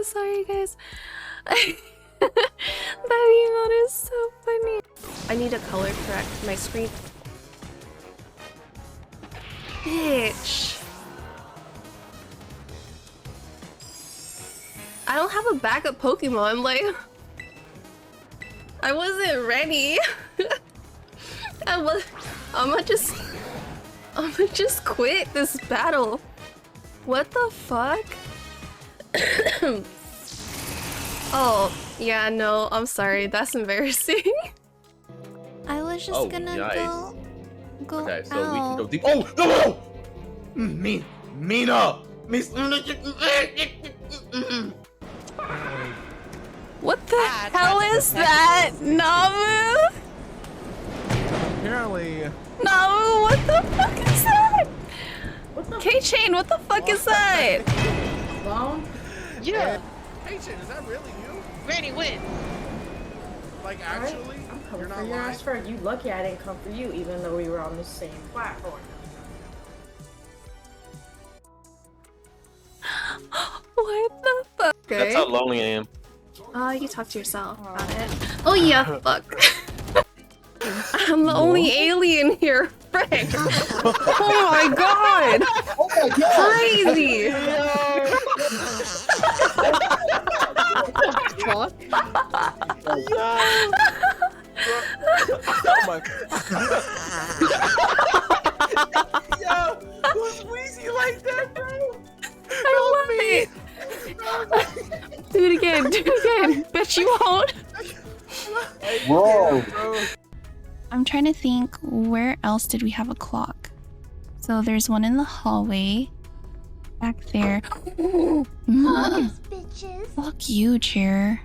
sorry, guys. That emote is so funny. I need to color correct my screen. Bitch. I don't have a backup Pokemon, like... I wasn't ready. I'ma just quit this battle. What the fuck? Oh, yeah, no, I'm sorry. That's embarrassing. I was just gonna go Okay, so out. we can go deep. Oh, no! Mina! What the hell is that? Namu? Apparently. Namu, what the fuck is that? K-Chain, what the fuck is that? Yeah. Hey, Chain, is that really you? Granny wins. Like, actually? I'm coming You're for not your lying? ass first. You lucky I didn't come for you, even though we were on the same platform. What the fuck? Okay. That's how lonely I am. You talk to yourself about it. Oh yeah, fuck. I'm the only alien here, Frank. Oh my god! Oh my god! Crazy! Oh my. Yo, who's wheezy like that, bro? I love it! Do it again, do it again. Bet you won't. Whoa! I'm trying to think, where else did we have a clock? So there's one in the hallway. Back there. Bitches. Fuck you, chair.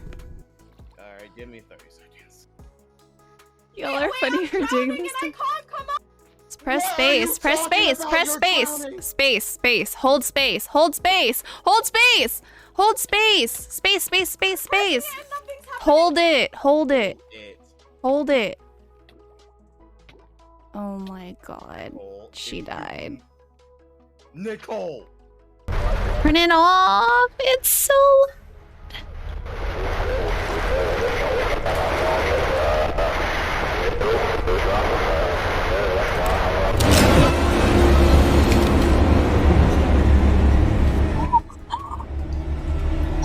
Alright, give me 30 seconds. Y'all are funny for doing this. Press space, press space, press space. Space, space, hold space, hold space, hold space, hold space. Space, space, space, space. Hold it, hold it, hold it. Oh my god. She died. Nicole! Turn it off! It's so...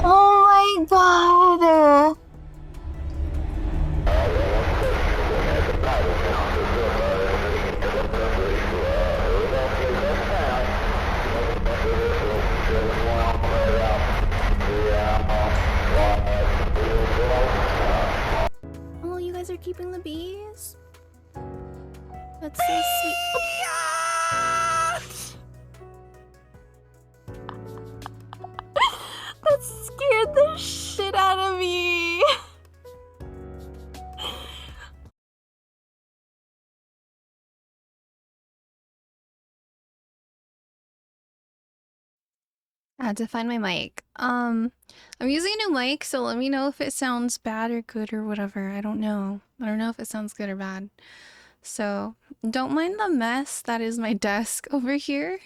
Oh my god! Oh, you guys are keeping the bees? That's so sweet. That scared the shit out of me. I had to find my mic. I'm using a new mic, so let me know if it sounds bad or good or whatever. I don't know. I don't know if it sounds good or bad. So, don't mind the mess that is my desk over here.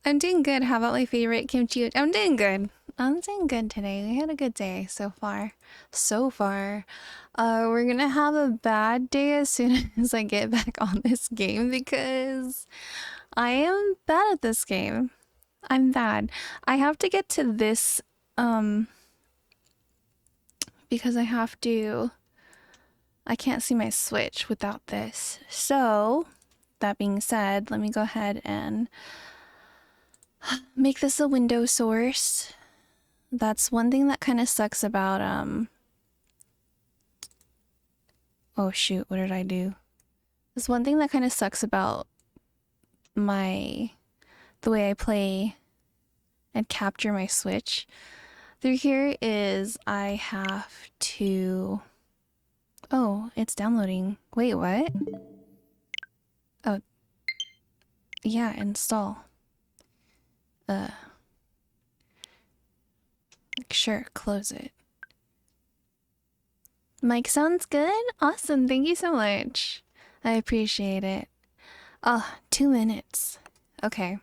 I'm doing good. How about my favorite kimchi? I'm doing good. I'm doing good today. We had a good day so far. So far. We're gonna have a bad day as soon as I get back on this game because I am bad at this game. I'm bad. I have to get to this, because I have to... I can't see my Switch without this. So, that being said, let me go ahead and make this a window source. That's one thing that kind of sucks about, oh shoot, what did I do? There's one thing that kind of sucks about the way I play and capture my Switch through here is I have to... Oh, it's downloading. Wait, what? Oh. Yeah, install. Sure, close it. Mic sounds good? Awesome, thank you so much. I appreciate it. Oh, 2 minutes. Okay.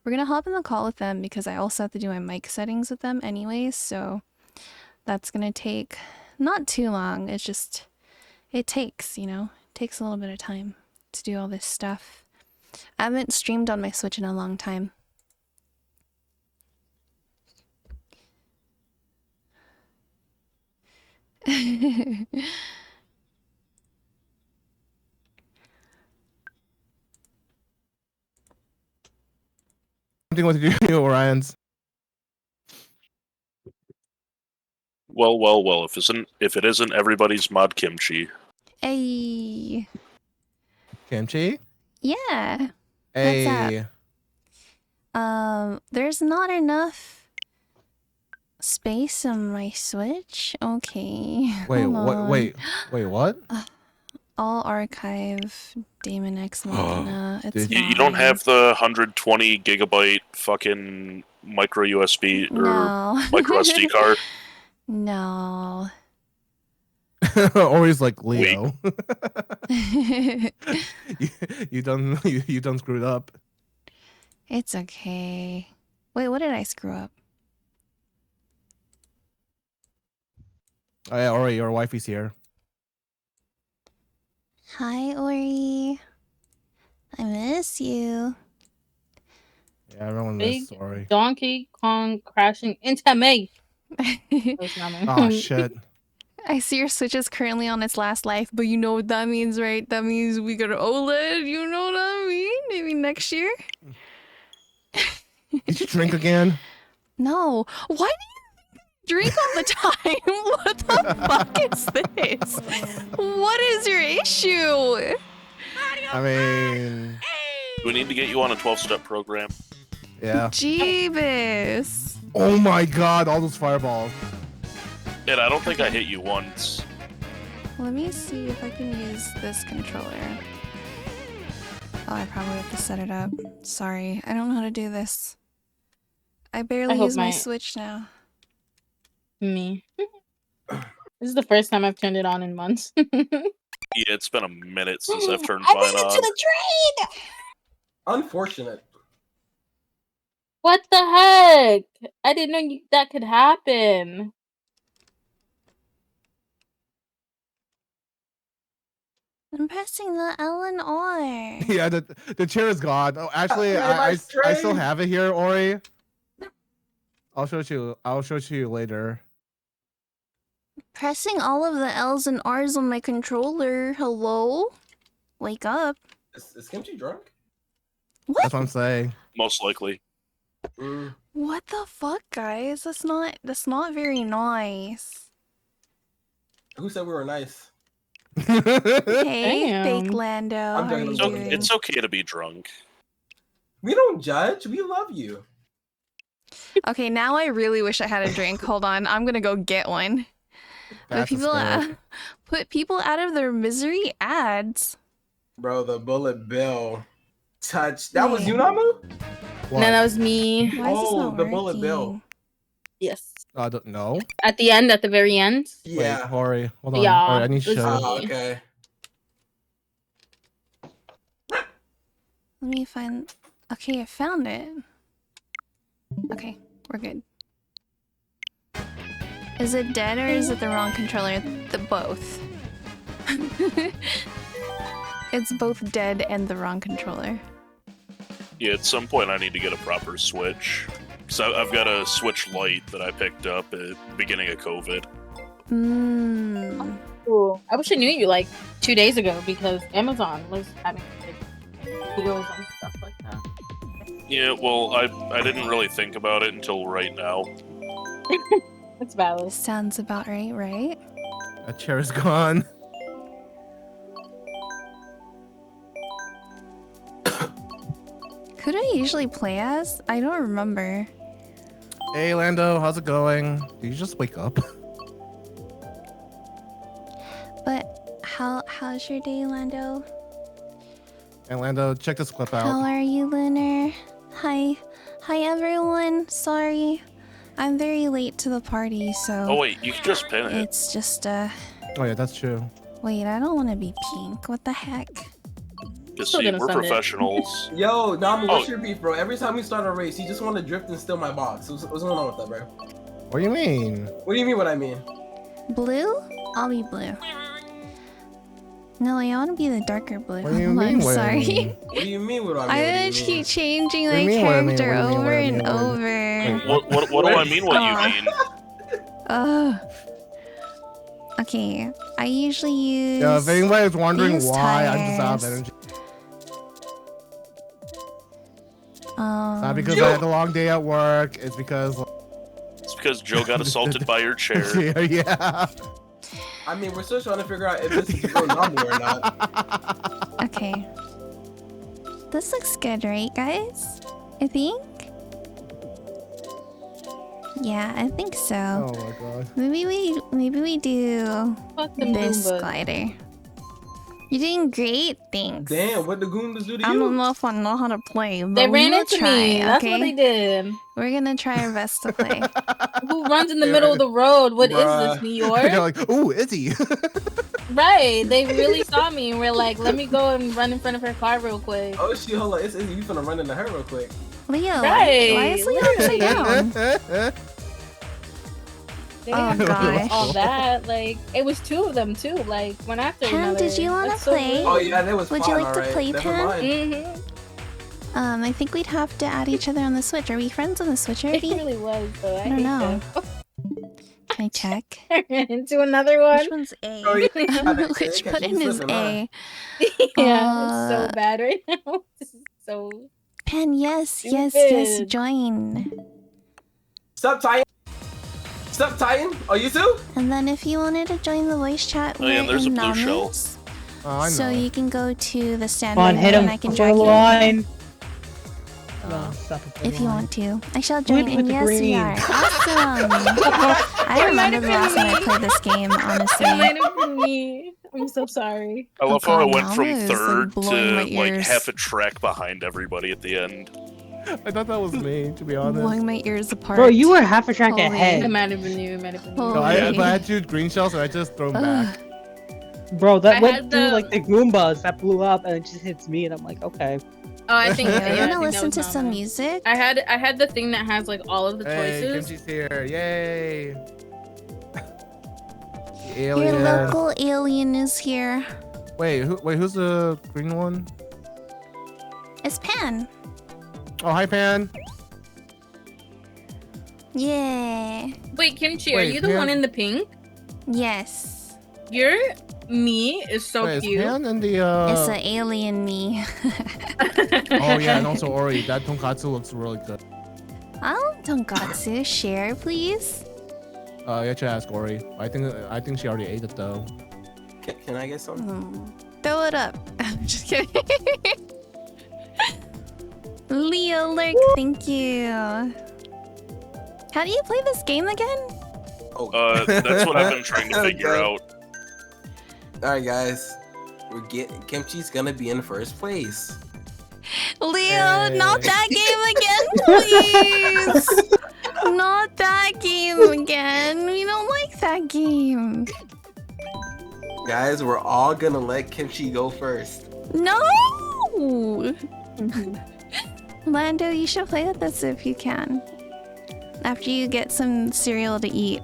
we're gonna hop in the call with them because I also have to do my mic settings with them anyways, so that's gonna take not too long. It's just it takes, you know, it takes a little bit of time to do all this stuff. I haven't streamed on my Switch in a long time. Something with you, Orion's. Well. If it isn't everybody's mod kimchi. Hey. Kimchi? Yeah. Hey. There's not enough space on my Switch. Okay. Wait, hold what? on. Wait, what? All archive Damon X Machina. It's You don't fine. have the 120 gigabyte fucking micro USB or No. micro SD card. No. Always like Leo. you done you done screwed up. It's okay. Wait, what did I screw up? Oh yeah, Ori, your wifey's here. Hi, Ori. I miss you. Yeah, everyone Big missed Ori. Donkey Kong crashing into me. That's not me. Oh shit. I see your Switch is currently on its last life, but you know what that means, right? That means we got an OLED. You know what I mean? Maybe next year? Did you drink again? No. Why do you drink all the time? What the fuck is this? What is your issue? I mean, We need to get you on a 12-step program. yeah. Jeebus. Oh my god, all those fireballs. And I don't think I hit you once. Let me see if I can use this controller. Oh, I probably have to set it up. Sorry, I don't know how to do this. I barely hope use my my- Switch now. Me. This is the first time I've turned it on in months. Yeah, it's been a minute since I've turned I mine made it on. to the train! Unfortunate. What the heck? I didn't know that could happen. I'm pressing the L and R. Yeah, the chair is gone. Oh, actually, Yeah, I nice still train. have it here, Ori. I'll show it to you. I'll show it to you later. Pressing all of the L's and R's on my controller. Hello? Wake up. Is Kimchi drunk? What? That's what I'm saying. Most likely. What the fuck, guys? That's not very nice. Who said we were nice? Hey, fake Damn. Lando. I'm How are joking, you I'm So joking. doing? it's okay to be drunk. We don't judge. We love you. Okay, now I really wish I had a drink. Hold on, I'm gonna go get one. That's a spirit. Put people out of their misery ads. Bro, the bullet bill touch. That was Wait. you, Namu? What? No, that was me. Why is this Oh, not the bullet bill. working? Yes. No. At the end, at the very end. Yeah. Wait, Ori, hold on. Yeah, Ori, I need to it's show. me. Oh, okay. Let me find. Okay, I found it. Okay, we're good. Is it dead or is it the wrong controller? The both. It's both dead and the wrong controller. Yeah, at some point I need to get a proper Switch. Because I've got a Switch Lite that I picked up at the beginning of COVID. Mmm. Cool. I wish I knew you like 2 days ago because Amazon was having like deals and stuff like that. Yeah, well, I didn't really think about it until right now. It's valid. Sounds about right? That chair is gone. Who do I usually play as? I don't remember. Hey, Lando, how's it going? Did you just wake up? But how's your day, Lando? Hey, Lando, check this clip How out. are you, Lunar? Hi everyone. Sorry, I'm very late to the party, so Oh wait, you can just pin it. it's just Oh yeah, that's true. Wait, I don't want to be pink. What the heck? Because Still see, gonna we're send it. professionals. Yo, Namu, what's Oh. your beef, bro? Every time we start a race, you just want to drift and steal my box. What's going on with that, bro? What do you mean? What do you mean what I mean? Blue? I'll be blue. No, I want to be the darker blue. What do you I'm mean? what do you sorry. mean? What do you mean what I mean? I'm What gonna do you keep mean? changing What do my you mean, what do you mean, character what do you mean, over what do you and mean, what do you over. What do I mean? What Aw. you mean? Ugh. Okay, I usually use. Yeah, if anybody's wondering these why I'm just out of tires. energy, not Um, because I had a long day at work. It's because It's because Joe got assaulted by your chair. yeah. I mean, we're still trying to figure out if this is real Namu or not. okay. This looks good, right, guys? I think. Yeah, I think so. Oh my god. Maybe we do Fuck them this Goombas. glider. You're doing great, thanks. Damn, what the Goombas do to I you? don't know if I know how to play, but They we ran will into try, me. That's okay? what they did. We're gonna try our best to play. Who runs in the middle of the road? What is this, Bruh. New You're York? like, ooh, Izzy. Right. They really saw me and were like, let me go and run in front of her car real quick. Oh shit, hold on. It's you finna run into her real quick. Leo, Right, why is Leo upside down? They Oh, didn't do gosh. all that. Like, it was two of them too. Like, one after Pam, another. did you wanna That's so play? Oh rude. yeah, that was Would fun, you like to alright. play, Never Pam? mind. Mhm. I think we'd have to add each other on the Switch. Are we friends on the Switch It already? really was, though. I don't hate know. that. Can I check? Into another Which one. one's A? Oh, yeah. Which Okay, button she's is slipping, A? Yeah, it's so Uh, bad right now. This is so. Pen, yes, yes, Stupid. join. Stop tying. Stop tying. Oh, you too? And then if you wanted to join the voice chat, Oh, yeah, we're there's in a blue shell. Namus. Oh, I know. So you can go to the standard Come on, hit and him I can for drag the you line. in No, stop it for if the you line. want to. I shall Do it join with in. the Yes, we green. are. Awesome. I remember the last time I played this game, honestly. It might have been me. I'm so sorry. I love Oh, how I God, went from Namu is, like, third blowing my to like ears. half a track behind everybody at the end. I thought that was me, to be honest. Blowing my ears apart. Bro, you were half a track Holy- It ahead. might have been you. It might have been you. Oh, No, yeah. but I had two green shells, and I just throw them back. Bro, that I went had through the- like the Goombas that blew up and it just hits me and I'm like, okay. Oh, I think. Okay, yeah, we're I gonna think that listen was to some Namu. music. I had the thing that has like all of the Hey, choices. Kimchi's here! Yay! The Your alien. local alien is here. Wait, who's the green one? It's Pan. Oh, hi, Pan. Yeah. Wait, Kimchi, are Wait, you the Pam- one in the pink? Yes. Your me is so Wait, is cute. Pan and the It's an alien me. Oh yeah, and also Ori. That tonkatsu looks really good. Oh, tonkatsu, share, please. You have to ask Ori. I think she already ate it though. Can I get some? Throw it up. I'm just kidding. Leo Lurk, thank you. How do you play this game again? Oh. That's what I've been trying to figure Okay. out. All right, guys. Kimchi's gonna be in first place. Leo, not Hey. that game again, please. Not that game again. We don't like that game. Guys, we're all gonna let Kimchi go first. No. Lando, you should play with us if you can. After you get some cereal to eat.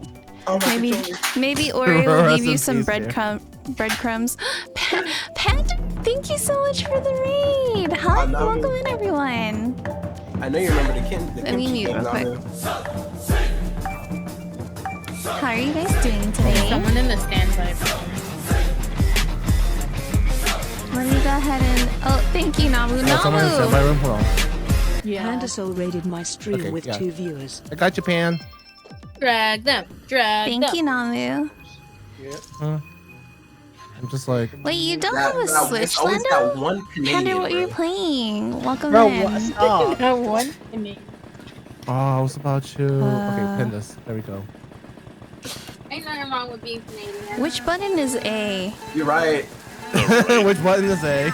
Oh my Maybe controller. maybe Ori will Rest give you in some peace, dear. breadcrumbs. Pat, thank you so much for the raid. Hi, no. welcome in everyone. I know you remember the Let me Kimchi mute thing, real quick. Namu. How are you guys doing today? Someone in the stands by. Let me go ahead and thank you, Namu. Oh, someone in the standby Namu. room. Hold on. Yeah. Pandasol raided my stream Okay, with yeah. 2 viewers. I got you, Pan. Drag them. Drag them. Thank you, Namu. I'm just like, Wait, you don't That- have a that- Switch, it's always Lando? that one Canadian, Panda, what bro. you're playing? Welcome Bro, in. what? Stop. That one. I mean, oh, I was about to. Okay, pin this. There we go. ain't nothing wrong with being Canadian. Which button is A? You're right. Which button is A?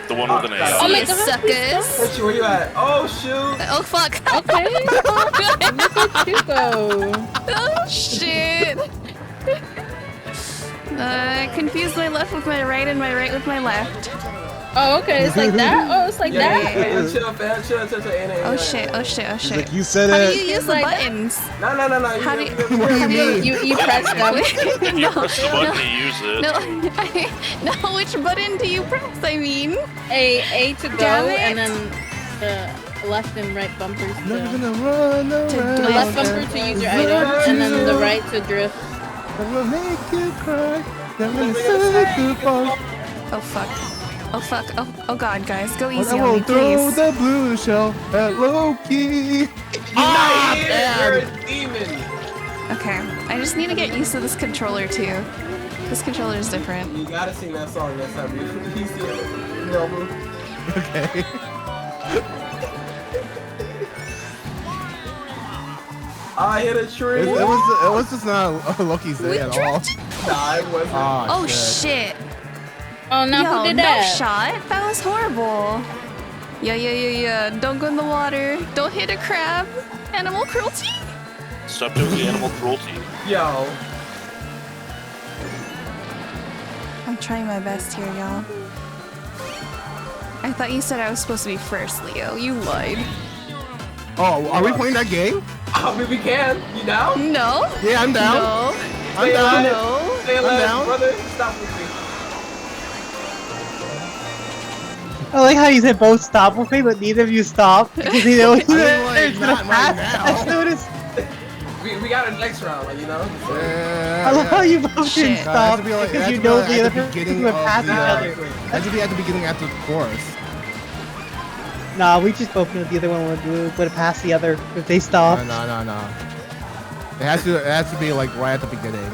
The one with an A Oh on my it. God. suckers. Kimchi, where you at? Oh shoot! Oh, fuck. Okay. Look at you go. Oh, shit. Confused my left with my right and my right with my left. Oh, okay. It's like that. Oh, it's like Yeah, that. yeah, chill, fam. Chill. Oh shit, oh shit, oh He's shit. like, you said How do it. you use the Like that? buttons? No. How do you- What do you mean? You press them. If you press the button to use it. No, no, which button do you press? I mean, A to go, Damn it. and then the left and right bumpers. Never To, gonna run do the around. left bumper to use your item, and then the right to drift. I'm gonna make you cry. I'm gonna say goodbye. oh fuck. Oh fuck. Oh god, guys, go I easy on will me, throw please. the blue shell at Loki. You're a demon. Okay, I just need to get used to this controller too. This controller is different. You gotta sing that song next time you see it. No, Okay. I hit a tree. It was just not Loki's day at all. Nah, it wasn't. Oh shit. Oh no, Yo, who did no that? shot. That was horrible. Yeah. Don't go in the water. Don't hit a crab. Animal cruelty. Stop doing the animal cruelty. Yo. I'm trying my best here, y'all. I thought you said I was supposed to be first, Leo. You lied. Oh, are we playing that game? I mean, we can. You down? No. Yeah, I'm down. No. I'm down. No. Say I'm less, down. brother. Stop with me. I like how you said both stop with me, but neither of you stop because you know I mean, like, it's gonna not right pass now. as soon as. We got a next round, like, you know? Yeah, I love how you both Shit. didn't stop It has to be because like- you it know has to be the at the other beginning person would of pass each the, other. That should be at the beginning after the chorus. Nah, we just both knew the other one would have passed the other if they stopped. No. It has to be like right at the beginning.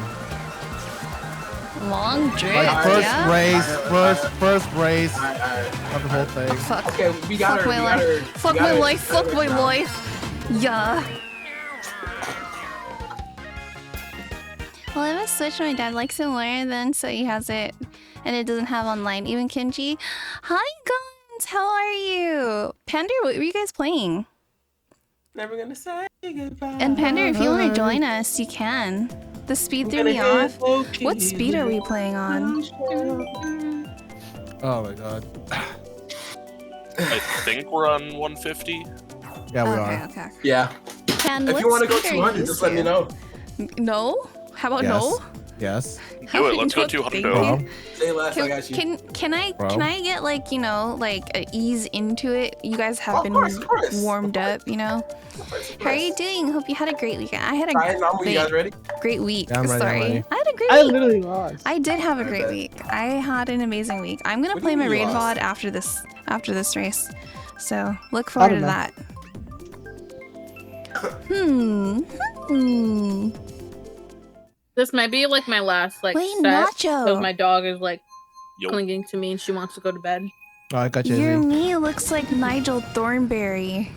Long drift. Like first yeah. race, first race Alright. of the whole thing. Oh, fuck. Okay, we got Fuck her. my We got her. life. Fuck my life. Fuck my life. Yeah. Well, I have a Switch my dad likes it more than, so he has it, and it doesn't have online. Even Kimchi. Hi, Guns. How are you? Panda, what were you guys playing? Never gonna say goodbye. And Panda, if you want to join us, you can. The speed threw me off. What speed are we playing on? Oh my god. I think we're on 150. Yeah, we Okay, are. okay. Yeah. Pan, If what you want to go speed are you 200, used just let me to? know. No? How about Yes. no? Yes. Do it. Let's go No, 200. thank you. Say less, I got you. Can I Bro. get like, you know, like a ease into it? You guys have Of been course. warmed up, you know. How are you doing? Hope you had a great weekend. I had a Alright, Namu, you guys ready? great week. Yeah, I'm ready, I'm Sorry. ready. I had a great I week. literally lost. I did have a great bet. week. I had an amazing week. I'm gonna What do play you my mean you raid lost? VOD after this race. So look forward to know. that. Hmm. This might be like my last like Wait, set. Nacho. Because my dog is like Yo. clinging to me and she wants to go to bed. Oh, I got you. Your Izzy. me looks like Nigel Thornberry.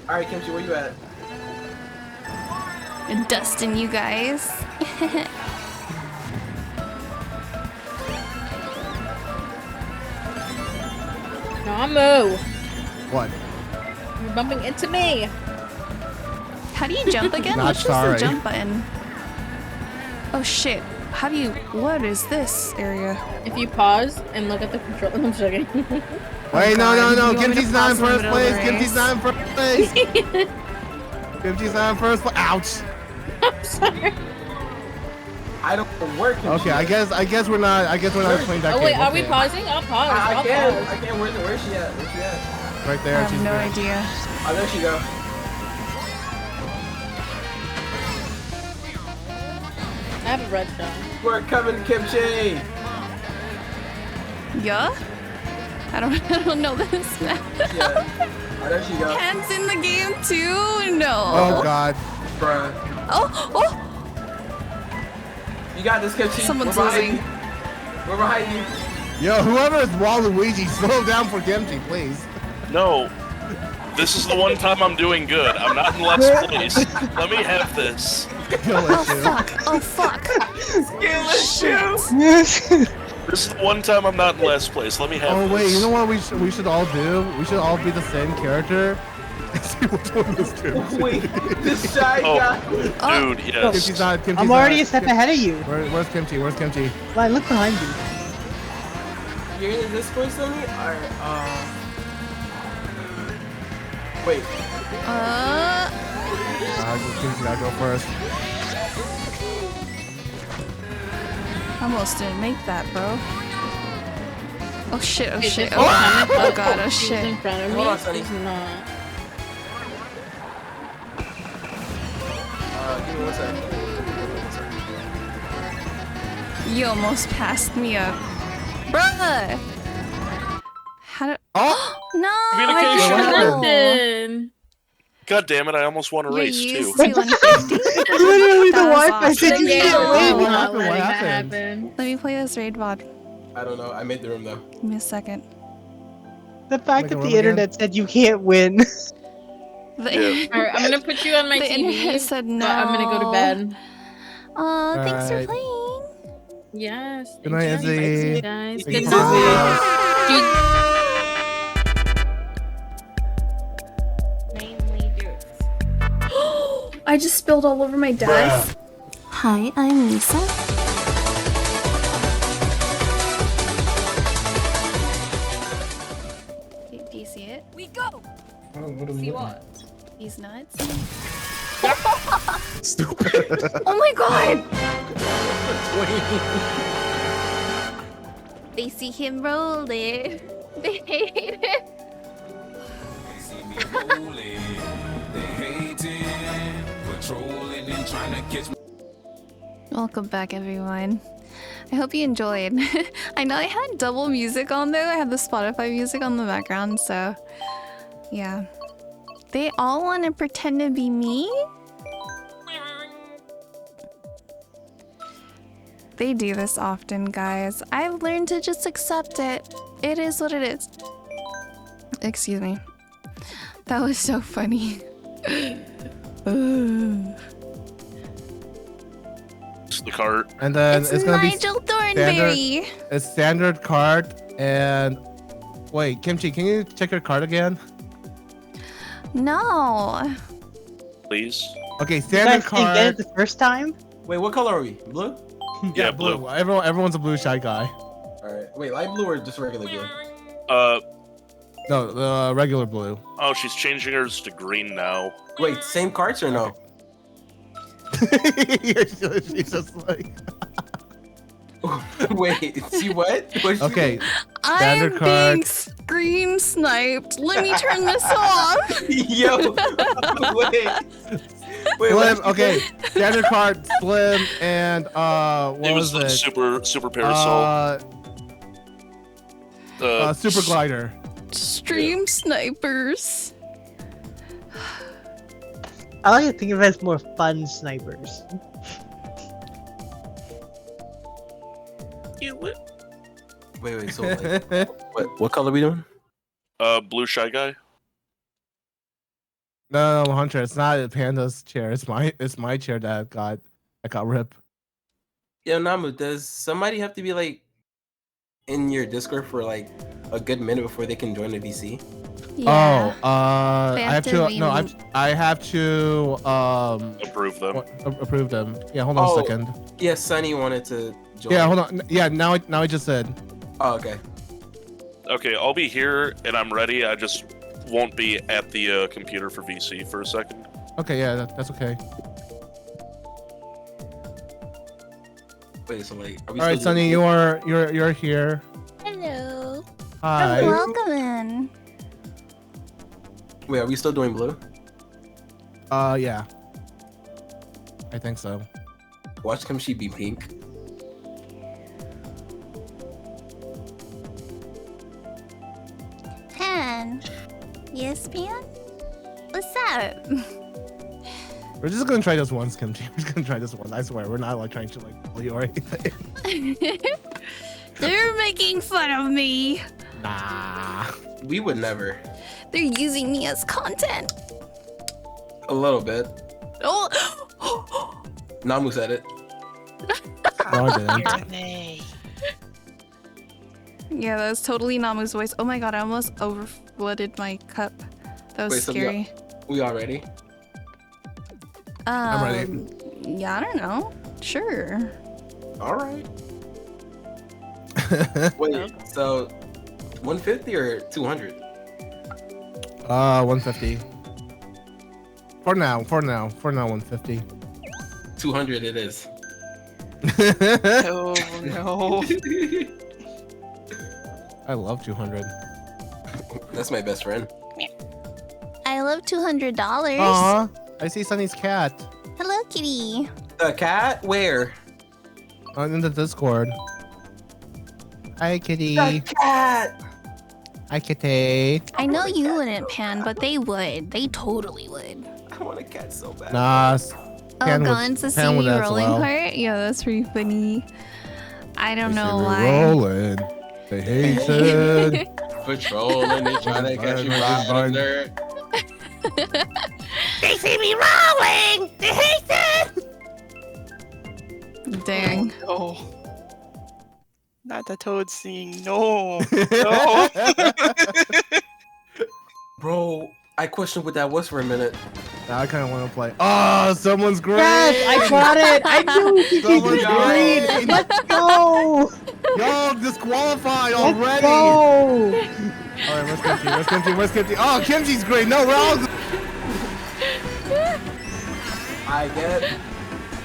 Alright, Kimchi, where you at? Dustin, you guys. Namu, What? you're bumping into me. How do you jump again? Not Which is the sorry. jump button? Oh shit. How do you... What is this area? If you pause and look at the control, I'm joking. Wait, no. God. You want me to Kimchi's not in pause in the first middle of the place. Kimchi's race? not in first place. Kimchi's not in first place. Ouch. I'm sorry. I don't work. Okay, I guess we're not playing that Oh game. wait, are we Okay. pausing? I'll pause. I I'll can. pause. I can. Where's she at? Where's she at? Right I there. have she's no there. idea. Oh, there she go. I have a red shell. We're coming, Kimchi. Yeah? I don't know this map. Yeah. Oh, there she go. Hands in the game too? No. Oh god. Bruh. Oh! You got this, Kimchi. Someone's We're behind losing. you. We're behind you. Yo, whoever is Waluigi, slow down for Kimchi, please. No. This is the one time I'm doing good. I'm not in last place. Let me have this. Kill Oh issue. fuck! Oh fuck! Skill issue. Yes. This is the one time I'm not in last place. Let me have Oh wait, this. you know what we should all do? We should all be the same character. And see which one is Kimchi. Wait, this shy Oh. guy. Dude, yes. Kimchi's not. Kimchi's I'm already not. a step ahead of you. Where's Kimchi? Where's Kimchi? Like, look behind you. You're in the Discord, Sunny? Alright, wait. Kimchi gotta go first. Almost didn't make that, bro. Oh shit, oh Is shit, this oh, one coming? oh god, oh He's shit. in front of me. Hold on, Sonny. He's not. Give me 1 second. You almost passed me up. Bruh! How did— Oh! No! Communication. What happened? Nothing. God damn it! I almost won a You're race too. used to 150. Literally, the That was Wi-Fi said awesome. you Yeah, can't Oh, win. what not happened? What letting that happened? happen. Let me play this raid VOD. I don't know. I made the room though. Give me a second. The fact Make that a the room again? internet said you can't win. The, Yeah. Alright, I'm gonna put you on my the TV. internet said no. But I'm gonna go to bed. Aw, thanks for Alright. playing. Yes. Good night, thank you. Izzy. Bye, guys. Thank Good you, night. Mainly dudes. I just spilled all over my desk. Hi, I'm Lisa. Do you see it? We go! See what? He's nuts. Stupid. Oh my god! They see him roll it. They hate it. Welcome back, everyone. I hope you enjoyed. I know I had double music on though. I had the Spotify music on the background, so yeah. They all want to pretend to be me? They do this often, guys. I've learned to just accept it. It is what it is. Excuse me. That was so funny. It's the cart. And then It's it's gonna be Nigel Thornberry. a standard card. And wait, Kimchi, can you check your card again? No. Please. Okay, You standard guys didn't get it card. the first time? Wait, what color are we? Blue? Yeah, blue. Everyone's a blue shy guy. Alright. Wait, light blue or just regular blue? No, the regular blue. Oh, she's changing hers to green now. Wait, same cards or no? She's just like. Wait, see what? What'd you- Okay, I'm Standard being card. screen sniped. Let me turn this off. Yo! Wait. Wait, Slim. what? Okay, standard card, Slim, and what It was was the it? super parasol. Super glider. Stream snipers. I like to think of it as more fun snipers. Wait, so like, what color are we doing? Blue shy guy. No, Hunter, it's not Panda's chair. It's my chair that got ripped. Yo, Namu, does somebody have to be like in your Discord for like a good minute before they can join the VC? Yeah. Oh, I They have have to. to be- No, I have to Approve them. approve them. Yeah, hold on Oh. a second. Yeah, Sunny wanted to join. Yeah, hold on. Yeah, now I just said. Oh, okay. Okay, I'll be here and I'm ready. I just won't be at the computer for VC for a second. Okay, yeah, that's okay. Wait, so like, are we All right, still doing- Sunny, you're here. Hello. Hi. Welcome in. Wait, are we still doing blue? Yeah. I think so. Watch Kimchi be pink. Pan. Yes, Pan? What's up? We're just gonna try this once, Kimchi. We're just gonna try this once. I swear, we're not like trying to like bully or anything. They're making fun of me. Nah. We would never. They're using me as content. A little bit. Oh. Namu said it. No, I didn't. Yeah, that was totally Namu's voice. Oh my god, I almost overflooded my cup. That was Wait, so scary. we all ready? I'm ready. Yeah, I don't know. Sure. All right. Wait, so 150 or 200? 150. For now, 150. 200 it is. Oh no. I love 200. That's my best friend. I love $200. Aw, I see Sunny's cat. Hello, kitty. The cat? Where? In the Discord. Hi, kitty. The cat! Hi, kitty. I know you wouldn't, Pan, but they would. They totally would. I want a cat so bad. Nah, Oh, Pan would- gone to see Pan would me as rolling well. part? Yeah, that's pretty funny. I don't They know say we're why. rolling. They hate it. Patrolling, they trying to catch you right there. They see me rolling! They hate it! Dang. No. Not the toad singing. No. No. Bro, I questioned what that was for a minute. Now I kind of want to play. Oh, someone's green. Yes, I got it. I knew he Someone's was green. green. Let's go. Yo, disqualified Let's already. go. All right, where's Kimchi? Where's Kimchi? Where's Kimchi? Oh, Kimchi's green. No, we're all. I get it.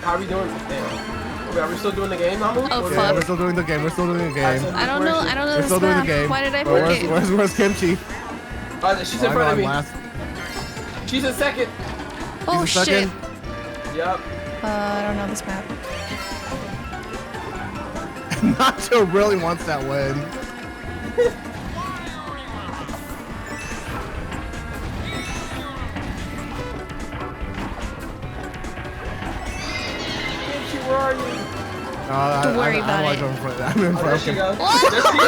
How are we doing? Damn. Are we still doing the game, Namu? Oh, Yeah, fuck. we're still doing the game. We're still doing the game. I don't know. I don't know We're this still doing the map. game. Why did I But pick it? where's Kimchi? She's in Oh, I front know of I'm me. last. She's in second. Oh He's in shit. second. Yep. I don't know this map. Nacho really wants that win. Kimchi, where are you? Don't worry about like it. I'm in Oh, there she front. goes. There she is.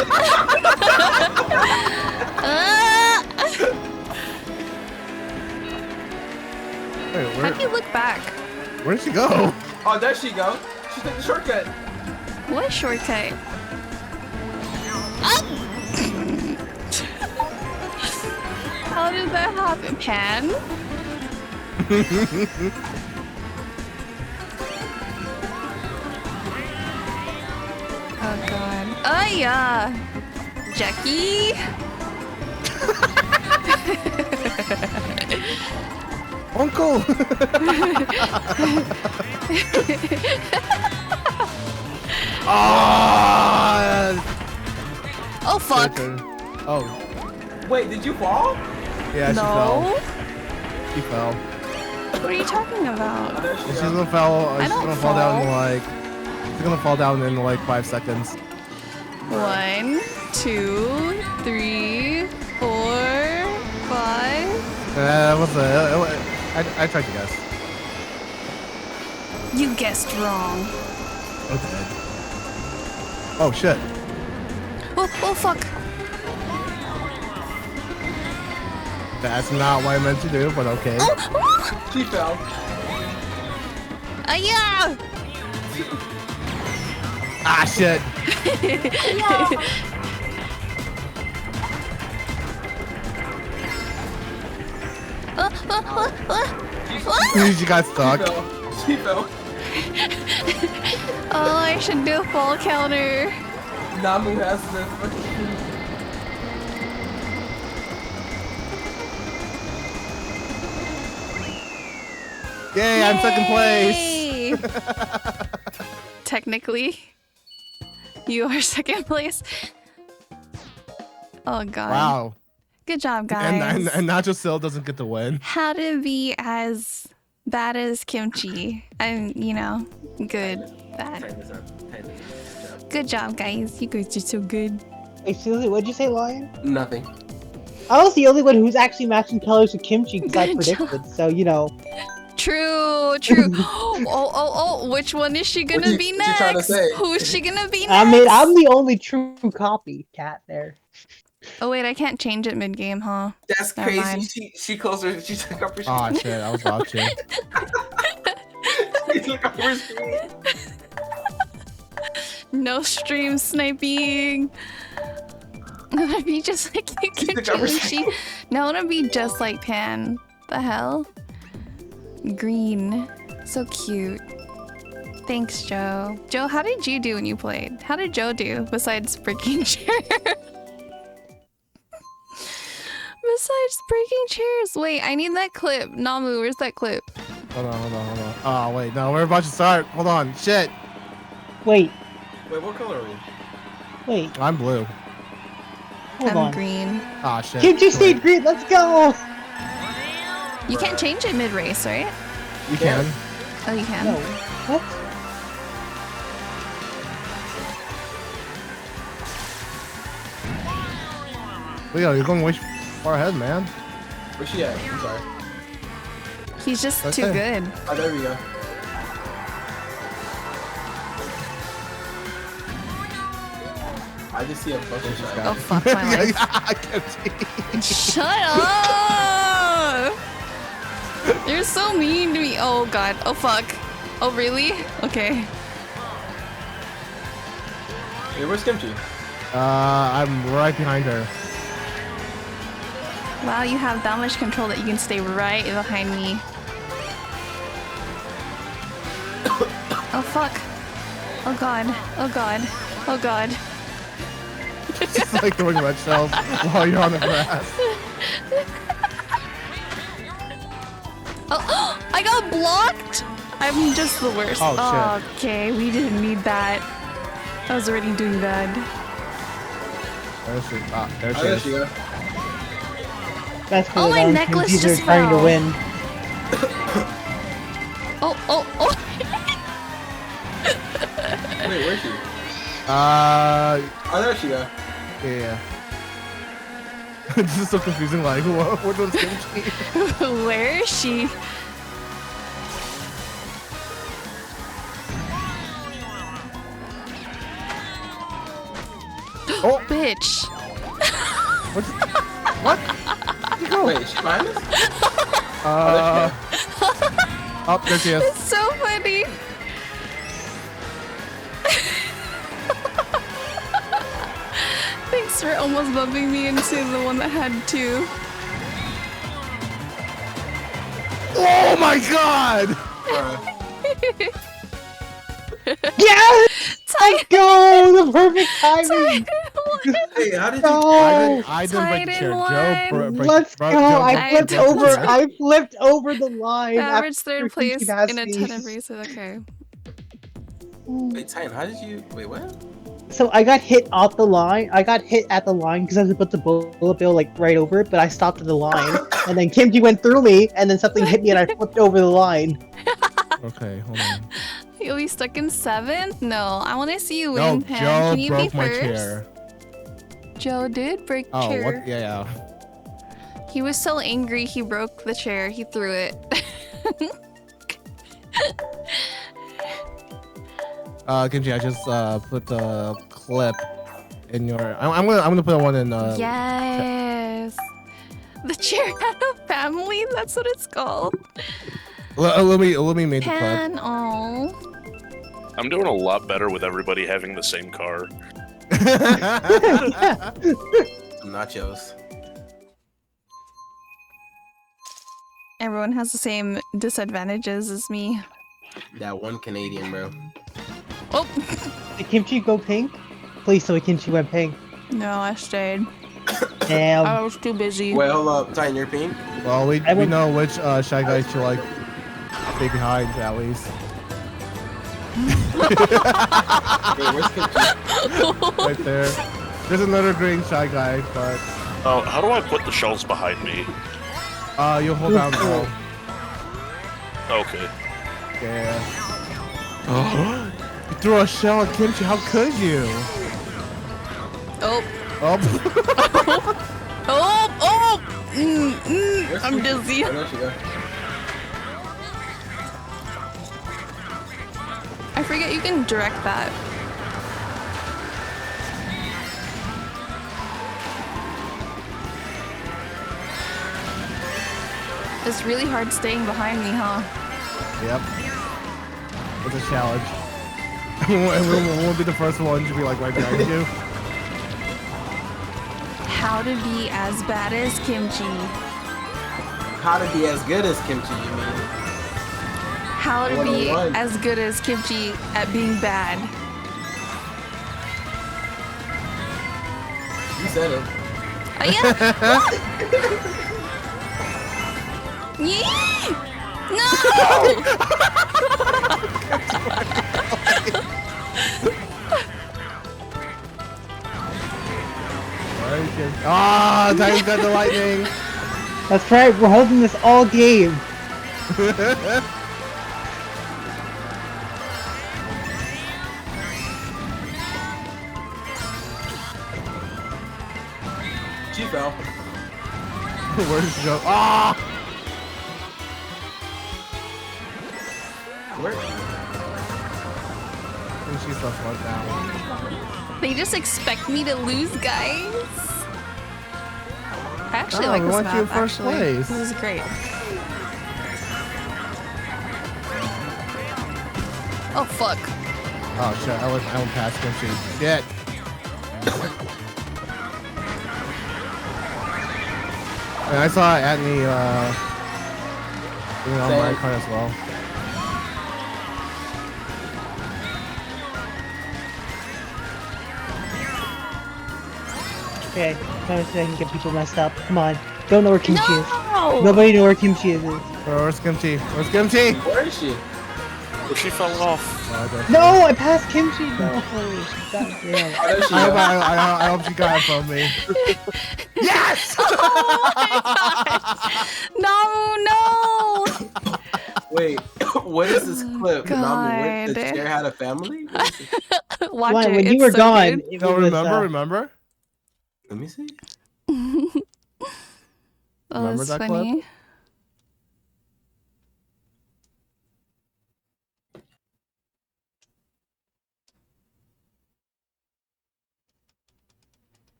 Wait, How do you look back? where did she go? Oh, there she go. She took the shortcut. What shortcut? Ah! How did that happen, Pan? Oh god. Oh yeah. Jackie. Uncle. Oh fuck. Oh, Wait, did you fall? yeah, she No. fell. She fell. What are you talking about? There she She's goes. gonna fall. I She's don't gonna fall down in fall. like. She's gonna fall down in like 5 seconds. 1, 2, 3, 4, 5. What's the? I tried to guess. You guessed wrong. Okay. Oh shit. Oh fuck. That's not what I meant to do, but okay. Oh, She fell. yeah. Ah shit. She got She stuck. fell. She fell. Oh, I should do a fall counter. Namu has the. Yay, I'm second place. place. Technically, you are second place. Oh god. Wow. Good job, guys. And Nacho still doesn't get the win. How to be as bad as Kimchi. I'm, good. Bad. Tighten this up. Tighten this up. Good job, guys. You guys are so good. Wait, seriously, what'd you say, Lion? Nothing. I was the only one who's actually matching colors with Kimchi because I Good job. predicted. So True. Oh, which one is she gonna you- be what you trying to next? say? Who's she gonna be next? I mean, I'm the only true copy cat there. Oh wait, I can't change it mid-game, huh? That's Never crazy. mind. She closed her. She took up her Oh shit, I was watching. She took up her screen. No stream sniping. I wanna be just like the Kimchi conversation. Uchi. No, I wanna be just like Pan. The hell? Green. So cute. Thanks, Joe. Joe, how did you do when you played? How did Joe do besides breaking chairs? Besides breaking chairs. Wait, I need that clip. Namu, where's that clip? Hold on. Oh wait, no, we're about to start. Hold on. Shit. Wait, Wait, what color are we? wait, I'm blue. hold I'm on. green. Ah shit. Kimchi stayed green. Let's go. You can't change it mid-race, right? You can. Oh, you can? No. What? Leo, you're going way far ahead, man. Where's she at? I'm sorry. He's just Right too there. good. Oh, there we go. I just see a bunch of Oh, shots. fuck my life. I can't see. Shut up! You're so mean to me. Oh, God. Oh, fuck. Oh, really? Okay. Hey, where's Kimchi? I'm right behind her. Wow, you have that much control that you can stay right behind me. Oh, fuck. Oh, God. Oh, God. Oh, God. It's like throwing red shells while you're on the grass. Oh, I got blocked! I'm just the worst. Oh, shit. Okay, we didn't need that. I was already doing bad. There she, there Oh, she there is. she go. That's Oh, my necklace Kimchi's are just trying to fell. win. Oh. Wait, where's she? Oh, there she go. yeah. This is so confusing. Like, what was Kimchi? Where is she? Oh, Bitch. what's, what? Wait, is she behind us? Oh, there she is. It's so funny. Thanks for almost bumping me into the one that had two. Oh my god! Yes! Let's go! The perfect timing! Hey, how did you? Go! I didn't break the chair. Titan Joe won. Let's go! I flipped did over. that. I flipped over the line. Average after third Kimchi place passed in a me. 10 of races. Okay. Wait, Titan, how did you? Wait, what? So I got hit off the line. I got hit at the line because I was about to bullet bill like right over it, but I stopped at the line, and then Kimchi went through me, and then something hit me, and I flipped over the line. Okay, hold on. You'll be stuck in 7th? No, I want to see you No, win, Pan. Joe Can you be broke my first? chair. Joe did break Oh, chair. what? Yeah. He was so angry he broke the chair. He threw it. Kimchi, I just put the clip in your. I'm gonna put one in. Yes. The chair had a family. That's what it's called. Let me make the clip. Pan. Oh. I'm doing a lot better with everybody having the same car. Some nachos. Everyone has the same disadvantages as me. That one Canadian, bro. Oh. Did Kimchi go pink? Please tell me Kimchi went pink. No, I stayed. Damn. I was too busy. Wait, hold up, Titan, you're pink. Well, we went- know which Shy Guys to like stay behind at least. Wait, where's Kimchi? Right there. There's another green Shy Guy, but Oh, how do I put the shells behind me? you'll hold down the. Okay. Yeah. You threw a shell at Kimchi. How could you? Oh. Oh. Oh. Where's I'm Kimchi? dizzy. Oh, there she go. I forget you can direct that. It's really hard staying behind me, huh? Yep. It's a challenge. And we'll be the first one to be like right behind you. How to be as bad as kimchi. How to be as good as kimchi, you mean? How to be 101. as good as kimchi at being bad. You said it. Oh yeah. Yee! No! Ah, Titan's got the lightning. That's right, we're holding this all game. She fell. Where's Joe? Ah! Where? And she's so far down. They just expect me to lose, guys. I actually Oh, like we this want map. you in first actually, place. this is great. Oh fuck! Oh shit, I went past Kimchi. Shit. And I saw Atney doing on my card as well. Okay, time to see if I can get people messed up. Come on. Don't know where Kimchi is. No! Nobody know where Kimchi is. Where's Kimchi? Where's Kimchi? Where is she? But she fell off. No, I passed Kimchi. No. God damn. Oh, there she I hope, is. I hope she got it from me. Yes! Oh my gosh! No! Wait, what is this clip? Nami, the God. chair had a family? What is it? Watch Why, it. when you it's were so gone, good. it No, was, remember? Let me see. Oh, Remember that's that clip? funny.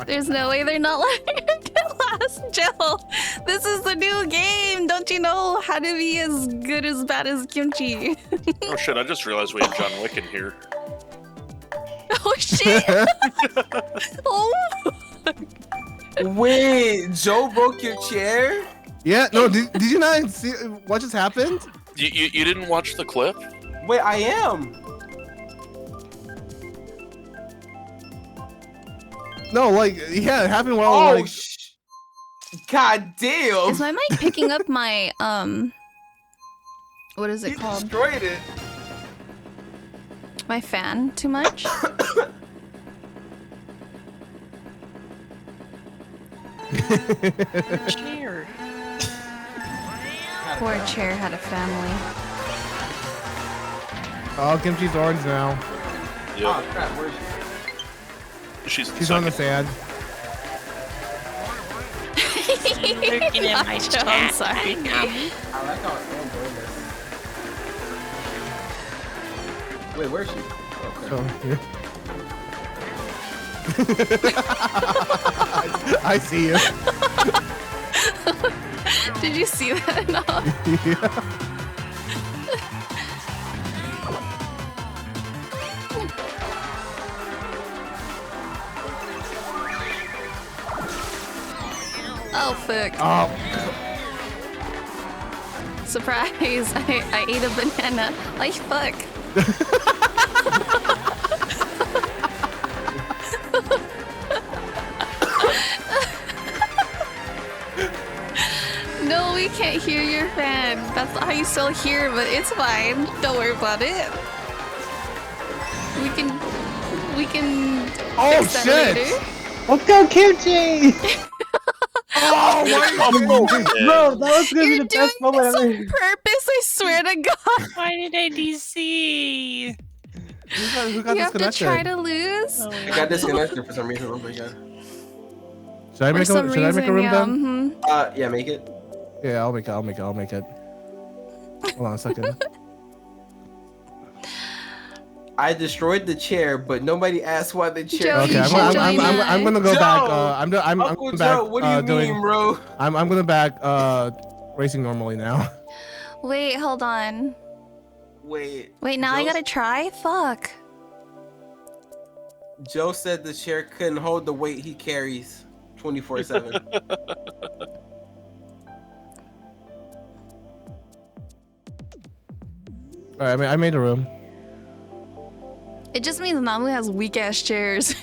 There's no way they're not letting her get last, Jill. This is the new game. Don't you know how to be as good as bad as kimchi? Oh shit! I just realized we had John Wick in here. Oh shit! Oh. Wait, Joe broke your chair? Yeah, no, did you not see what just happened? You didn't watch the clip? Wait, I am. No, like, yeah, it happened while, Oh, like... God damn. Is my mic picking up my what is it You called? destroyed it. My fan too much? Chair. Poor chair had a family. Oh, Kimchi's orange now. Oh, Yeah. crap, where's she? She's on the sand. Lurking in my Nacho, I'm chat. sorry. I like how I'm doing this. Wait, where's she? Okay. So, I see you. Did you see that? No. Yeah. Oh fuck. Oh, Surprise! I ate a banana. Like fuck. No, we can't hear your fan. That's not how you still hear, but it's fine. Don't worry about it. We can oh fix that shit! later. Let's go, Kimchi! Oh, Bro, that was gonna be You're the best doing moment this ever. on purpose, I swear to God. Why did I DC? Who got You have to disconnected? try to lose. Oh, I got disconnected for some reason. Oh my god. Should I For make some a, should I make a room yeah, then? Yeah, make it. Yeah, I'll make it. Hold on a second. I destroyed the chair, but nobody asked why the chair. Joe, Okay, you should join I'm gonna go Joe! back. I'm Uncle going Joe, back. what do you doing. mean, bro? I'm going back. Racing normally now. Wait, hold on. Wait. Wait, now I Joe- gotta try? Fuck. Joe said the chair couldn't hold the weight he carries 24/7. All right, I made a room. It just means Namu has weak ass chairs.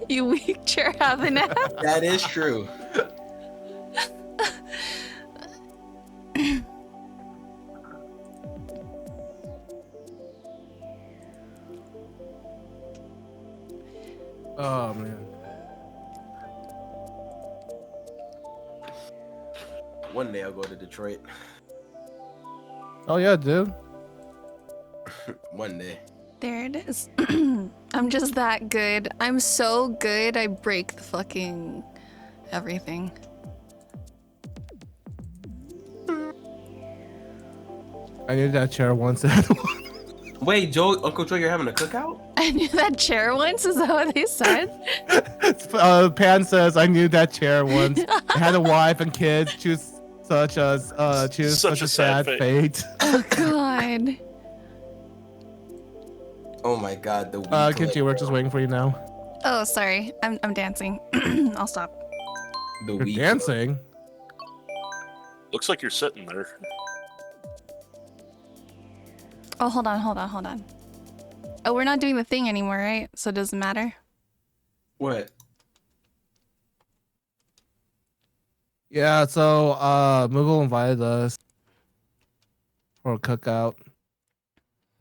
You weak chair having ass. That is true. Oh man. One day I'll go to Detroit. Oh yeah, dude. One day. There it is. I'm just that good. I'm so good, I break the fucking everything. I needed that chair once. Wait, Joe, Uncle Joe, you're having a cookout? I knew that chair once, is that what they said? Pan says I knew that chair once. I had a wife and kids. Choose such a sad fate. Oh god. Oh my god, the weak Kimchi, we're just waiting for you now. Oh, sorry. I'm dancing. I'll stop. The You're weak dancing. Looks like you're sitting there. Oh, hold on. Oh, we're not doing the thing anymore, right? So it doesn't matter? What? Yeah, so Moogle invited us for a cookout.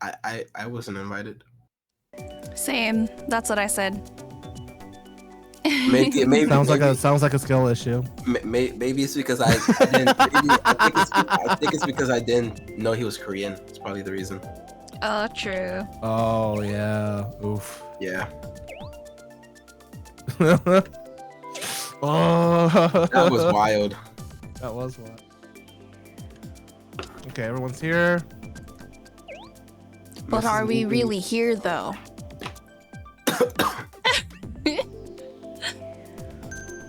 I wasn't invited. Same. That's what I said. Maybe Sounds like a skill issue. Maybe it's because I didn't. I think it's because I didn't know he was Korean. It's probably the reason. Oh, true. Oh yeah. Oof. Yeah. Oh. That was wild. That was wild. Okay, everyone's here. But are we really here, though?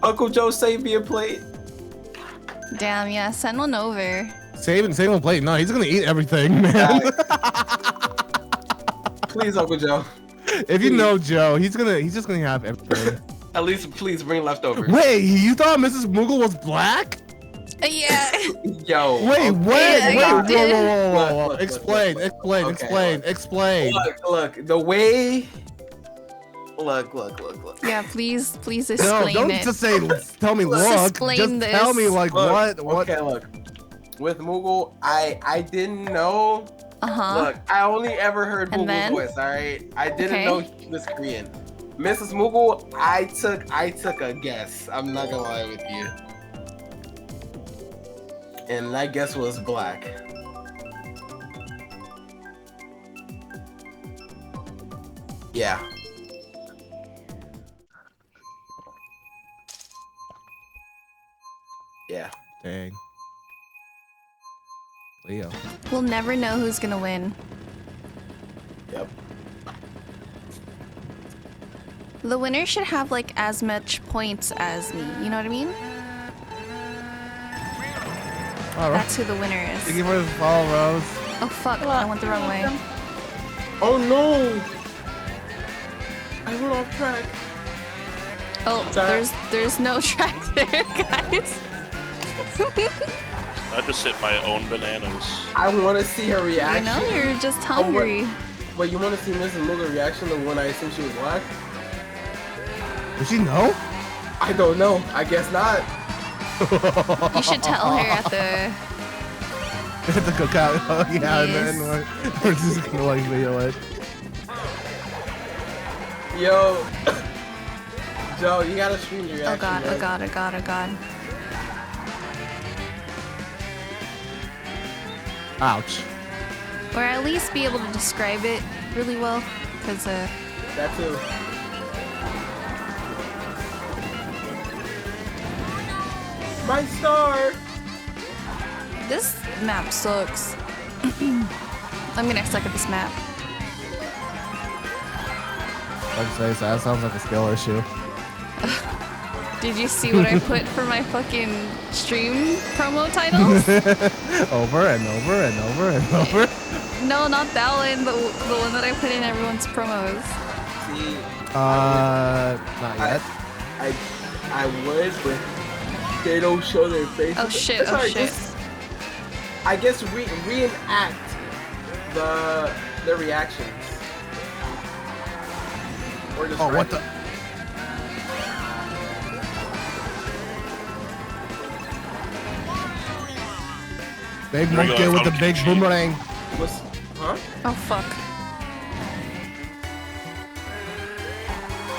Uncle Joe saved me a plate. Damn, yeah. Send one over. Save a plate. No, he's gonna eat everything, man. Please, Uncle Joe. If you know Joe, he's just gonna have everything. At least, please bring leftovers. Wait, you thought Mrs. Moogle was black? Yeah. Yo. Wait, what? Yeah, Wait, you whoa, did. whoa, whoa, whoa. Look, Explain. Okay, Explain. Look, the way. Look. Yeah, please No, explain don't it. just say. Tell me. Look. Explain Just this. tell me like Look, what. Okay, look. With Moogle, I didn't know. Uh-huh. Look, I only ever heard And Moogle's then? voice. All right, I didn't Okay. know he was Korean. Mrs. Moogle, I took a guess. I'm not gonna lie with you, and that guess was black. Yeah. Yeah. Dang. Leo. We'll never know who's gonna win. Yep. The winner should have like as much points as me. You know what I mean? All right. That's who the winner Thank is. you for the follow, Rose. Oh fuck! I went the wrong way. Oh no! I went off track. Oh, Sorry. there's no track there, guys. I just hit my own bananas. I want to see her You reaction. know, you're just hungry. But you want to see Mrs. Moogle's reaction to when I assumed she was black? Does she know? I don't know. I guess not. You should tell her at the. The cookout. Oh, yeah, Yes. and then we're just gonna like video it. Yo, Joe, you gotta stream your reaction. Oh god! man. Oh god! Oh god! Oh god! Ouch. Or at least be able to describe it really well, because That too. My star. this map sucks. I'm gonna suck at this map. I'd say so. That sounds like a skill issue. Did you see what I put for my fucking stream promo titles? Over and over and over and over. No, not that one. The one that I put in everyone's promos. See, Not yet. I would, but they don't show their faces. Oh shit! It's Oh alright, shit! just, I guess reenact the reactions. Or just Oh, what the? Big There you monkey go, with the Funky big G. boomerang. What's, huh? Oh fuck!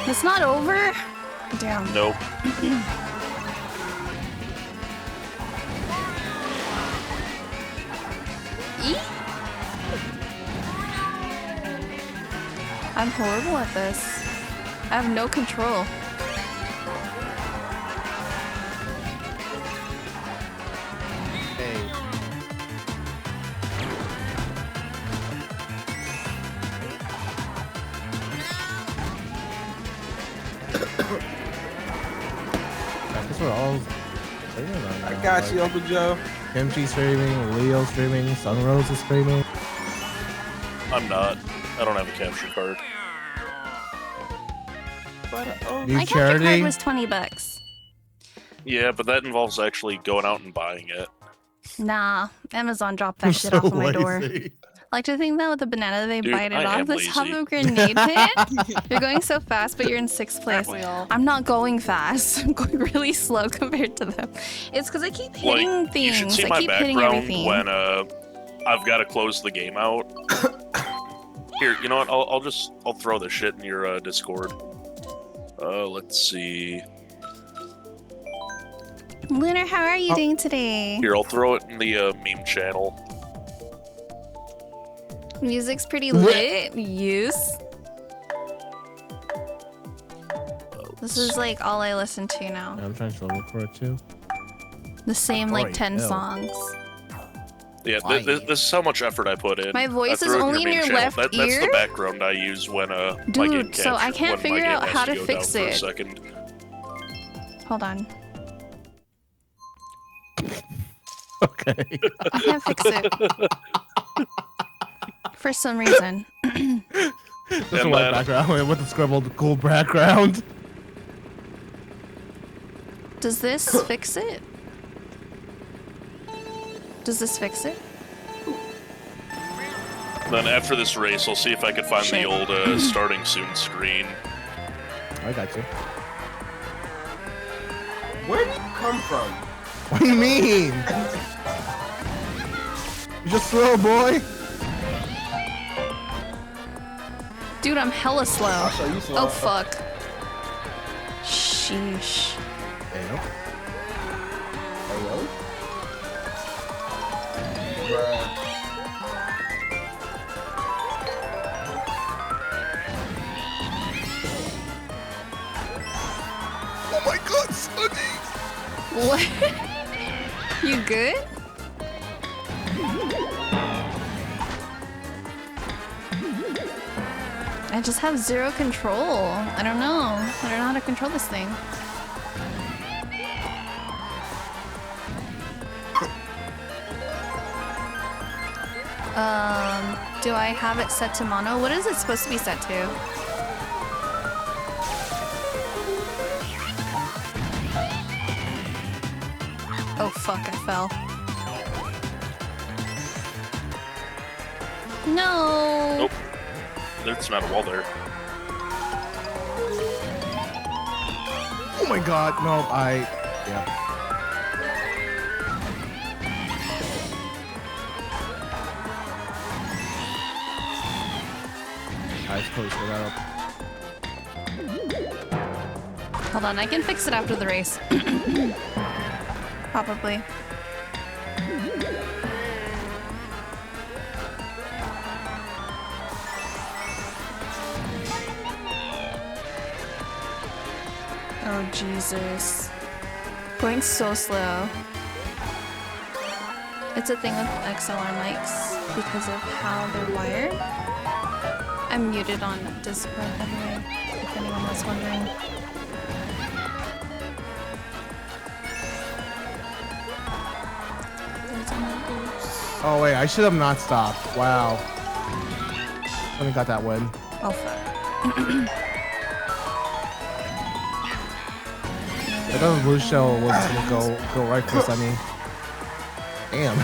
It's not over. Damn. Nope. E? I'm horrible at this. I have no control. Hey. I guess we're all streaming right now. I got you, Uncle Joe. Kimchi streaming, Leo streaming, Sunrose is streaming. I'm not. I don't have a capture card. New My capture charity. card was $20. Yeah, but that involves actually going out and buying it. Nah, Amazon dropped We're that shit so off of my door. lazy. I like to think that with the banana they Dude, bite it I off. am Let's have lazy. a grenade pit. You're going so fast, but you're in 6th place. We all. I'm not going fast. I'm going really slow compared to them. It's because I keep hitting Like, you should things. see I my keep hitting background everything. when I've got to close the game out. Here, you know what? I'll throw this shit in your Discord. Let's see. Lunar, how are you Oh. doing today? Here, I'll throw it in the meme channel. Music's pretty lit. Yes. This is like all I listen to now. I'm trying to look for it too. The same like Boy, 10 ew. songs. Yeah, Why? this is how much effort I put in. My voice I is threw it only in meme your channel. left That's ear? the background I use when my Dude, game so I capture- can't when my figure game out has how to to go fix down for a it. second. Hold on. Okay. I can't fix it. For some reason. That's a And white then- background with the scribbled cool background. Does this fix it? Does this fix it? Then after this race, I'll see if I can find Shit. the old starting soon screen. I got you. Where did you come from? What do you mean? You just slow, boy. Dude, I'm hella slow. I'll show you some. Oh fuck. Sheesh. Hey, Hello? Bruh. oh my god, Sonny! What? You good? I just have zero control. I don't know. I don't know how to control this thing. Do I have it set to mono? What is it supposed to be set to? Oh fuck, I fell. No! Nope. There's not a wall there. Oh my god, no, yeah. I suppose for that up. Hold on, I can fix it after the race. Probably. Oh, Jesus. Going so slow. It's a thing with XLR mics because of how they're wired. I'm muted on Discord, by the way, if anyone was wondering. There's my boots. Oh wait, I should have not stopped. Wow. Sunny got that win. Oh fuck. I thought the blue shell was gonna go right for Sunny. Damn.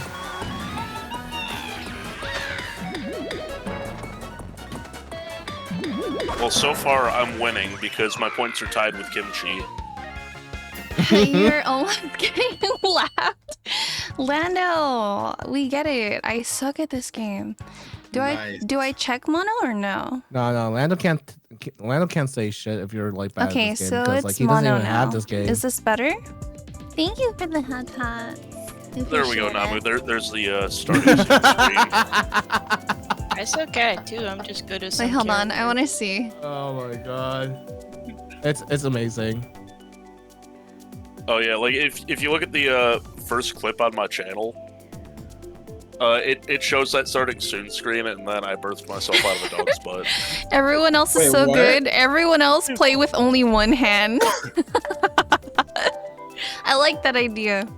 Well, so far I'm winning because my points are tied with Kimchi. You're almost getting laughed. Lando, we get it. I suck at this game. Do I check mono or no? No, Lando can't say shit if you're like bad Okay, at this game so because it's like he doesn't mono even now. have this game. Is this better? Thank you for the hat. There we go, Namu. There's the starting screen. I suck at it too. I'm just good at some Wait, hold on. I characters. want to see. Oh my god. It's amazing. Oh yeah, like if you look at the first clip on my channel, it shows that starting soon screen, and then I birthed myself out of a dog's butt. Everyone else is Wait, so what? good. Everyone else play with only one hand. I like that idea.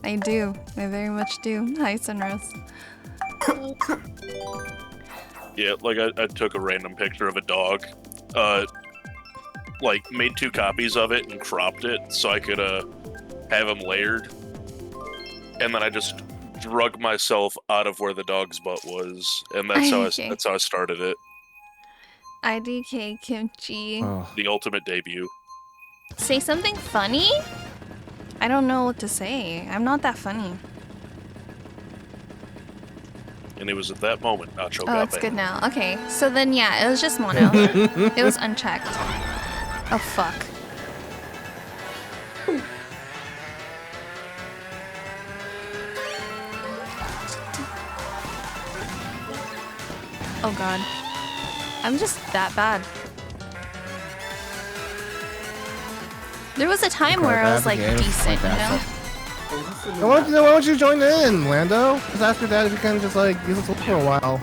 I do. I very much do. Hi, Sunrose. Yeah, like I took a random picture of a dog, like made 2 copies of it and cropped it so I could have them layered, and then I just drug myself out of where the dog's butt was, and that's Okay. how I started it. IDK Kimchi. Oh. The ultimate debut. Say something funny? I don't know what to say. I'm not that funny. And it was at that moment Nacho Oh, got it's banned. good now. Okay, so then yeah, it was just mono. It was unchecked. Oh fuck. Oh god. I'm just that bad. There was a time where I was like decent, you know? Why don't you join in, Lando? Because after that, you can just like use this for a while.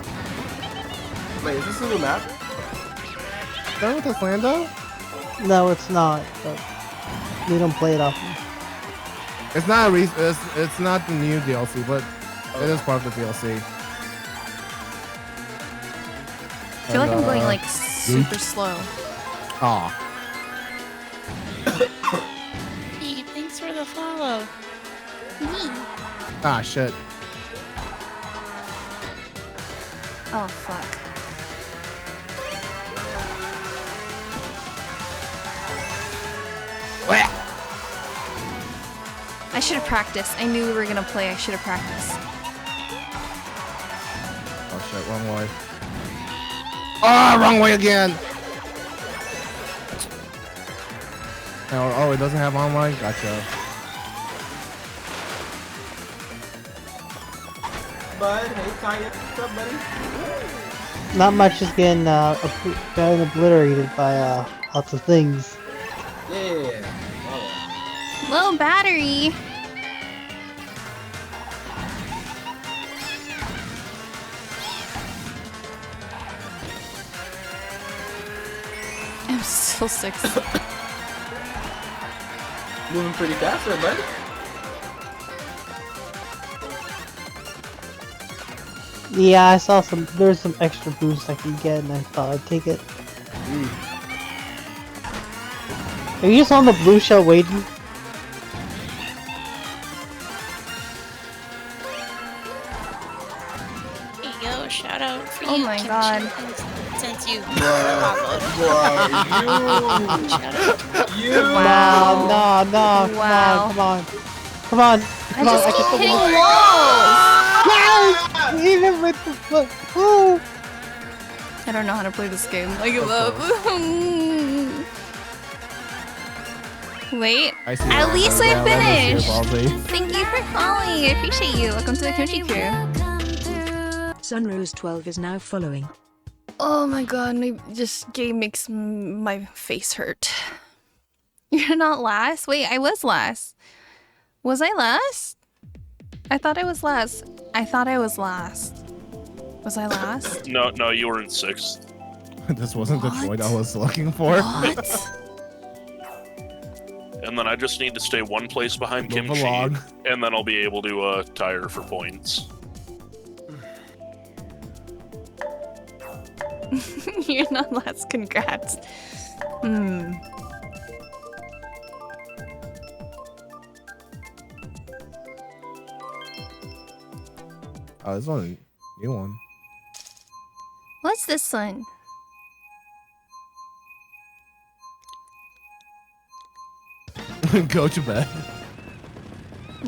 Wait, is this a new map? Done with this, Lando? No, it's not. But we don't play it often. It's not it's not the new DLC, but it is part of the DLC. I feel like I'm going like super slow. Aw. Hey, thanks for the follow. Ah, shit. Oh fuck. I should have practiced. I knew we were gonna play. I should have practiced. Oh shit, wrong way. Ah, wrong way again! Oh, it doesn't have online? Gotcha. Bud, hey Kaya, what's up, buddy? Not much is getting obliterated by lots of things. Yeah. Low battery. I'm still 6. Moving pretty fast there, buddy. Yeah, I saw there's some extra boost I can get, and I thought I'd take it. Are you just on the blue shell waiting? Here you go, shout out for Oh you, my Kimchi, God. Since you You. Wow. No, Wow. come on. Come on. I just keep can hitting still walls. Yes! Even with the foot. Woo! I don't know how to play this game. I give up. Wait. I see At that. least Yeah, I Lando's finished. here, Ballsy. Thank you for following. I appreciate you. Welcome to the Kimchi crew. Sunrose12 is now following. Oh my god, this game makes my face hurt. You're not last? Wait, I was last. Was I last? I thought I was last. I thought I was last. Was I last? No, you were in 6th. This wasn't the What? droid I was looking for. What? And then I just need to stay one place behind Move Kimchi, along. and then I'll be able to tire for points. You're not last. Congrats. Hmm. Oh, this one, new one. What's this one? Go to bed.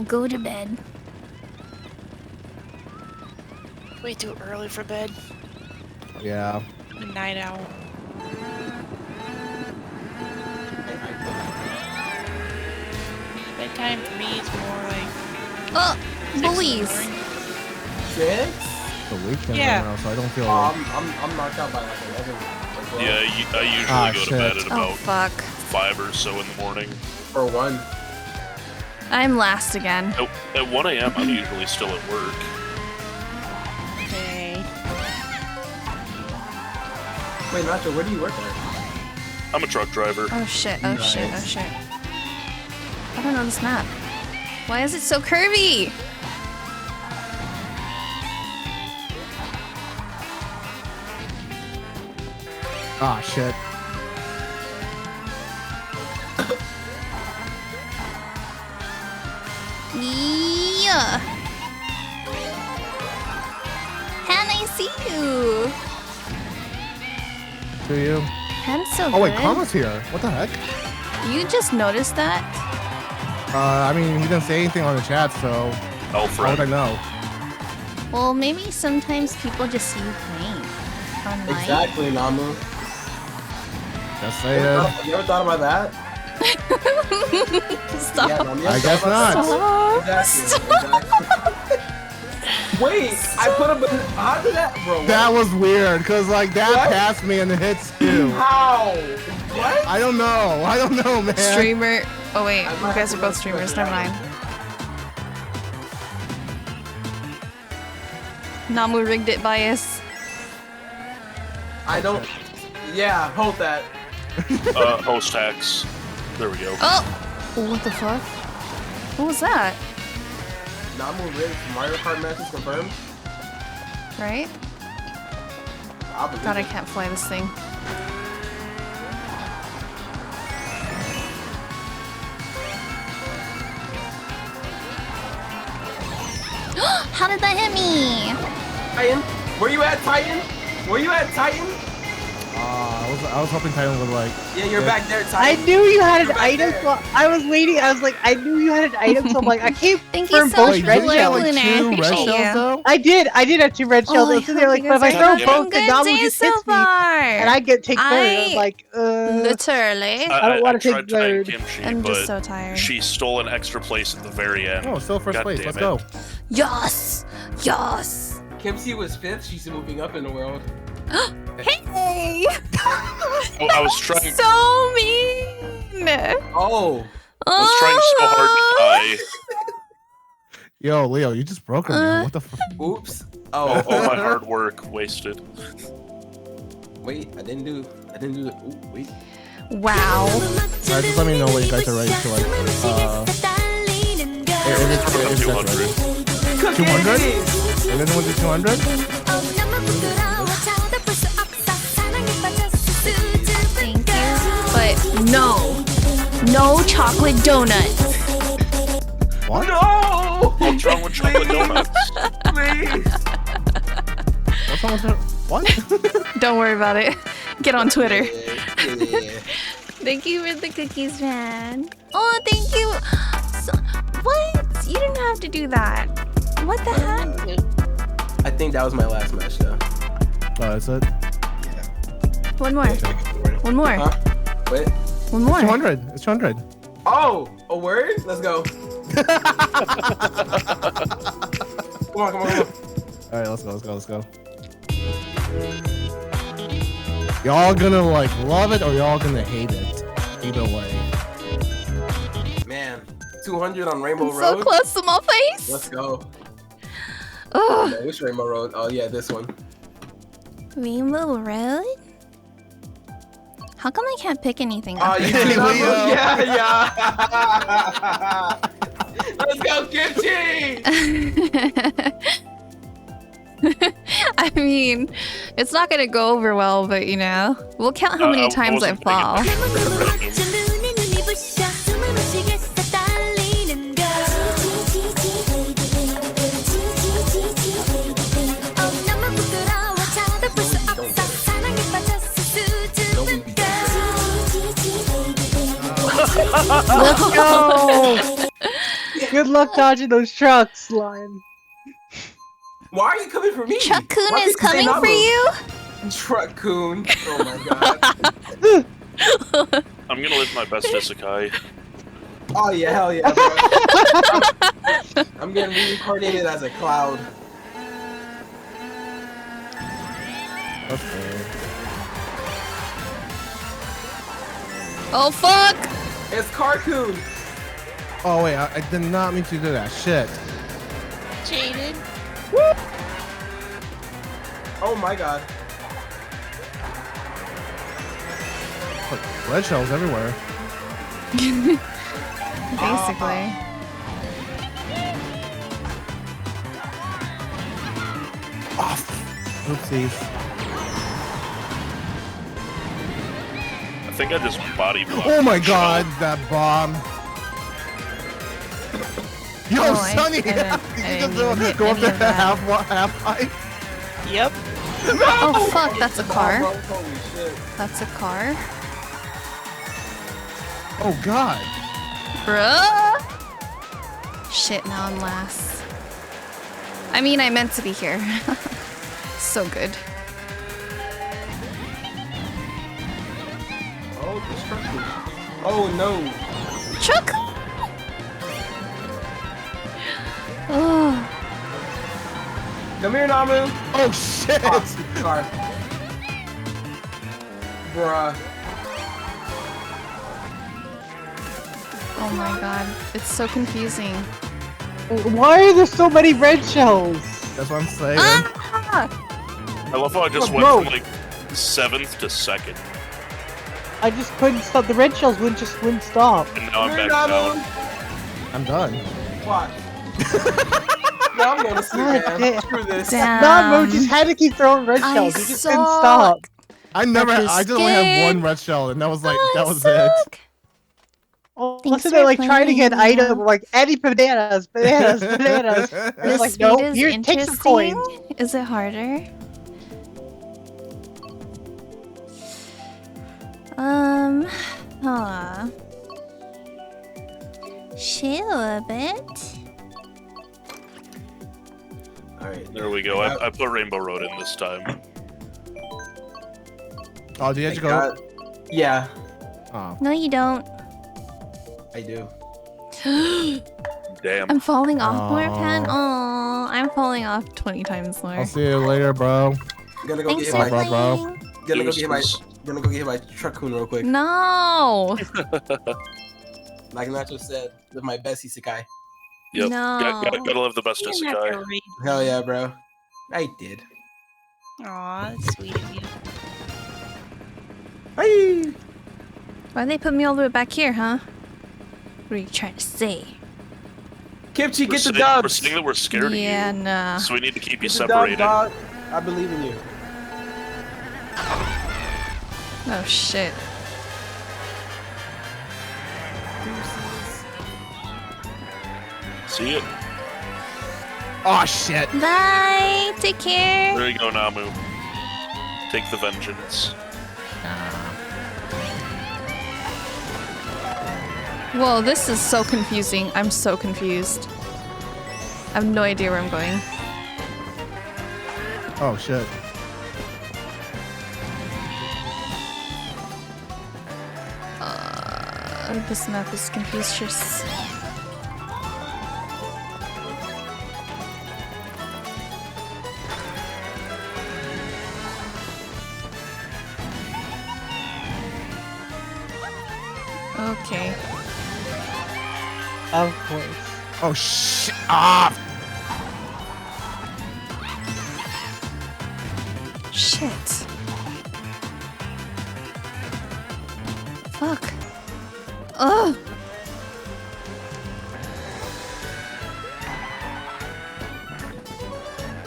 Go to bed. Way too early for bed. Yeah. I'm a night owl. Bedtime for me is more like Oh, 6 in the bullies. morning. 6? The weekend Yeah. right now, so I don't feel Oh, like. I'm knocked out by like 11. or 12. Yeah, I usually Ah, go to shit. bed at Oh about fuck. 5 or so in the morning. Or 1. I'm last again. At 1 a.m., I'm usually still at work. Okay. Wait, Nacho, where do you work at? I'm a truck driver. Oh shit, oh shit, oh Nice. shit. I don't know this map. Why is it so curvy? Ah, shit. Yeah. Han, I see you. Do you? Han's so Oh, wait, good. Karma's here. What the heck? You just noticed that? I mean, he didn't say anything on the chat, so how would I Alfred. know? Well, maybe sometimes people just see you playing online. Exactly, Namu. Just You ever saying. thought- you ever thought about that? Stop. Yeah, Namu, you ever I guess thought about not. that? Stop. Exactly. Wait, I put up. How did that, bro? what? That was weird, cause like that What? passed me and it hits you. How? What? I don't know. I don't know, man. Streamer. Oh wait, I you might guys have are to both streamers. look Never at mind. Namu rigged it bias. I don't. Yeah, hold that. Host hacks. There we go. Oh! What the fuck? What was that? Namu rigged Mario Kart matches confirmed. Right? I believe God, I it. can't fly this thing. How did that hit me? Titan, where you at, Titan? Where you at, Titan? I was hoping Titan would like. Yeah, you're Yeah. back there, I Titan. knew you had You're an back item, there. so I was waiting. I was like, I knew you had an item, so I'm like, I can't Thank you confirm so both much Wait, for red didn't you have shells. like Luna, I 2 red appreciate shells you. though? I did have 2 red shells. Oh, I so they're like, hope but if I you throw guys are both, having then good Namu days just so hits me, far. and I get take third. I'm like, Literally. I don't wanna take tried to thank third. Kimchi, I'm but just so tired. she stole an extra place at the very end. Oh, still first God place. damn Let's it. go. Yes! Yes! Kimchi was 5th. She's moving up in the world. Hey! Oh, I was trying. So mean! Oh, I was trying so hard to die. Yo, Leo, you just broke her, man. What the fuck? oops. All Oh, my hard work wasted. wait, I didn't do the. Ooh, wait. Wow. Alright, just let me know when you guys are ready to like. If it's ready. 200? If anyone do 200? Thank you. But no. No chocolate donuts. What? No! What's wrong with chocolate donuts? Please. What's wrong with her? What? Don't worry about it. Get on Twitter. Yeah. Thank you for the cookies, man. Oh, thank you. So, what? You didn't have to do that. What the heck? I think that was my last match, though. Oh, that's it. One more. One more. Huh? Wait. One more. 200. It's 200. Oh, a word? Let's go. Come on, come on, come on. Alright, let's go. Y'all gonna like love it or y'all gonna hate it. Either way. Man, 200 on Rainbow So Road. close to my face. Let's go. Oh, Yeah, which Rainbow Road? Oh yeah, this one. Rainbow Road? How come I can't pick anything? Oh, after you that? see that Leo. one? Yeah, yeah. Let's go, Kimchi! I mean, it's not gonna go over well, but you know, we'll count how many times I wasn't paying fall. Let's go! Good luck dodging those trucks, Lion. Why are you coming for me? Truck-kun Why is can't you say coming for Namu? you? Truck-kun. Oh my god. I'm gonna live my best isekai. Oh yeah, hell yeah, bro. I'm getting reincarnated as a cloud. Okay. Oh fuck! It's Carcoon. Oh wait, I did not mean to do that. Shit. Jaded. Oh my god. Look, red shells everywhere. Basically. Oopsies. I think I just body blocked. Oh my that god, that bomb. Yo, Oh, I Sonny! didn't- I Did you didn't just even hit go up any there of that. half height? Yep. Oh fuck, that's a car. Oh, bro, holy shit. That's a car. Oh god. Bruh! Shit, now I'm last. I mean, I meant to be here. So good. Oh, destruction. Oh no. Chuck! Oh, Come here, Namu. Oh shit! Oh, car. Bruh. oh my god. It's so confusing. Why are there so many red shells? That's what I'm saying. Ah! I love how I just Oh, went bro. from like 7th to 2nd, I just couldn't stop. The red shells wouldn't stop. and now Come I'm here, back Namu. down. I'm done. Watch. Yeah, I'm going to sleep, God man. damn. Screw this. Damn. Namu just had to keep throwing red I shells. You just couldn't suck. stop. I never. Like I this just only have game. one red shell, and that was like I that was it. suck. Oh, Thanks wasn't for they like trying to get an playing. item like any bananas, bananas, bananas? This It's like, speed no, is here, take some interesting. coins. Is it harder? Huh. Chill a bit. Alright. There we go. I put Rainbow Road in this time. Oh, did you have to Thank go? God. Yeah, Oh. No, you don't. I do. Damn. I'm falling off more, Aw. Pan. Oh, I'm falling off 20 times more. I'll see you later, bro. Gonna go Thanks get for hit by. bro. playing. Gonna go get hit by. Deuces. Gonna go get hit by Truck-kun real quick. No. Like Nacho said, with my best isekai. Yep. No. Gotta live the best You didn't have to isekai. read. Hell yeah, bro. I did. Aw, that's sweet of you. Hey. Why'd they put me all the way back here, huh? What are you trying to say? Kimchi, We're get the saying, we're dubs. saying that we're scared Yeah, of you, nah. so we need to keep you Get the dubs, separated. dog. I believe in you. Oh shit. See it? Oh shit. Bye. Take care. There you go, Namu. Take the vengeance. Whoa, this is so confusing. I'm so confused. I have no idea where I'm going. Oh shit. This map is Confucius. Okay. Of course. Oh shit. Ah. Shit. Fuck. Ugh.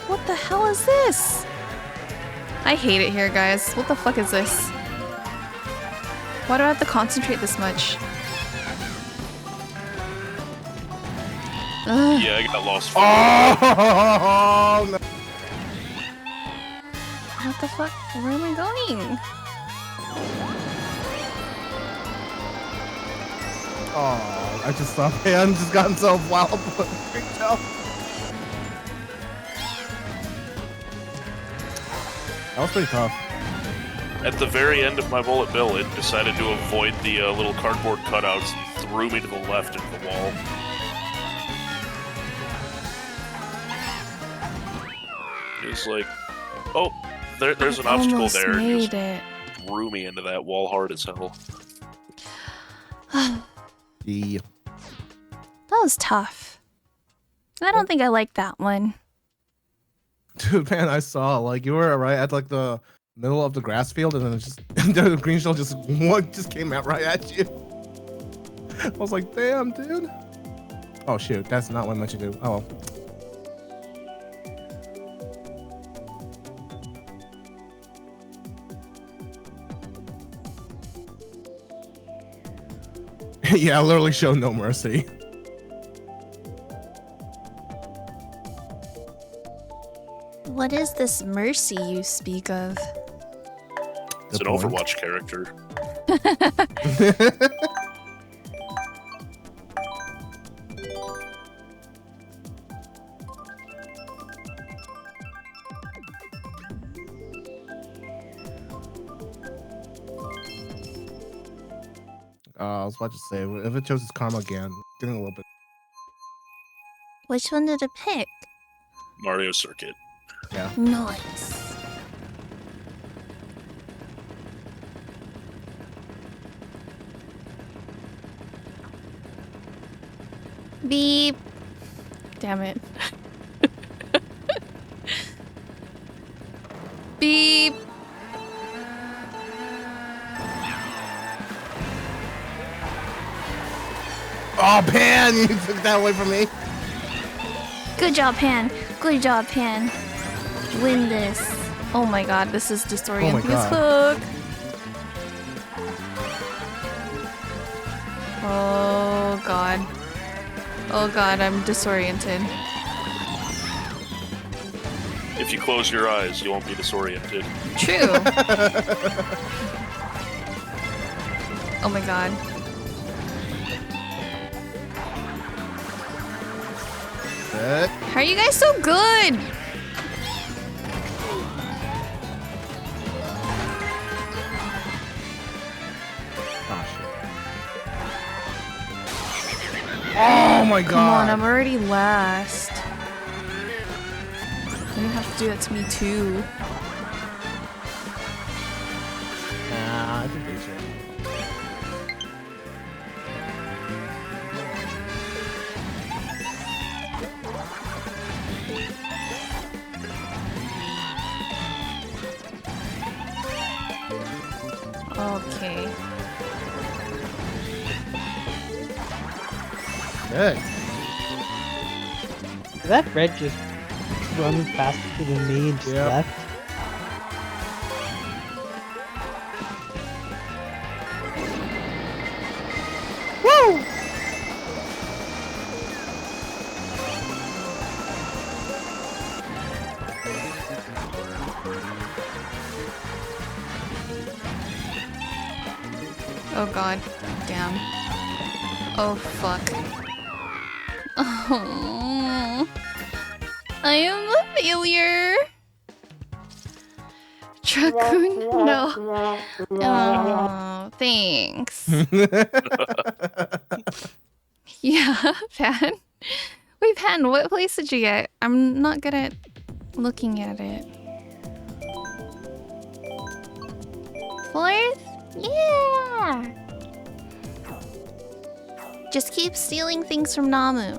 What the hell is this? I hate it here, guys. What the fuck is this? Why do I have to concentrate this much? Ugh. Yeah, I got lost. Oh no. What the fuck? Where am I going? Oh, I just saw Pan just got himself wild freaked out. That was pretty tough. At the very end of my bullet bill, it decided to avoid the little cardboard cutouts and threw me to the left into the wall. It was like, oh, there's an obstacle Almost there. And made just it. threw me into that wall hard as hell. Yeah. That was tough. I don't think I like that one. Dude, man, I saw like you were right at like the middle of the grass field, and then it just the green shell just came out right at you. I was like, damn, dude. Oh shoot, that's not what I meant to do. Oh. Yeah, literally show no mercy. What is this mercy you speak of? It's an point. Overwatch character. I was about to say, if it chooses Karma again, getting a little bit. Which one did it pick? Mario Circuit. Yeah. Nice. Beep. Damn it. Beep. Oh, Pan, you took that away from me. Good job, Pan. Good job, Pan. Win this. Oh my god, this is disorienting as fuck. Oh god. Oh god, I'm disoriented. If you close your eyes, you won't be disoriented. True. Oh my god. Good. How are you guys so good? Oh, shit. Oh my god. Come on, I'm already last. You have to do that to me too. Nah, I think they should. Okay. Good. Did that red just run faster than me and just Yep. left? Woo! Oh god. Damn. Oh fuck. Oh. I am a failure. Dracoon, no. Oh, thanks. Yeah, Pan. Wait, Pan, what place did you get? I'm not good at looking at it. Fourth? Yeah! Just keep stealing things from Namu.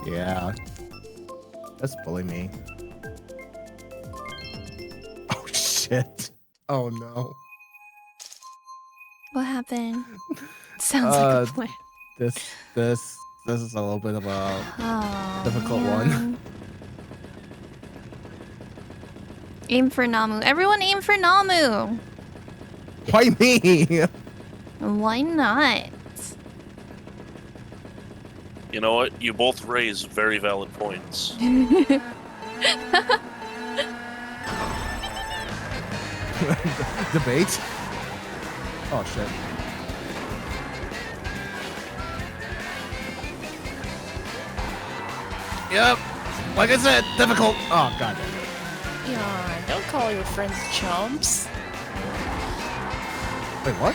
Yeah. That's bully me. Oh shit. Oh no. What happened? Sounds like a plan. This This is a little bit of a Oh, difficult one. man. Aim for Namu. Everyone aim for Namu. Why me? Why not? You know what? You both raise very valid points. Debate? Oh shit. Yep. Like I said, difficult. Oh god. Yeah, don't call your friends chumps. Wait, what?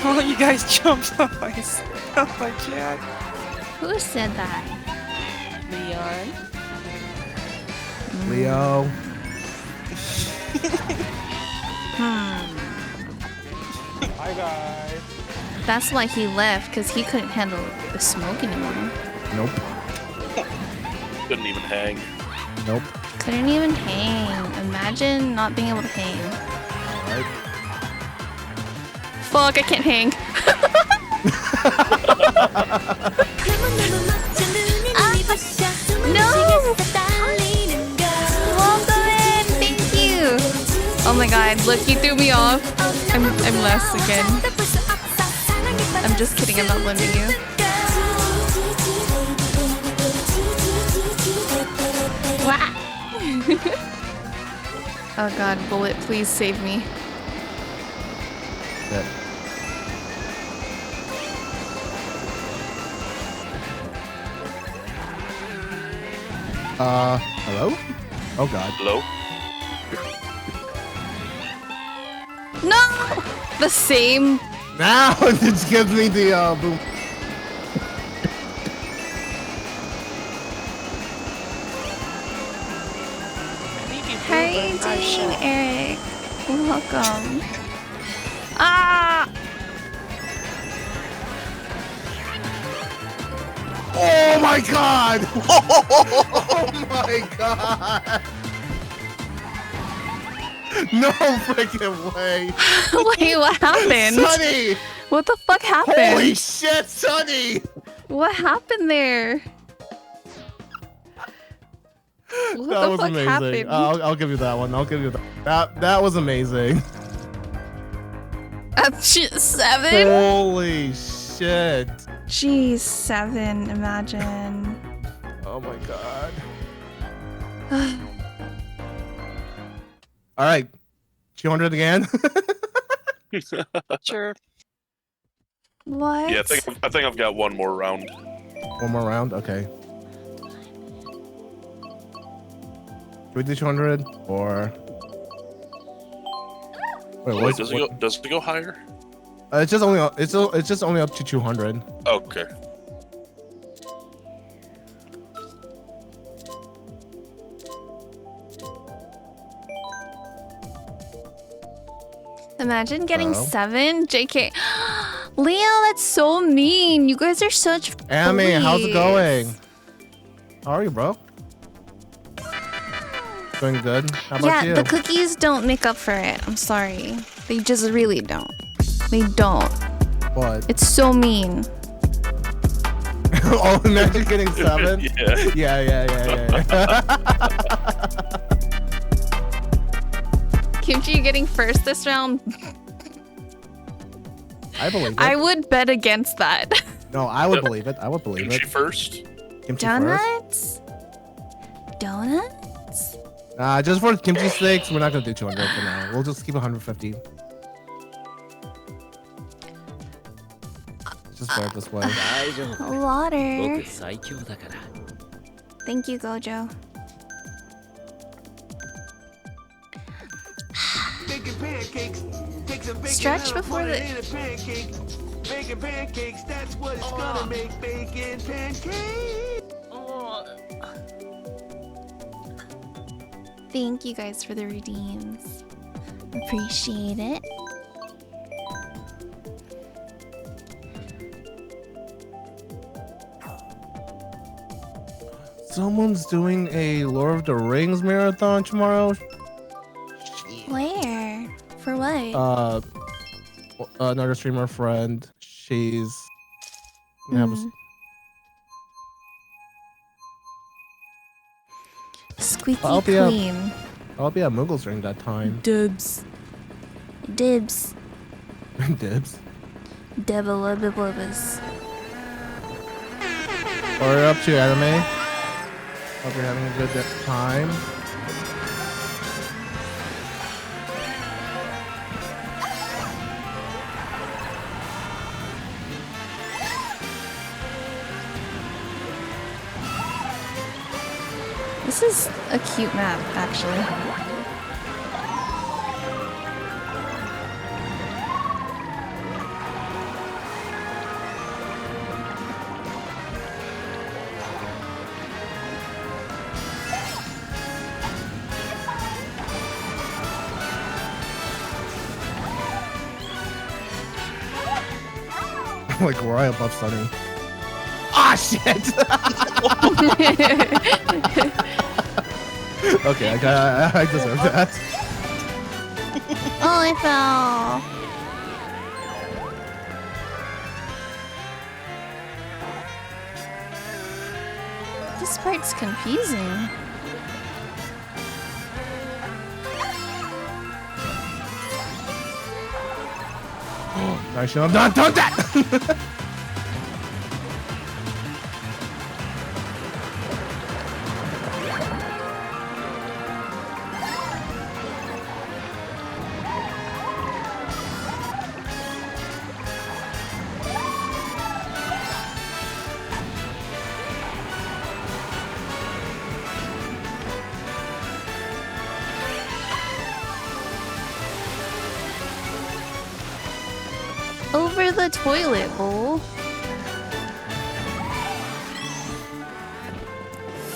Call you guys chumps always. Oh my god. Who said that? Leon. Leo. Hi guys. That's why he left, because he couldn't handle the smoke anymore. Nope. Couldn't even hang. Nope. Couldn't even hang. Imagine not being able to hang. Alright. Fuck, I can't hang. No! Welcome in! Thank you! Oh my god, look, you threw me off. I'm less again. I'm just kidding, I'm not blaming you. Wah! Oh god, Bullet, please save me. Shit. Hello? Oh god. Hello? No! The same. Now it just gives me the boom. I think you Hey, blew my Jane, shot. Eric. Welcome. Ah! Oh my god! Oh my god! No freaking way! Wait, what happened? Sonny! What the fuck happened? Holy shit, Sonny! What happened there? What That the was fuck amazing. happened? I'll give you that one. I'll give you that. That was amazing. Shit, 7? Holy shit! Jeez, 7. Imagine. Oh my god. All right, 200 again. Sure. What? Yeah, I think I've got one more round. One more round. Okay. Should we do 200 or? Wait, Wait, what's, does it go higher? It's just only it's just only up to 200. Okay. Imagine getting Uh-oh. 7. JK. Leo, that's so mean. You guys are such Amy, how's it bullies. going? How are you, bro? Doing good. How about Yeah, you? the cookies don't make up for it. I'm sorry. They just really don't. They don't. What? It's so mean. Oh, imagine getting 7. Yeah. Yeah. Kimchi getting first this round. I believe it. I would bet against that. No, I would Yep. believe it. I would believe Kimchi it. first? Kimchi first. Donuts? Donuts? Just for kimchi stakes, we're not gonna do 200 for now. We'll just keep 150. Just play it this way. Water. Thank you, Gojo. Stretch before the. Bacon pancakes, that's what it's gonna make. Bacon pancakes. Thank you guys for the redeems. Appreciate it. Someone's doing a Lord of the Rings marathon tomorrow. Where? For what? Another streamer friend. She's Yeah, but Squeaky I'll be up. clean. I'll be at Muggles during that time. Dibs. Dibs. Dibs. Debbalabiblibas. What are you up to, Anime? Hope you're having a good time. This is a cute map, actually. Like right above Sunny. Ah, shit! Okay, I deserve that. Oh, I fell. This part's confusing. I should have not done that! Over the toilet bowl.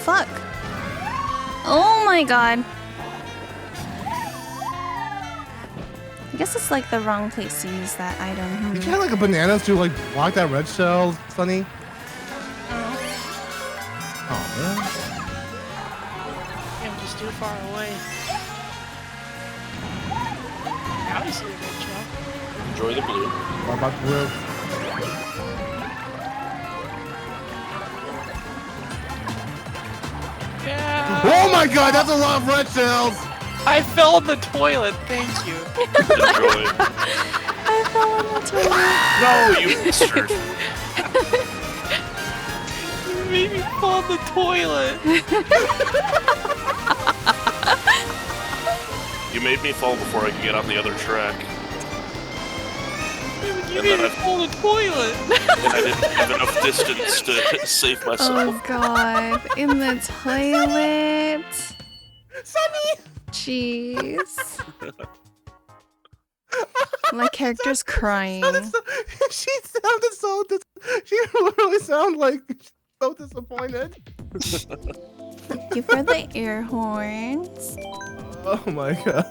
Fuck. Oh my god. I guess it's like the wrong place to use that item. Did you have like a banana to like block that red shell, Sunny? Oh man. I'm just too far away. Now I see the red shell. Enjoy the blue. What about blue? Yeah. Oh my god, that's a lot of red shells! I fell in the toilet. Thank you. Enjoy. I fell in the toilet. No, you bastard. You made me fall in the toilet. You made me fall before I could get on the other track. You And made then me fall in the toilet. And I didn't have enough distance to save Oh myself. god. In the toilet. Sunny! Jeez. My character's crying. She sounded so she literally sounded like so disappointed. Thank you for the air horns. Oh my god.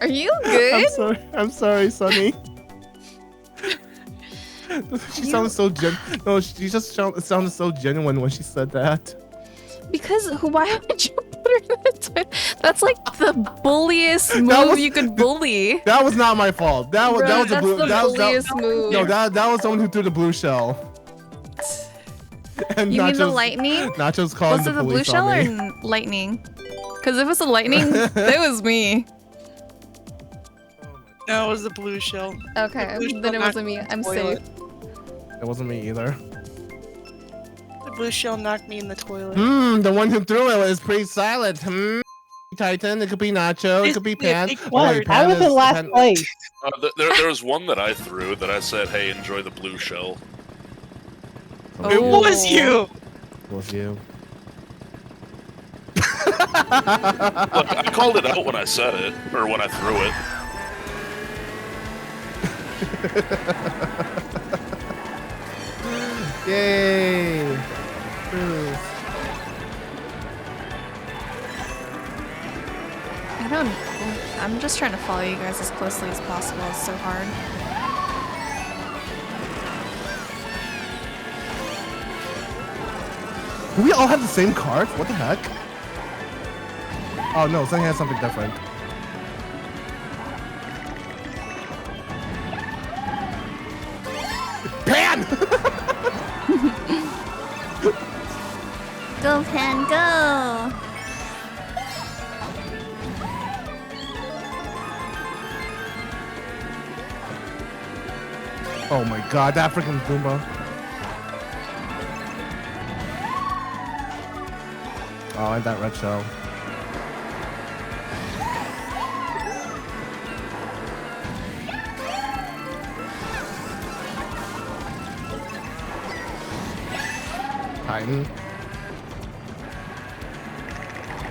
Are you good? I'm sorry, Sunny. She sounded so no, she just sounded so genuine when she said that. Because why would you put her in the toilet? That's like the bulliest move you could bully. That was not my fault. That was Bro, a blue. that's the That was bulliest move. No, that was someone who threw the blue shell. And You mean the Nachos- lightning? Nachos calling Was the it the blue police shell on or me. lightning? Because if it was the lightning, that was me. No, it was the blue shell. Okay, The blue then shell it wasn't knocked me. me in I'm the safe. toilet. It wasn't me either. The blue shell knocked me in the toilet. The one who threw it is pretty silent. Titan, it could be Nacho, it could be Pan. What? I was in last place. There was one that I threw that I said, hey, enjoy the blue shell. It was you! It was you. Look, I called it out when I said it, or when I threw it. Yay! Bruce. I'm just trying to follow you guys as closely as possible. It's so hard. Do we all have the same cards? What the heck? Oh no, Sunny has something different. Go, Pan, go! Oh my god, that freaking Goomba. Oh, and that red shell. Titan.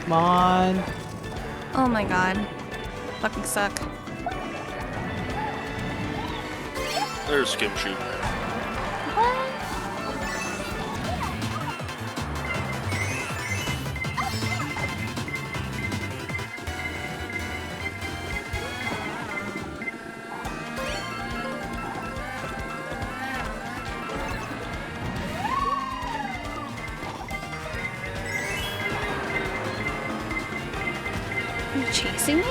Come on. Oh my god. Fucking suck. There's Kimchi. Are you chasing me?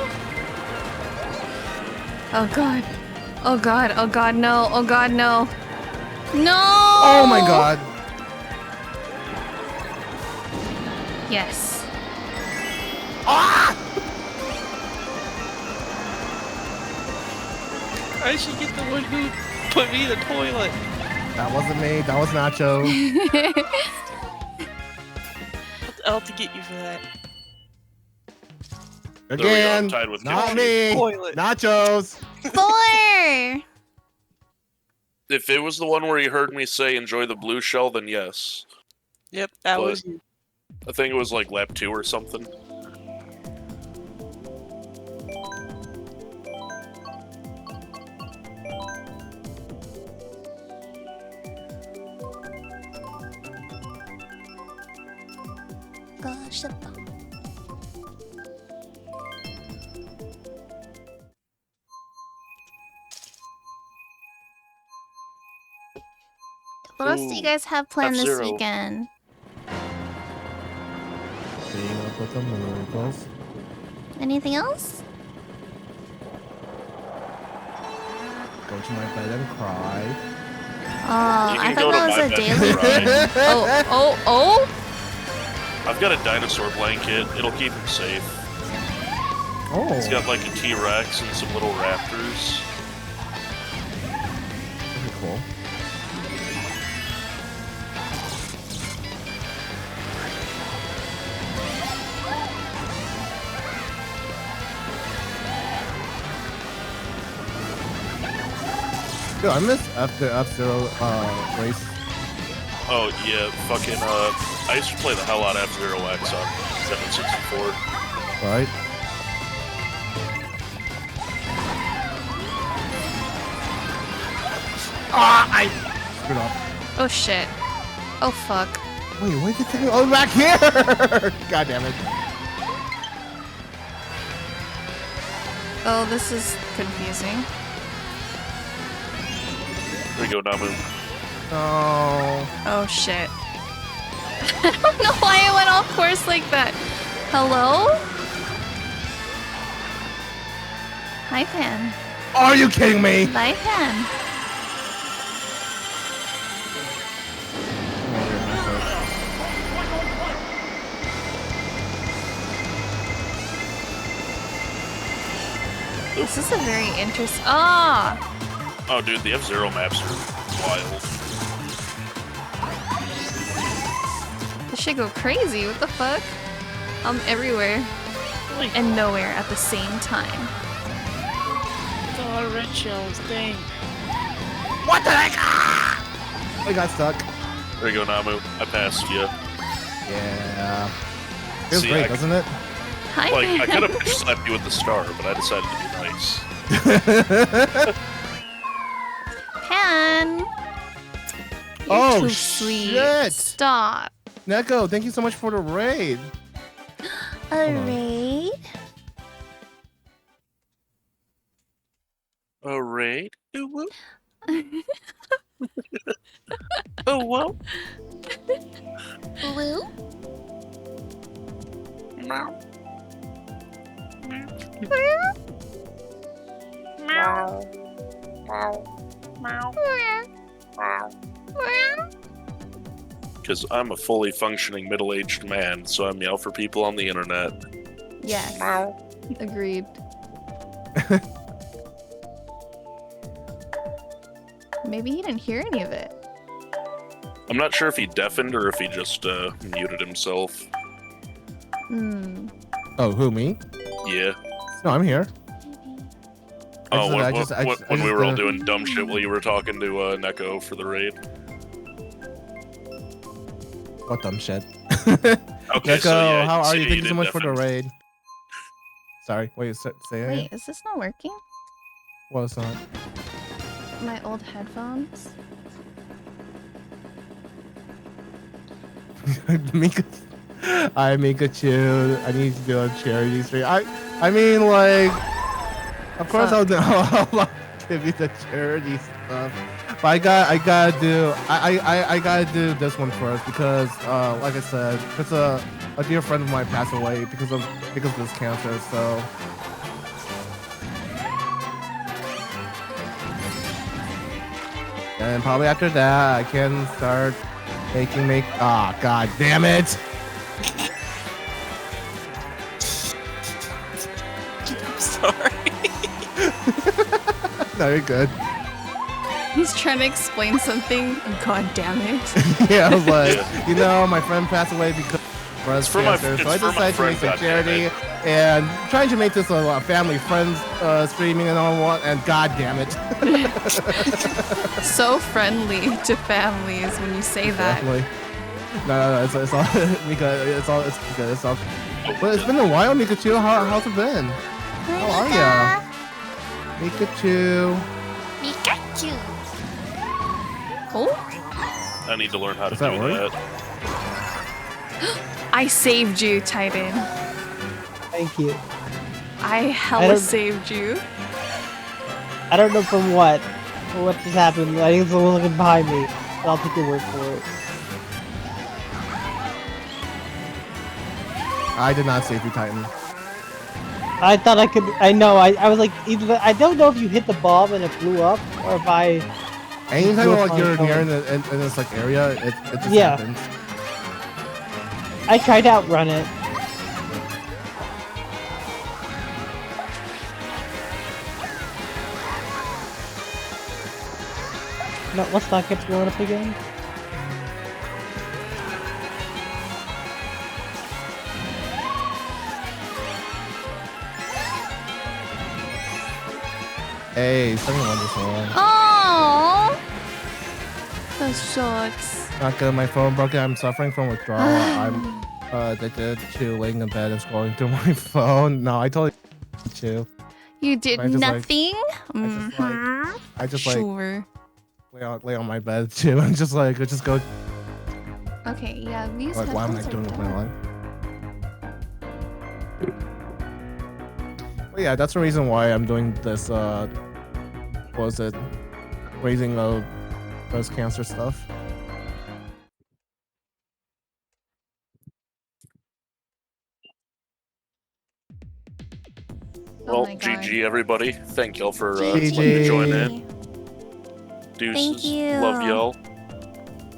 Oh god. Oh god, oh god, no, oh god, no. No! Oh my god. Yes. I should get the one who put me in the toilet. That wasn't me. That was Nacho. I'll have to get you for that. There we go, Again. I'm tied with Not Kimchi. me. Toilet. Nachos. 4! If it was the one where you heard me say enjoy the blue shell, then yes. Yep, that But- was you. I think it was like lap 2 or something. Gosh, what else do you Ooh, guys have planned this F-Zero. weekend? Being up with the miracles. Anything else? Go to my bed and cry. Oh, You I can thought go to that was my a bed daily and thing. Oh. I've got a dinosaur blanket. It'll keep him safe. Oh. It's got like a T-Rex and some little raptors. Pretty cool. Dude, I miss the F-Zero race. Oh yeah, fucking I used to play the hell out of F-Zero X on 764. Right? I screwed up. Oh shit. Oh fuck. Wait, why did you take me? Oh, back here! God damn it. Oh, this is confusing. There we go, Namu. No. Oh shit. I don't know why I went off course like that. Hello? Hi, Pan. Are you kidding me? Bye, Pan. This is a very interesting. Ah! Oh, dude, the F-Zero maps are wild. This should go crazy. What the fuck? I'm everywhere and nowhere at the same time. It's a lot of red shells, dang. What the heck? Ah! I got stuck. There you go, Namu. I passed you. Yeah. Feels See, great, I- doesn't it? Hi, Like, I Pan. could have bitch slapped you with the star, but I decided to be nice. Pan. You're Oh, too sweet. shit. Stop. Neko, thank you so much for the raid. A on. raid? Alright. Ooh, woo. Oh, whoa. Blue? because I'm a fully functioning middle-aged man, so I meow for people on the internet. Yes. Agreed. Maybe he didn't hear any of it. I'm not sure if he deafened or if he just muted himself. Hmm. Oh, who, me? Yeah. No, I'm here. Oh, I when just we were all didn't- doing dumb shit while you were talking to Neko for the raid. What dumb shit? Okay, Neko, so yeah, how are you? you Thank you so did much for the deafen. raid. Sorry, wait, say it again? Wait, is this not working? Well, it's not. My old headphones? Mika, Mikachu. I need to do a charity stream. I mean, like, of course I'll give you the charity stuff, but I gotta do this one first because, like I said, it's a dear friend of mine passed away because of this cancer. So. And probably after that, I can start make. Ah, oh, god damn it! I'm sorry. No, you're good. He's trying to explain something. God damn it. Yeah, I was like, you know, my friend passed away because of breast for my- cancer, so I it's for my decided to make friend, some charity and trying to make this a family friends streaming and all what. And god damn it. So friendly to families when you say that. Definitely. No, it's all Mika. It's good. It's all. But it's been a while, Mikachu. How's it been? How are ya? Mikachu. Pikachu. Oh, I need to learn how to Does that do work? that. I saved you, Titan. Thank you. I I hella don't- saved you. I don't know from what just happened. I think someone's looking behind me. But I'll take your word for it. I did not save you, Titan. I thought I could. I know. I was like, either I don't know if you hit the bomb and it blew up, or if I. Anytime Do it like on you're phone. near in this like area, it just Yeah. happens. I tried to outrun it. No, let's not get blown up again. Hey, someone won this one. Oh, that sucks. Not good. My phone broke. I'm suffering from withdrawal. I'm addicted to laying in bed and scrolling through my phone. No, I totally too. You did I just, like- nothing. I just like Sure. lay on my bed too and just go. Okay, yeah, these Like, what am I headphones are doing with my dumb. life? Well, yeah, that's the reason why I'm doing this. What was it? Raising breast cancer stuff. Oh Well, my God. GG everybody. Thank y'all for GG. letting me join in. Deuces. Thank you. Love y'all.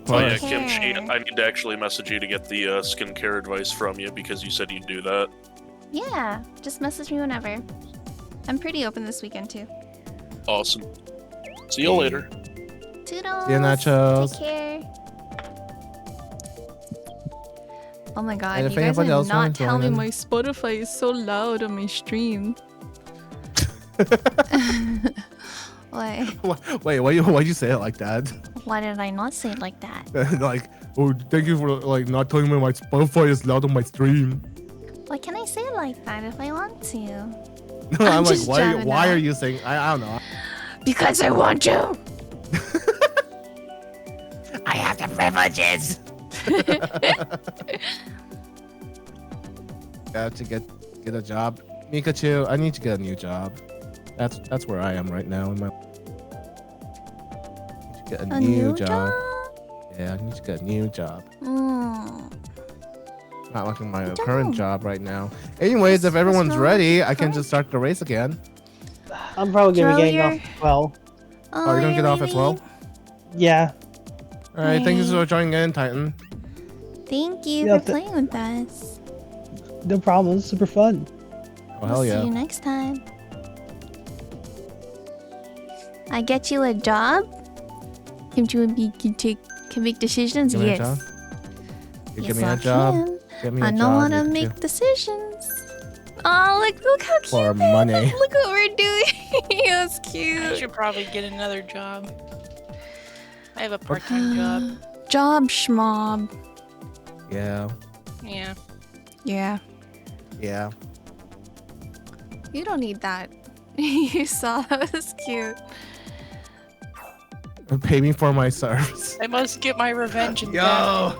Oh yeah, Nice. Kimchi, Okay. I need to actually message you to get the skincare advice from you because you said you'd do that. Yeah, just message me whenever. I'm pretty open this weekend too. Awesome. See you later. Toodles. See you, Nachos. Take care. Oh my god, And if you guys anybody did else wanna not tell join me in- my Spotify is so loud on my stream. What? Wait, why'd you say it like that? Why did I not say it like that? Like, oh, thank you for like not telling me my Spotify is loud on my stream. Why can I say it like that if I want to? I'm like, just why jamming out. are you saying? I don't know. Because I want to. I have the privileges. Got to get a job. Mikachu, I need to get a new job. That's where I am right now in my. I need to get a new job. Yeah, I need to get a new job. Mm. Not liking my Job. current job right now. Anyways, if What's everyone's wrong? ready, I can Huh? just start the race again. I'm probably gonna be getting Joe, off as well. Oh, you're gonna get off as well? Yeah. All right, thank you Right. for joining in, Titan. Thank you Yeah, for playing with us. No problem. It's super fun. Oh, hell See you yeah. next time. I get you a job? Can make decisions? Give me a Yes. job. You Yes, give me I a job. can. Give me a I know job. how to you can make do- decisions. Oh, look how cute For that is. money. Look what we're doing. It's I cute. should probably get another job. I have a part-time job. Job schmob. Yeah. Yeah. Yeah. Yeah. You don't need that. You saw that was cute. Pay me for my service. I must get my revenge in Yo.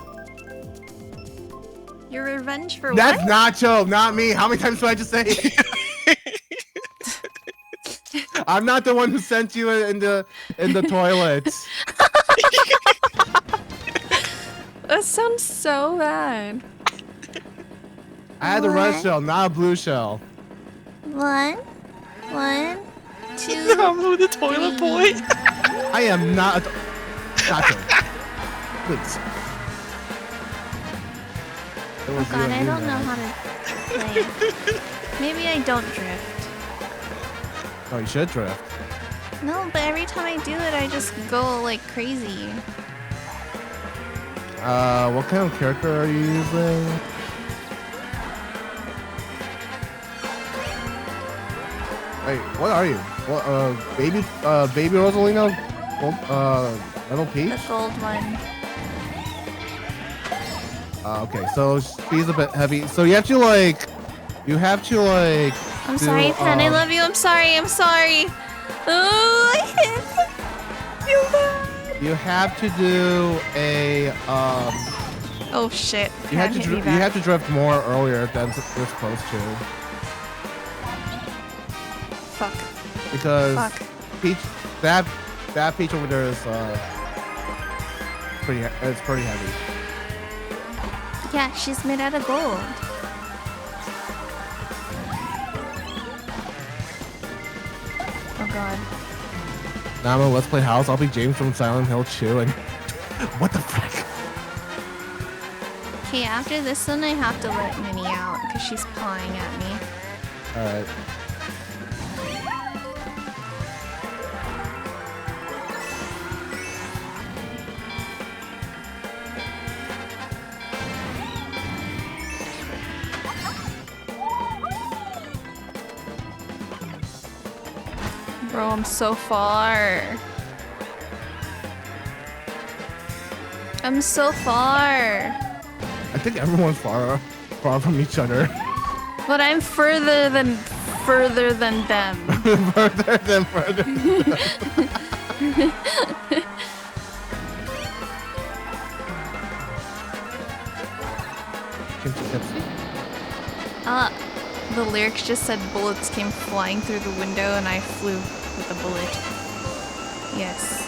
Your revenge for That's what? Nacho, not me. How many times do I just say it? I'm not the one who sent you in the toilet. That sounds so bad. I had a red What? shell, not a blue shell. 1, 2. I'm the toilet boy. I am not. Nacho. Please. It Oh was you god, and I me, don't know man. how to play. Maybe I don't drift. Oh, you should drift. No, but every time I do it, I just go like crazy. What kind of character are you using? Wait, what are you? What, baby Rosalina? Little The Peach? gold one. Okay, so she's a bit heavy. So you have to like, I'm do, sorry, Pen. I love you. I'm sorry. Oh, I hit. Feel bad. You have to do a Oh shit. You have Pen to hit me you back. have to drift more earlier than you're supposed to, Fuck. because Fuck. Peach, that Peach over there is it's pretty heavy. Yeah, she's made out of gold. Oh god. Nama, let's play house. I'll be James from Silent Hill 2 and what the frick? Okay, after this one, I have to let Minnie out because she's pawing at me. All right. Bro, I'm so far. I'm so far. I think everyone's far from each other. But I'm further than them. Further than further. The lyrics just said bullets came flying through the window and I flew with a bullet. Yes.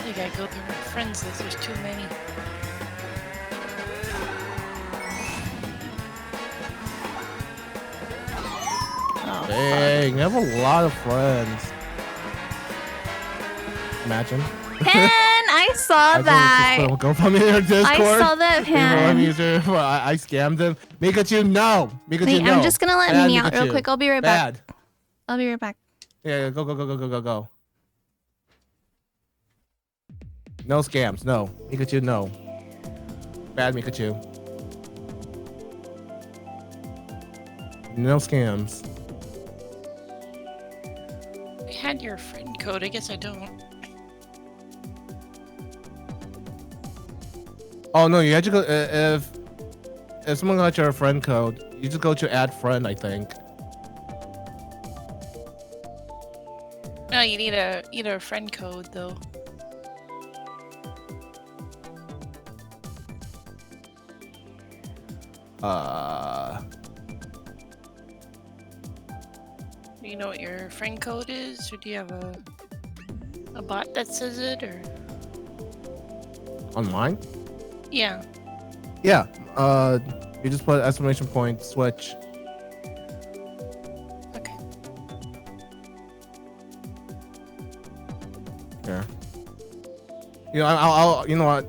You gotta go through my friends list. There's too many. Oh, Dang, I have a lot of friends. Imagine. Pen, I saw that. Go from your Discord. I saw that, Pen. I scammed him. Mikachu, no. Mikachu, Wait, no. I'm just gonna let Bad, Minnie out real Mikachu. quick. I'll be right back. Bad. I'll be right back. Yeah, go. No scams, no. Mikachu, no. Bad Mikachu. No scams. I had your friend code. I guess I don't. Oh no, you had to go if someone got your friend code, you just go to add friend, I think. No, you need a friend code though. Do you know what your friend code is, or do you have a bot that says it, or? Online? Yeah. Yeah. You just put exclamation point switch Here. You know, I'll you know what?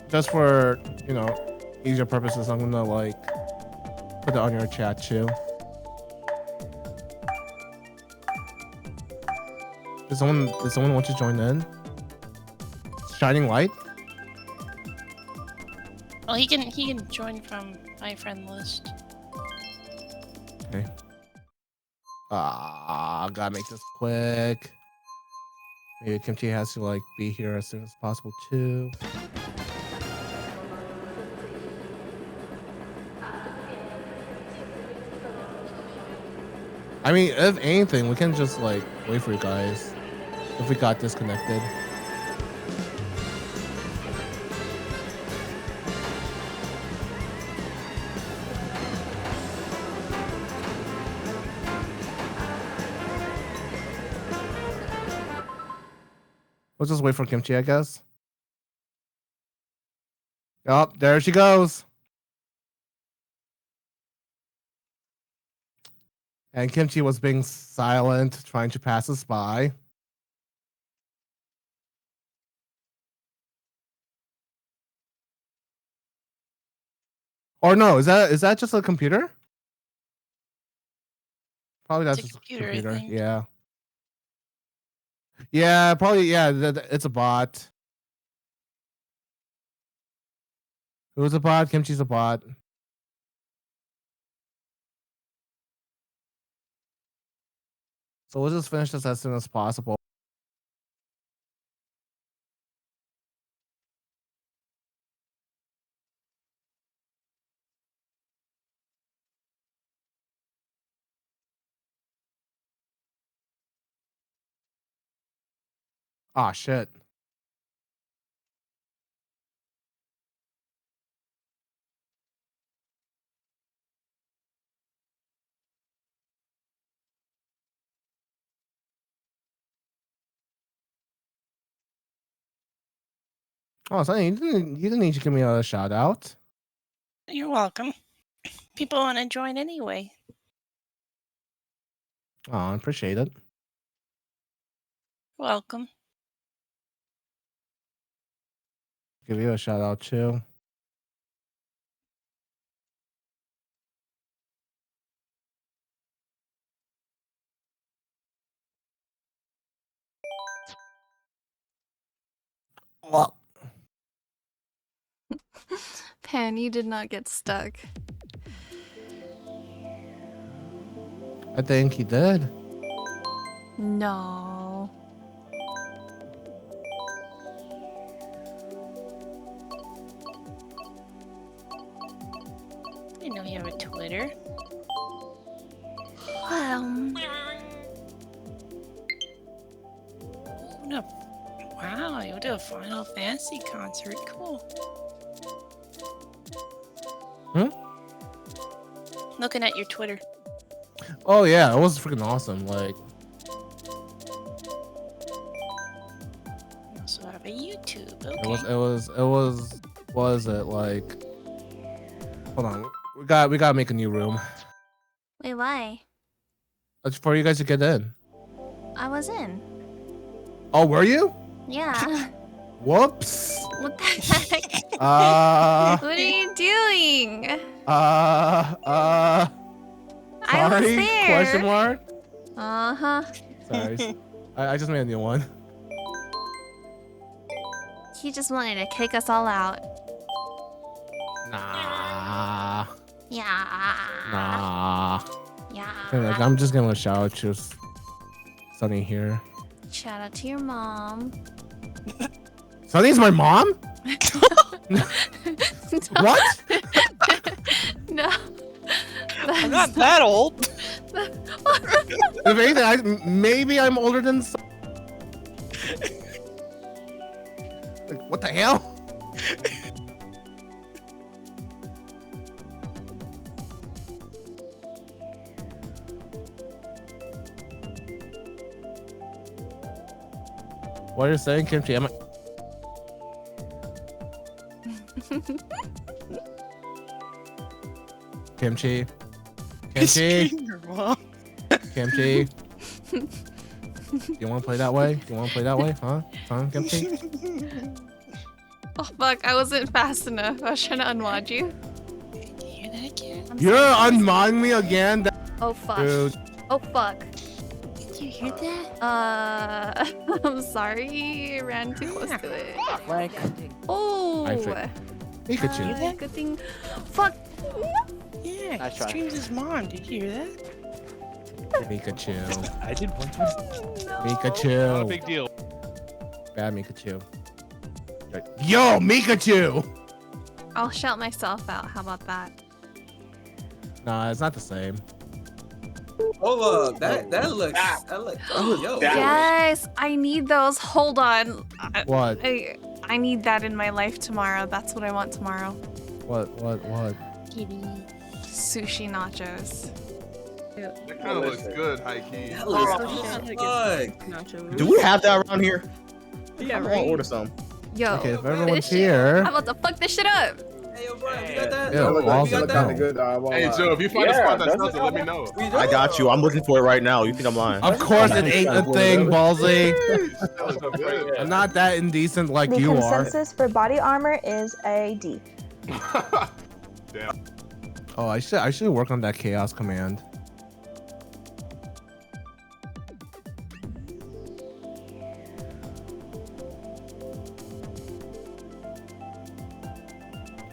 Just for, you know, easier purposes, I'm gonna like put it on your chat too. Does someone want to join in? Shining Light? Well, he can join from my friend list. Okay. Gotta make this quick. Maybe Kimchi has to like be here as soon as possible too. I mean, if anything, we can just like wait for you guys if we got disconnected. We'll just wait for Kimchi, I guess. Oh, there she goes. And Kimchi was being silent, trying to pass us by. Or no, is that just a computer? Probably that's It's a just computer, a I computer. think. Yeah. Yeah, probably. Yeah, it's a bot. Who's a bot? Kimchi's a bot. So we'll just finish this as soon as possible. Ah, shit. Oh, Sonny, you didn't need to give me a shout out. You're welcome. People want to join anyway. Oh, I appreciate it. Welcome. Give you a shout out too. Well, Pan, you did not get stuck. I think he did. No. I didn't know you have a Twitter. No. Wow, you went to a Final Fantasy concert. Cool. Hmm? Looking at your Twitter. Oh yeah, it was freaking awesome. Like, You also have a YouTube. Okay. was it like? Hold on, we gotta make a new room. Wait, why? It's for you guys to get in. I was in. Oh, were you? Yeah. Whoops. What the heck? Sorry. What are you doing? I was there. Question mark. Uh-huh. Sorry. I just made a new one. He just wanted to kick us all out. Nah. Yeah. Nah. Yeah. Like, I'm just gonna shout out to Sunny here. Shout out to your mom. Sunny's my mom? What? No. I'm not that old. If anything, maybe I'm older than. Like, what the hell? What are you saying, Kimchi? Am I... Kimchi? Kimchi? Your mom. Kimchi? You want to play that way? You want to play that way? Huh? Huh, Kimchi? Oh fuck, I wasn't fast enough. I was trying to unwad you. You hear that, Karen? You're unmodding me again? Oh fuck. Dude. Oh fuck. Did you hear that? I'm sorry. I ran too close to it. Like, Oh. Pikachu. Good thing. Fuck. Yeah, Nice he try. streams his mom. Did you hear that? Pikachu. I did one too. Pikachu. Not a big deal. Bad Pikachu. Yo, Pikachu! I'll shout myself out. How about that? Nah, it's not the same. Hold up, that looks. Oh, yo. Yes, I need those. Hold on. What? I need that in my life tomorrow. That's what I want tomorrow. What? Sushi nachos. That kind of looks good, high key. That looks good. Do we have that around here? Yeah, I'm right. gonna order some. Yo, Okay, if this everyone's shit- here. I'm about to fuck this shit up. Hey, yo, Brian, you got that? Yeah, You balls got are that? good. Hey, Joe, if you find a spot that's nothing, let me know. I got you. I'm looking for it right now. You think I'm lying? Of course it ain't a thing, Ballsy. That looks good. I'm not that indecent like The you are. consensus for body armor is a D. Damn. Oh, I should work on that chaos command.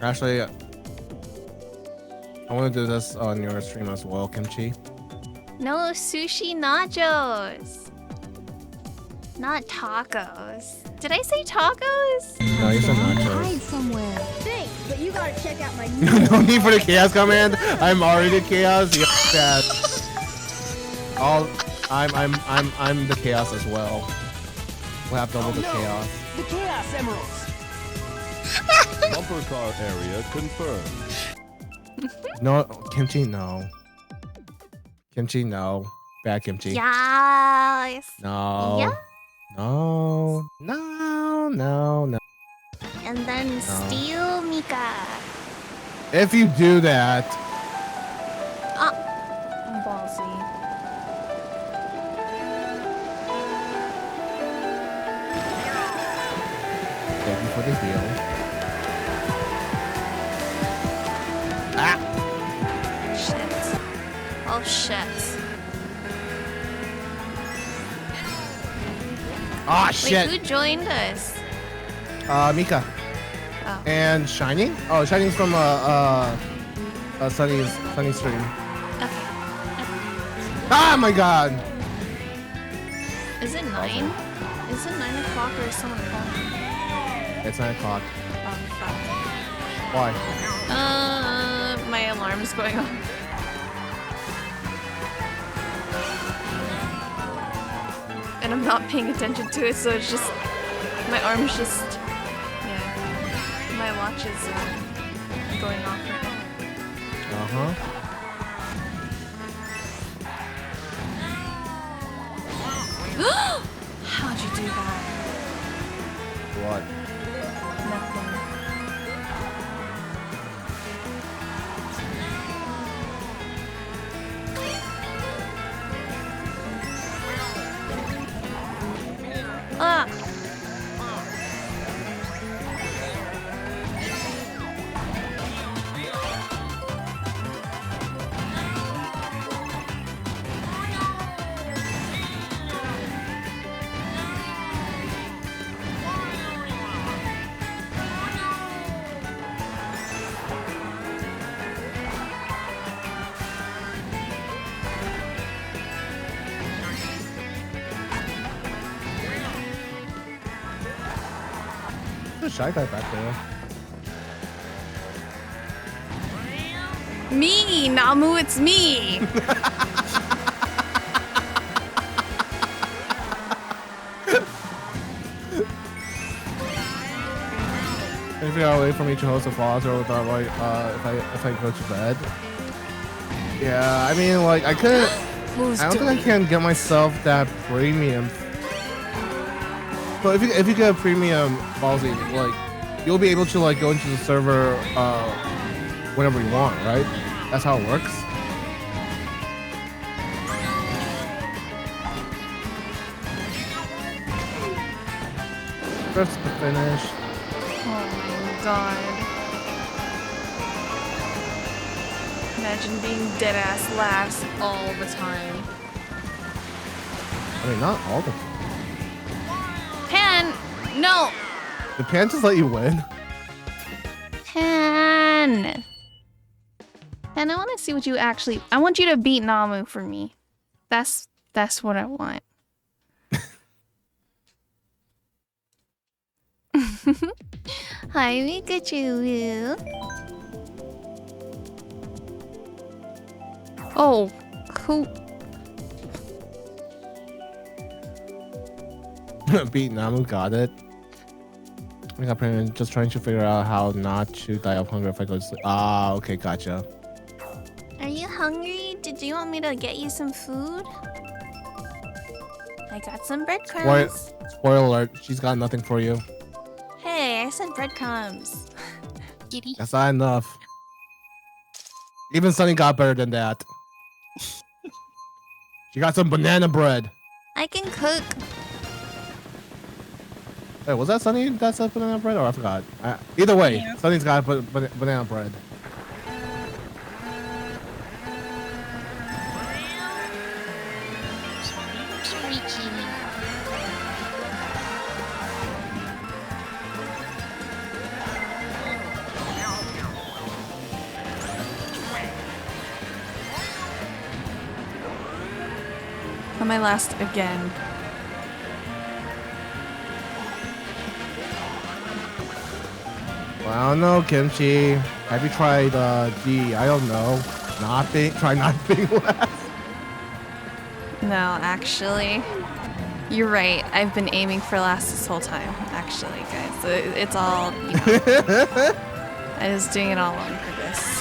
Actually, I want to do this on your stream as well, Kimchi. No sushi nachos. Not tacos. Did I say tacos? No, you said nachos. somewhere. Thanks, but you gotta check out my No need for the chaos command. I'm already chaos. You're bad. I'm the chaos as well. We'll have double the chaos. The Chaos Emeralds. Bumper car area confirmed. No, Kimchi, no. Kimchi, no. Bad Kimchi. Yes. No. Yeah. No. No. And then steal Mika. If you do that, I'm ballsy. thank you for the heal. Shit. Oh shit. Ah, Wait, shit. who joined us? Mika. Oh. And Shining? Oh, Shining's from Sunny's stream. Okay. Ah, my god. Is it 9? Is it 9 o'clock or is someone calling? It's 9 o'clock. Oh fuck. Why? My alarm's going off. And I'm not paying attention to it, so it's just my arm's just my watch is going off right now. Uh-huh. How'd you do that? What? Nothing. Ah! There's a shy guy back there. Me, Namu, it's me. If you're away from each host of flaws or without like if I go to bed. Yeah, I mean like I couldn't Who's I don't think I doing? can get myself that premium. But if you get a premium Ballsy, like you'll be able to like go into the server whenever you want, right? That's how it works. First to finish. Oh my god. Imagine being dead ass last all the time. I mean, not all the time. Pan! No! Did Pan just let you win? Pan! Pan, I want to see what you actually... I want you to beat Namu for me. That's what I want. Hi, Pikachu. Oh, who? Beat Namu, got it. I got Pan just trying to figure out how not to die of hunger if I go to sleep. Ah, okay, gotcha. Are you hungry? Did you want me to get you some food? I got some breadcrumbs. Spoiler alert, she's got nothing for you. Hey, I said breadcrumbs. Giddy. That's not enough. Even Sunny got better than that. She got some banana bread. I can cook. Wait, was that Sunny that said banana bread? Or I forgot. Either way, Yeah. Sunny's got banana bread. Sorry, kitty. Am I last again? Well, I don't know, Kimchi. Have you tried D? I don't know. Try not being last. No, actually. You're right. I've been aiming for last this whole time, actually, guys. It's all, you know. I was doing it all on purpose.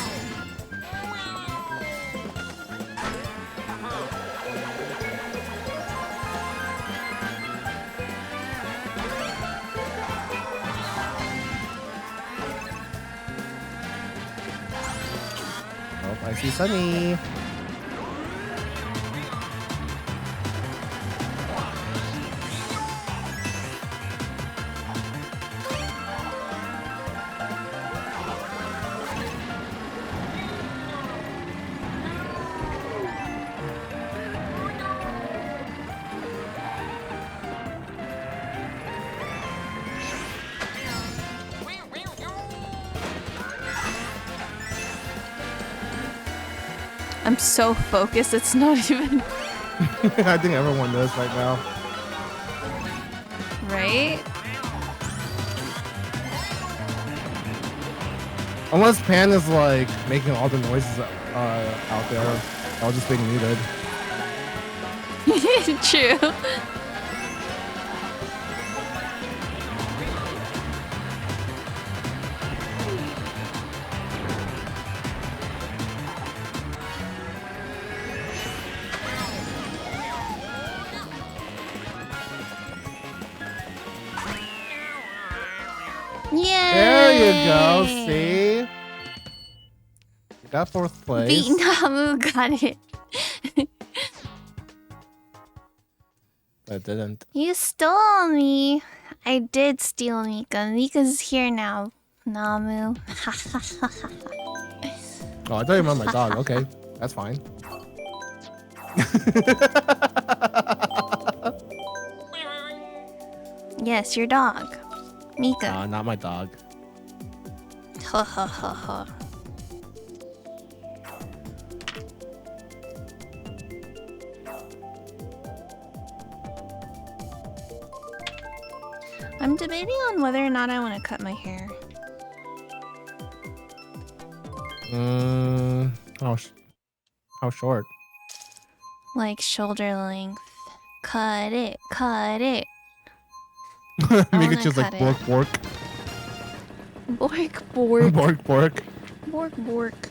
Oh, I see Sunny. I'm so focused, it's not even... I think everyone does right now. Right? Unless Pan is like making all the noises out there, I'll just being muted. True. Yay! There you go. See, you got fourth place. Beat Namu, got it. I didn't. You stole me. I did steal Mika. Mika's here now. Namu. Oh, I thought you meant my dog. Okay, that's fine. Yes, your dog. Mika. Not my dog. Ha ha ha ha. I'm debating on whether or not I want to cut my hair. How short? Like shoulder length. Cut it. Cut it. Mikachu's like cut bork it. bork. Bork bork. Bork bork. Bork bork.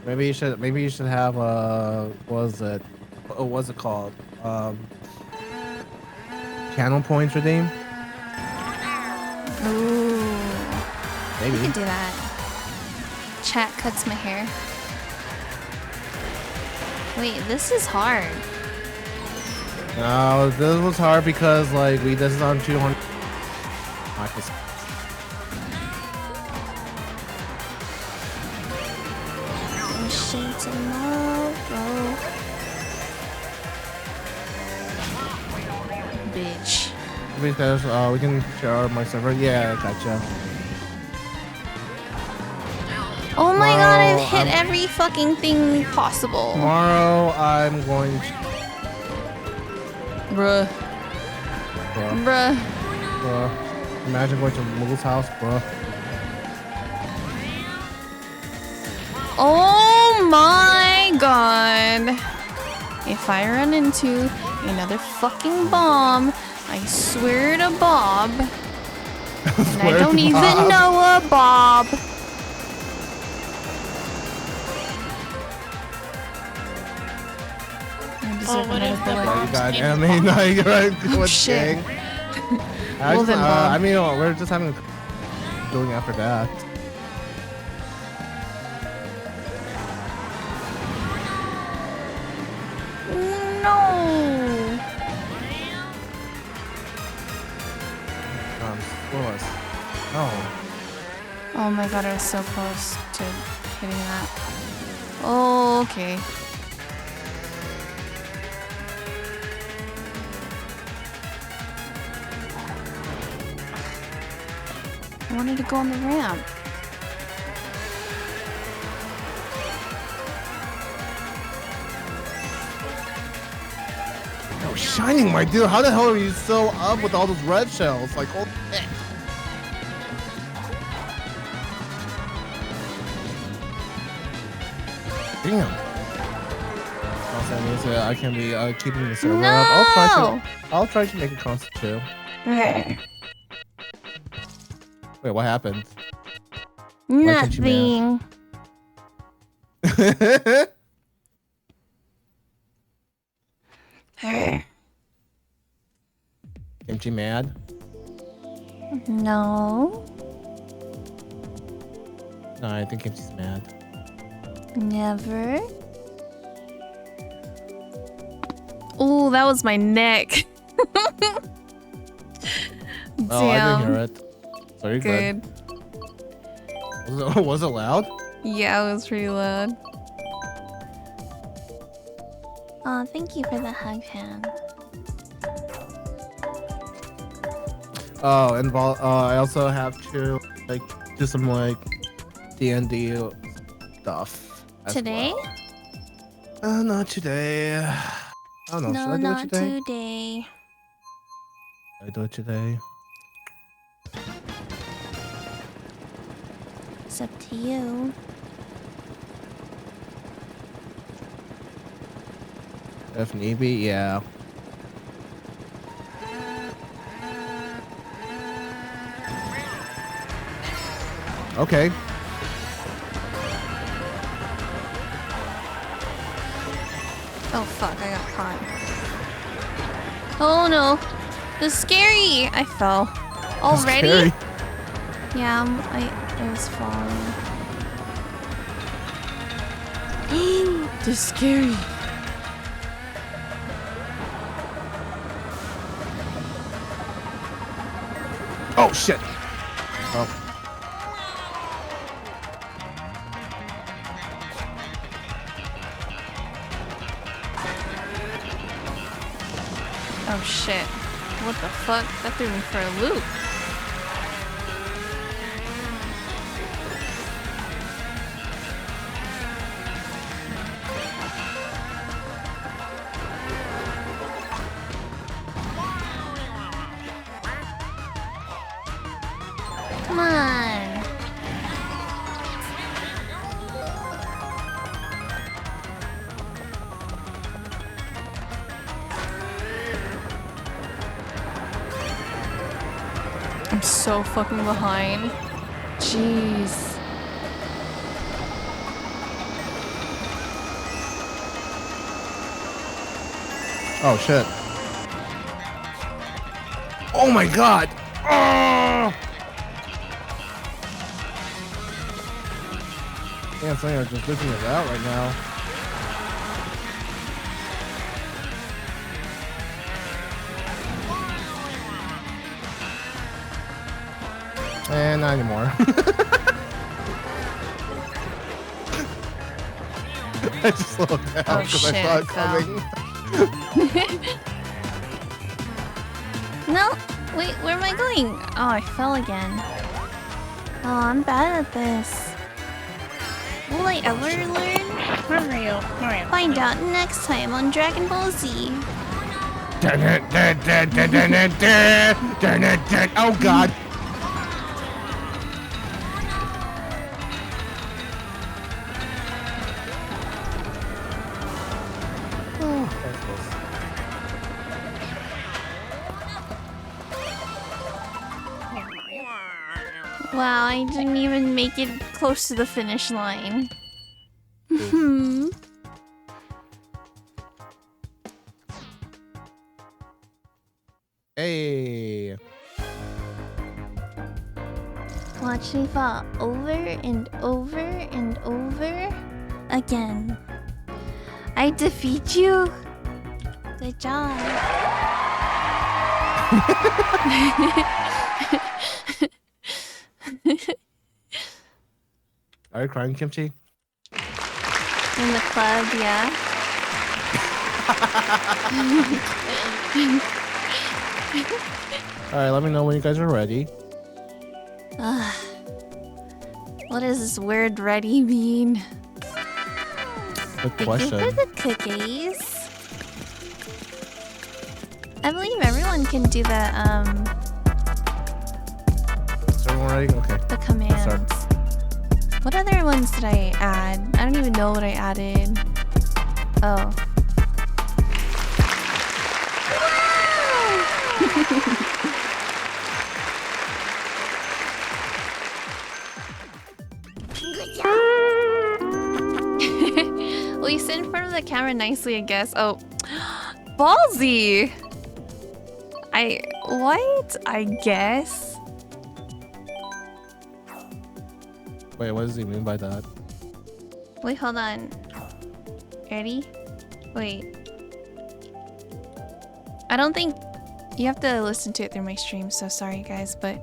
Maybe you should have what's it called? Channel points redeem? Ooh. Maybe. We could do that. Chat cuts my hair. Wait, this is hard. No, this was hard because like we this is on 200. Shade tomorrow. Bitch. Because we can share my server. Yeah, gotcha. Oh my god, I've hit I'm- every fucking thing possible. Tomorrow I'm going to. Bruh. Bruh. Bruh. Imagine going to Moogle's house, bruh. Oh my god. If I run into another fucking bomb, I swear to Bob. And I don't even know a Bob. Oh, what if the You bombs got came enemy. from- No, you're right. Oh, What's shit. gang? Well then, Bob. I mean, we're just having doing after that. No. Close. No. Oh my god, I was so close to hitting that. Oh, okay. I wanted to go on the ramp. No, Shining, my dude. How the hell are you so up with all those red shells? Like, holy shit. Damn. Also, that means that I can be keeping the server up. I'll try to make it constant too. Okay. Wait, what happened? Why can't you Nothing. Kimchi mad? No. No, I think Kimchi's mad. Never. Oh, that was my neck. Damn. Oh, I didn't hear it. So you're good. Was it loud? Yeah, it was pretty loud. Oh, thank you for the hug hand. Oh, and I also have to like do some like D&D stuff as Today? well. Not today. I don't know. No, Should I do not it today? today. Should I do it today? It's up to you. If need be, yeah. Okay. Oh fuck, I got caught. Oh no. It's scary! I fell. Already? Scary. Yeah, I was falling. They're scary. Oh shit. Oh. Oh shit. What the fuck? That threw me for a loop. Come on. I'm so fucking behind. Jeez. Oh shit. Oh my god. Oh! Yeah, something are just looking it out right now. And not anymore. I just slowed down Oh, because I shit, saw I it coming. No, wait, where am I going? Oh, I fell again. Oh, I'm bad at this. Will I ever learn? Mario. Find out next time on Dragon Ball Z. Oh god. Wow, I didn't even make it close to the finish line. Hmm. Hey. Watch me fall over and over and over again. I defeat you. Good job. Are you crying, Kimchi? In the club, yeah. Alright, let me know when you guys are ready. Ugh. What does this word ready mean? Good Thank question. you for the cookies. I believe everyone can do the Is everyone ready? Okay. the commands. What other ones did I add? I don't even know what I added. Oh. Well, you sit in front of the camera nicely, I guess. Oh, ballsy! What? I guess? Wait, what does he mean by that? Wait, hold on. Ready? Wait. I don't think... You have to listen to it through my stream, so sorry guys, but...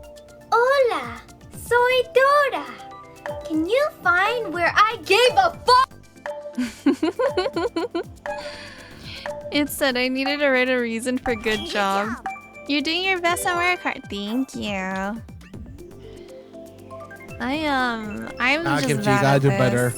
Hola, soy Dora. Can you find where I gave a fuck? It said I needed to write a reason for good job. You're doing your best at Mario Kart. Thank you. I'm just Kimchi, you bad gotta at do this. better.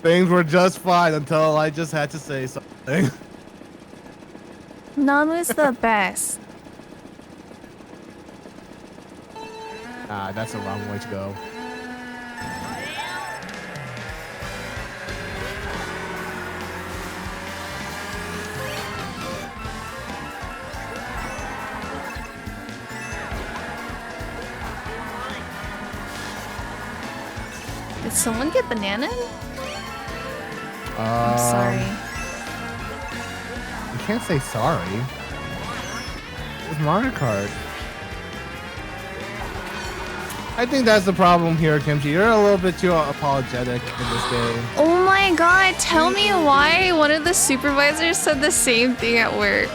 Things were just fine until I just had to say something. Namu's the best. Ah, that's the wrong way to go. Did someone get banana? I'm I'm sorry. You can't say sorry. It's Mario Kart. I think that's the problem here, Kimchi. You're a little bit too apologetic in this game. Oh my god, tell me why one of the supervisors said the same thing at work.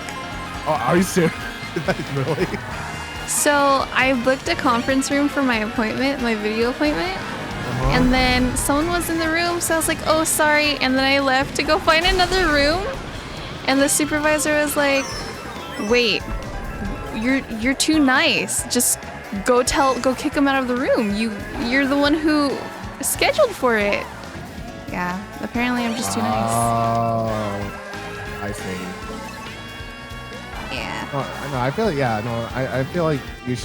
Oh, are you serious? Really? So I booked a conference room for my appointment, my video appointment. And then someone was in the room, so I was like, oh, sorry. And then I left to go find another room. And the supervisor was like, wait, you're too nice. Just go kick him out of the room. You're the one who scheduled for it. Yeah, apparently I'm just too nice. Oh, I see. Yeah. No, I feel like, yeah, no, I feel like you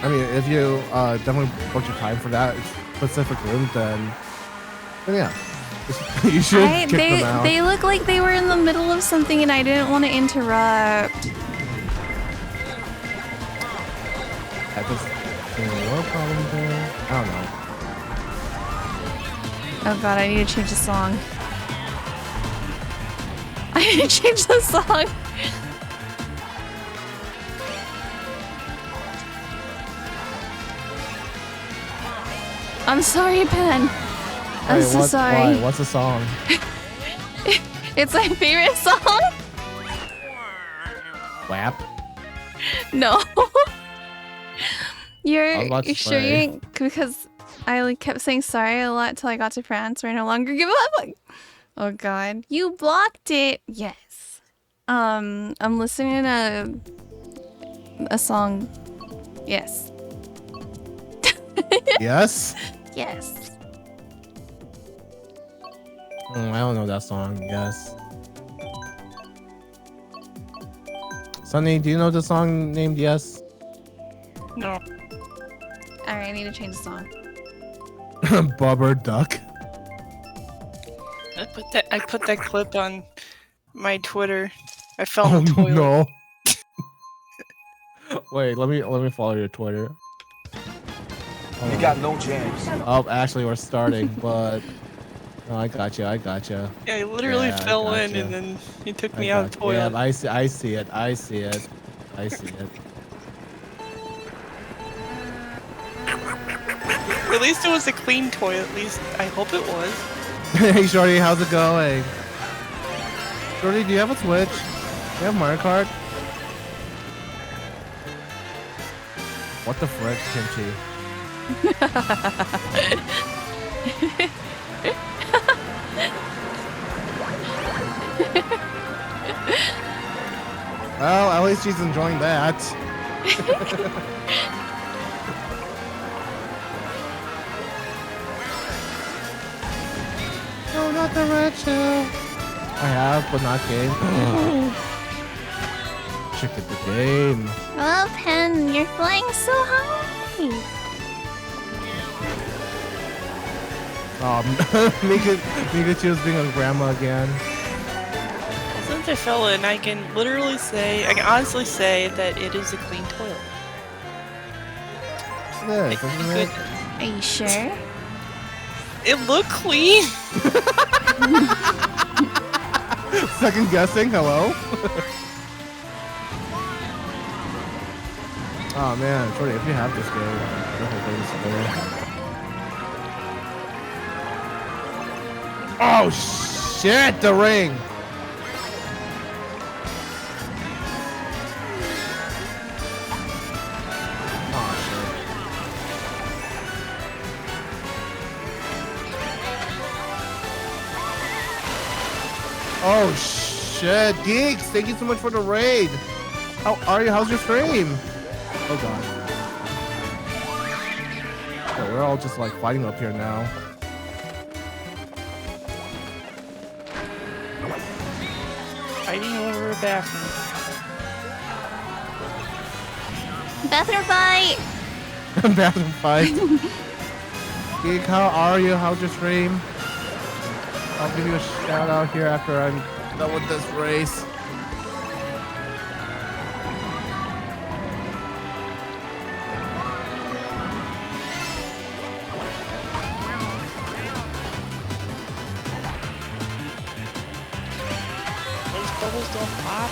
I mean, if you definitely booked your time for that specific room, then yeah, you should kick them out. They look like they were in the middle of something and I didn't want to interrupt. That just more problem there. I don't know. Oh god, I need to change the song. I need to change the song. I'm sorry, Pen. I'm Wait, so what, sorry. Why? What's the song? It's my favorite song. WAP? No. I was You're about to sure you say. ain't, because I like kept saying sorry a lot till I got to France where I no longer give up. Like, oh god. You blocked it. Yes. I'm listening to a song. Yes. Yes? Yes. I don't know that song. Yes. Sunny, do you know the song named Yes? No. Alright, I need to change the song. Bubber Duck. I put that clip on my Twitter. I fell Oh in the toilet. no. Wait, let me follow your Twitter. You got no jams. Oh, actually, we're starting, but no, I got you. I got you. Yeah, I literally Yeah, I fell in gotcha. and then he took I me out of the got you. toilet. Yeah, I see. I see it. I see it. I see it. At least it was a clean toilet. At least I hope it was. Hey, Shorty, how's it going? Shorty, do you have a Switch? Do you have Mario Kart? What the frick, Kimchi? Well, at least she's enjoying that. No, not the red shell. I have, but not game. Check it, the game. Oh, Pen, you're flying so high. Pikachu's being a grandma again. Since I fell in, I can honestly say that it is a clean toilet. It is, isn't it? Are you sure? It looked clean. Second guessing, hello? Oh man, Shorty, if you have this game, the whole thing's better. Oh shit, the ring! Oh shit, Geeks, thank you so much for the raid. How are you? How's your stream? Oh god. Yeah, we're all just like fighting up here now. Fighting over a bathroom. Bathroom fight! Bathroom fight. Geek, how are you? How's your stream? I'll give you a shout out here after I'm done with this race. Those bubbles don't pop.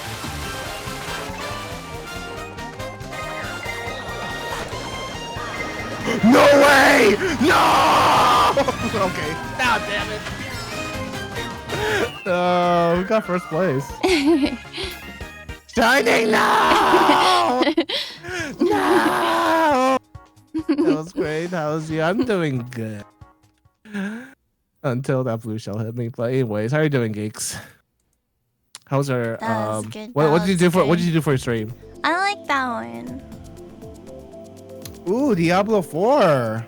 No way! No! Okay. Nah, damn it. We got first place. Shining now! No! That was great. How's you? I'm doing good. Until that blue shell hit me. But anyways, how are you doing, Geeks? How's our That was good, what that did you was do for good. what did you do for your stream? I like that one. Ooh, Diablo 4.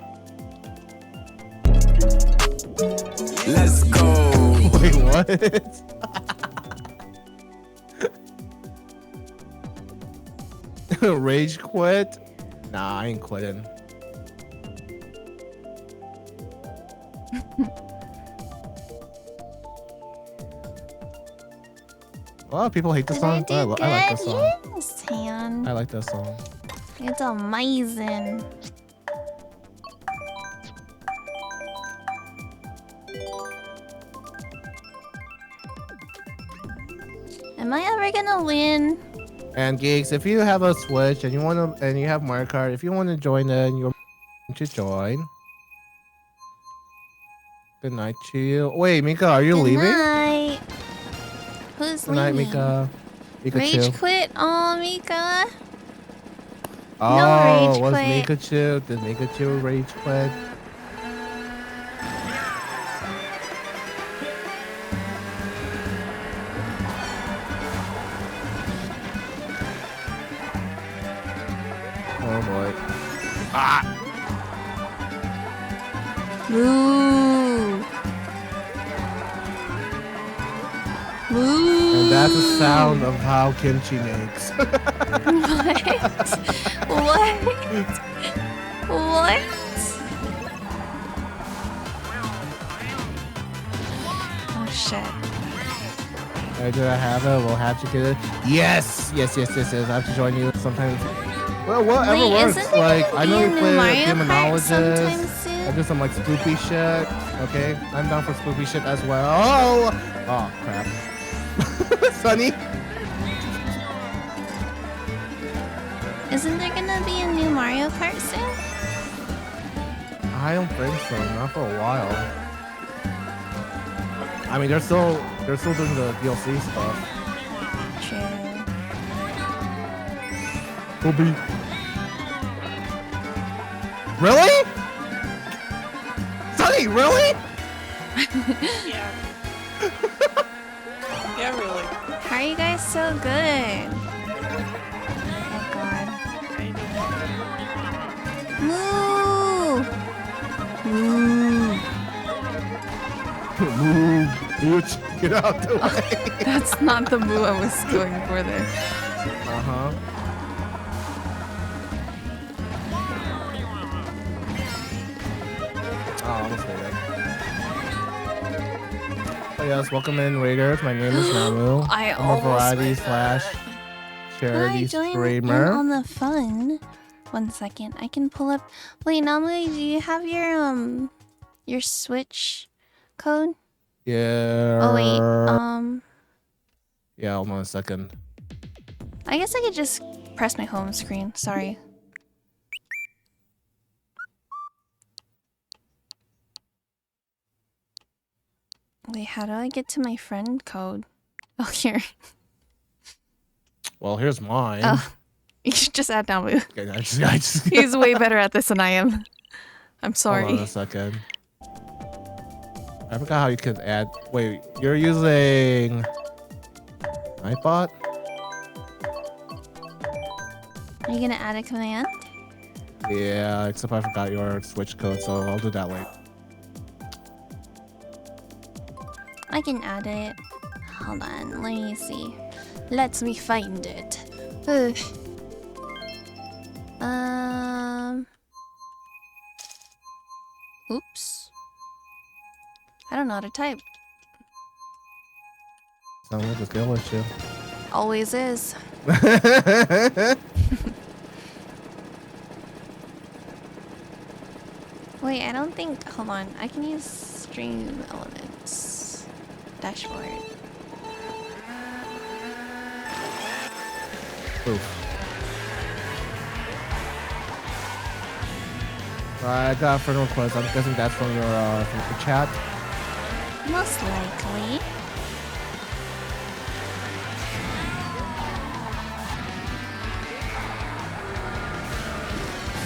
Let's go. Wait, what? Rage quit? Nah, I ain't quitting. A lot of people hate this Did I song, do but good? I like this song. Yes, Han. I like that song. It's amazing. Am I ever gonna win? And Geeks, if you have a Switch and you have Mario Kart, if you want to join in, you're to join. Good night, Chill. Wait, Mika, are you Good leaving? night. Who's Good night, leaving? Mika. Mika Rage Chill. quit? Oh, Mika. Oh, rage was quit. Mika Chill? Did Mika Chill rage quit? Oh boy. Ah! Moo. Moo. And that's the sound of how kimchi makes. What? What? Oh shit. Do I have it? We'll have to get it. Yes! Yes. I have to join you sometimes. Well, whatever Wait, works. isn't there Like, gonna I be know a you new play Mario Kart Demonologist. sometime soon? I do some like spoopy shit. Okay, I'm down for spoopy shit as well. Oh crap. Sunny. Isn't there gonna be a new Mario Kart soon? I don't think so. Not for a while. I mean, they're still doing the DLC stuff. True. Bobby. Really? Sunny, really? Yeah. Yeah, really. How are you guys so good? Oh god. Moo! Moo! Move, bitch. Get out the way. That's not the moo I was going for there. Uh-huh. Oh, almost made it. Oh yes, welcome in, Raiders. My name is Namu. I I'm a almost variety made slash Can I charity join in streamer. on the fun? 1 second. I can pull up. Wait, Namu, do you have your Switch code? Yeah. Oh wait. Yeah, hold on a second. I guess I could just press my home screen. Sorry. Wait, how do I get to my friend code? Oh, here. Well, here's mine. Oh, you should just add Namu. Okay, I just He's way better at this than I am. I'm sorry. Hold on a second. I forgot how you can add. Wait, you're using Nightbot? Are you gonna add a command? Yeah, except I forgot your Switch code, so I'll do that later. I can add it. Hold on, let me see. Let me find it. Ugh. Oops. I don't know how to type. Sounds like a skill issue. Always is. Wait, I don't think. Hold on. I can use Stream Elements. Dashboard. Oof. I got a friend request. I'm guessing that's from your chat. Most likely.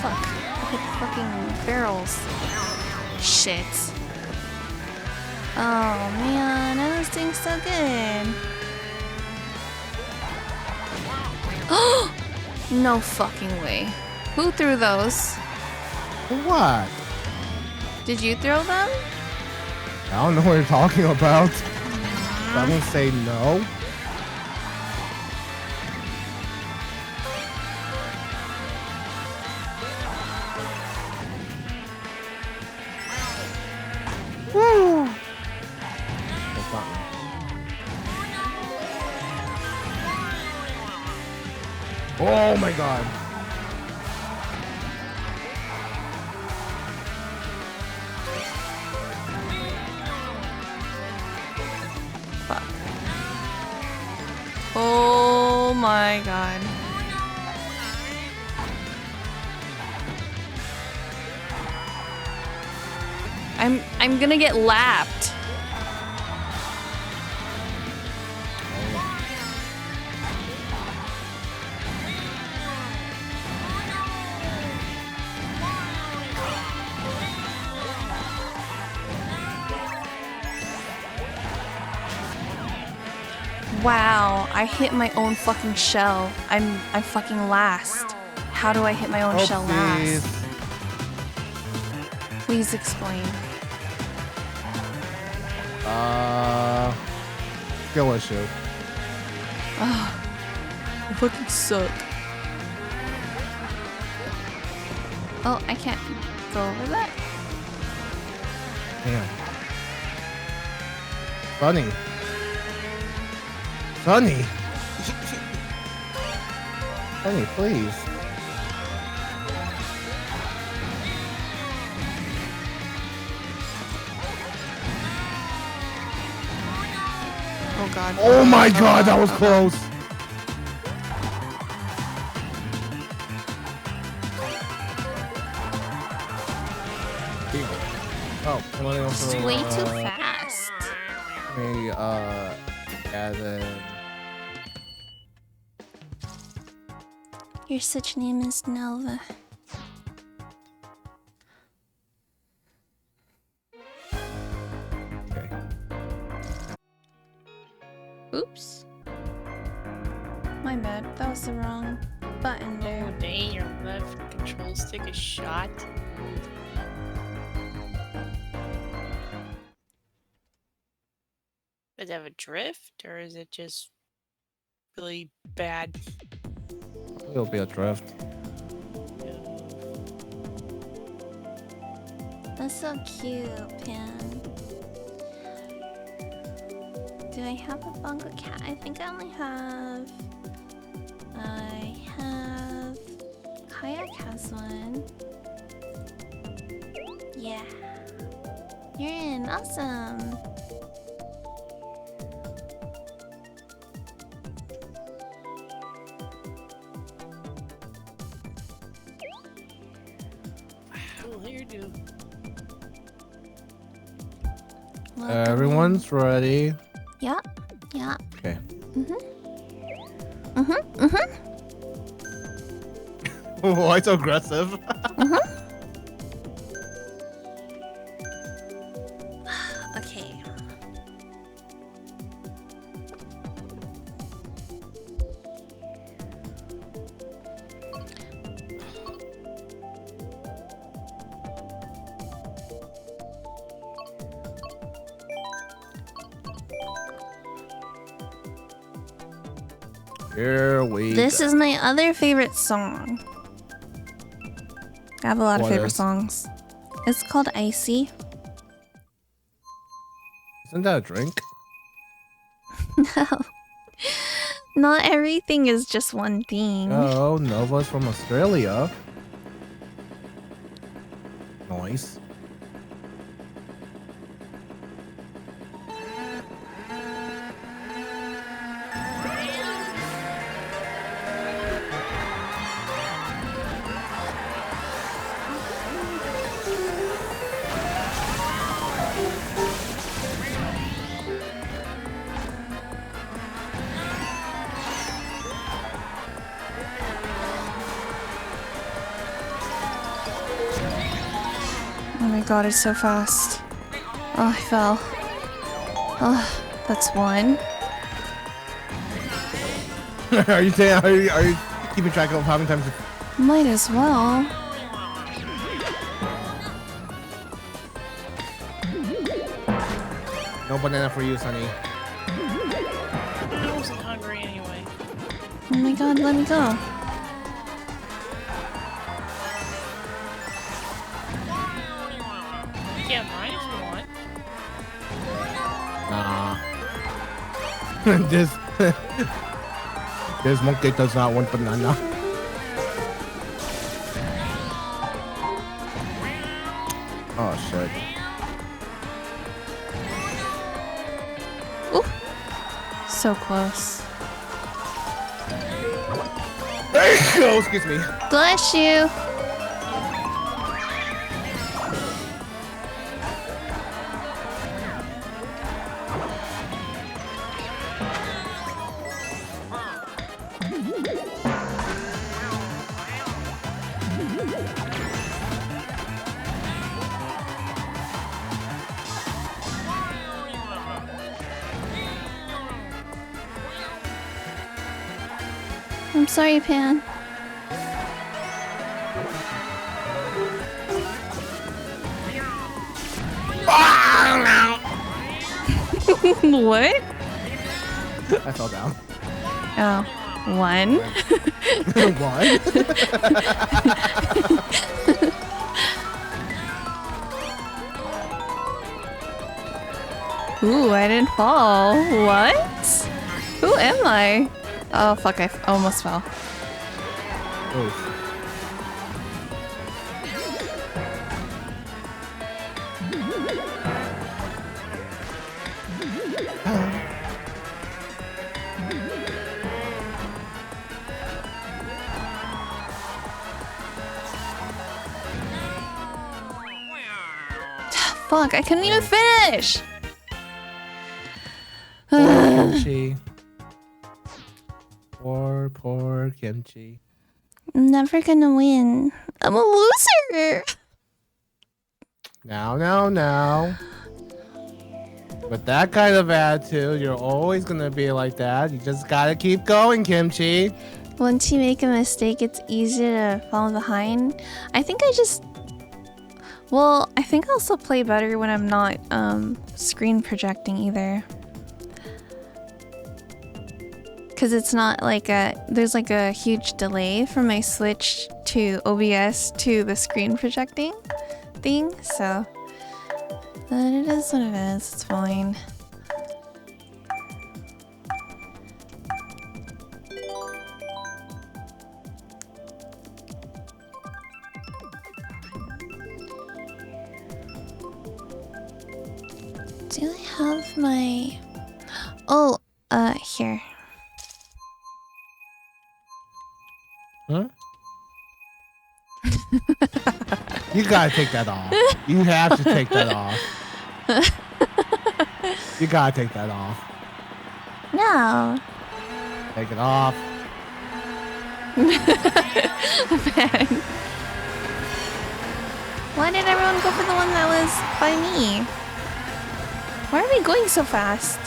Fuck. I hit the fucking barrels. Shit. Oh man, I was doing so good. Oh! No fucking way. Who threw those? What? Did you throw them? I don't know what you're talking about. I'm gonna say no. Woo! That's not me. Oh my god. Fuck. Oh my god. I'm gonna get lapped. Wow, I hit my own fucking shell. I'm fucking last. How do I hit my own shell last? Please explain. Skill issue. Oh, I fucking suck. Oh, I can't go over that? Damn. Funny. Funny. Funny, please. Oh god. Oh my god, that was close. Oh, I'm running It's also, way too fast. Maybe, add in. Your such name is Nova. Okay. Oops. My bad. That was the wrong button there. Oh, dang, your left control stick is shot. Does it have a drift, or is it just really bad? It'll be a drift. That's so cute, Pan. Do I have a bongo cat? I think I only have... I have... Kayak has one. Yeah. You're in. Awesome. Everyone's ready. Yeah. Yeah. Okay. Why so aggressive? Okay. Here we This go. is my other favorite song. I have a lot of What favorite is? songs. It's called Icy. Isn't that a drink? No. Not everything is just one thing. Oh, Nova's from Australia. Nice. Oh my god, it's so fast. Oh, I fell. Oh, that's one. Are you keeping track of how many times? Might as well. No banana for you, Sonny. I wasn't hungry anyway. Oh my god, let me go. You can't mine if you want. Nah. this monkey does not want banana. Oh shit. Ooh. So close. Oh, excuse me. Bless you. I'm sorry, Pan. What? I fell down. Oh, one. One? Ooh, I didn't fall. What? Who am I? Oh, fuck, I almost fell. Oof. Fuck, I couldn't even finish! Kimchi. Poor Kimchi. I'm never gonna win. I'm a loser! Now. With that kind of attitude, you're always gonna be like that. You just gotta keep going, Kimchi. Once you make a mistake, it's easy to fall behind. I think I just... Well, I think I'll also play better when I'm not screen projecting either. Because it's not like there's like a huge delay from my switch to OBS to the screen projecting thing, so... But it is what it is, it's fine. Do I have my... Oh, here. Huh? You gotta take that off. You have to take that off. You gotta take that off. No. Take it off. Man. Why did everyone go for the one that was by me? Why are we going so fast?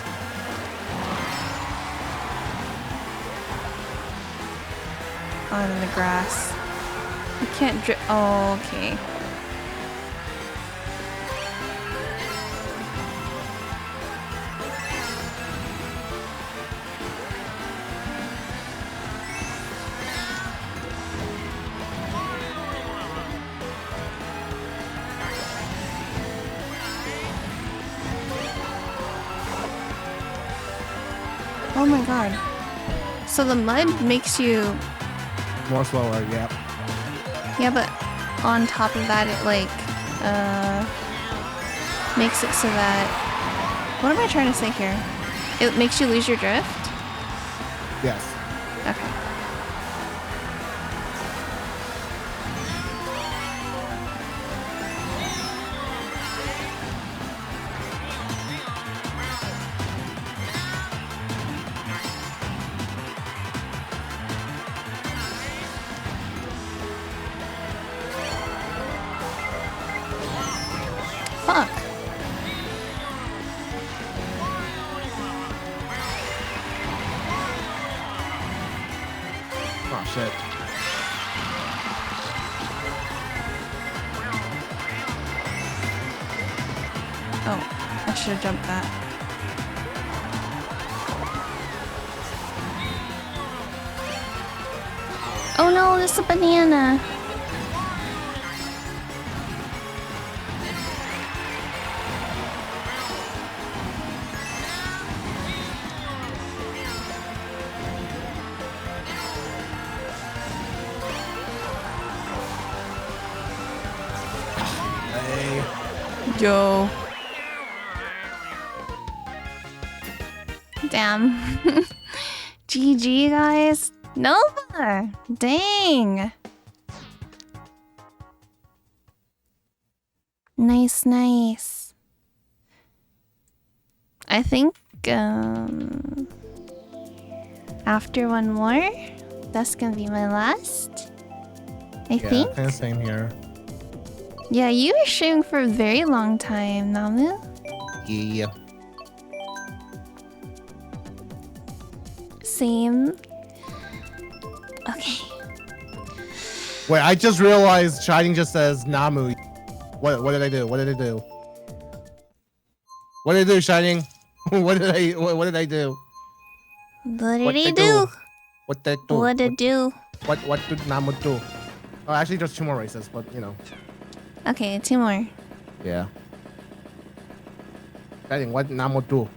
On the grass. You can't drip. Oh, okay. Oh my god. So the mud makes you... More slower, yep. Yeah, but on top of that, it like, makes it so that... What am I trying to say here? It makes you lose your drift? Yes. Okay. Fuck. Oh shit. Oh, I should have jumped that. Oh no, it's a banana. Yo. Damn. GG, guys. Nova! Dang! Nice, nice. I think, after one more, that's gonna be my last. I Yeah, think. kind of same here. Yeah, you were streaming for a very long time, Namu. Yeah. Same. Okay. Wait, I just realized Shining just says Namu. What did I do? What did I do? What did I do, Shining? What did I do? What did What he they do? What did I do? What did do? What did Namu do? Oh, actually, there's 2 more races, but you know. Okay, 2 more. Yeah. Shining, what did Namu do?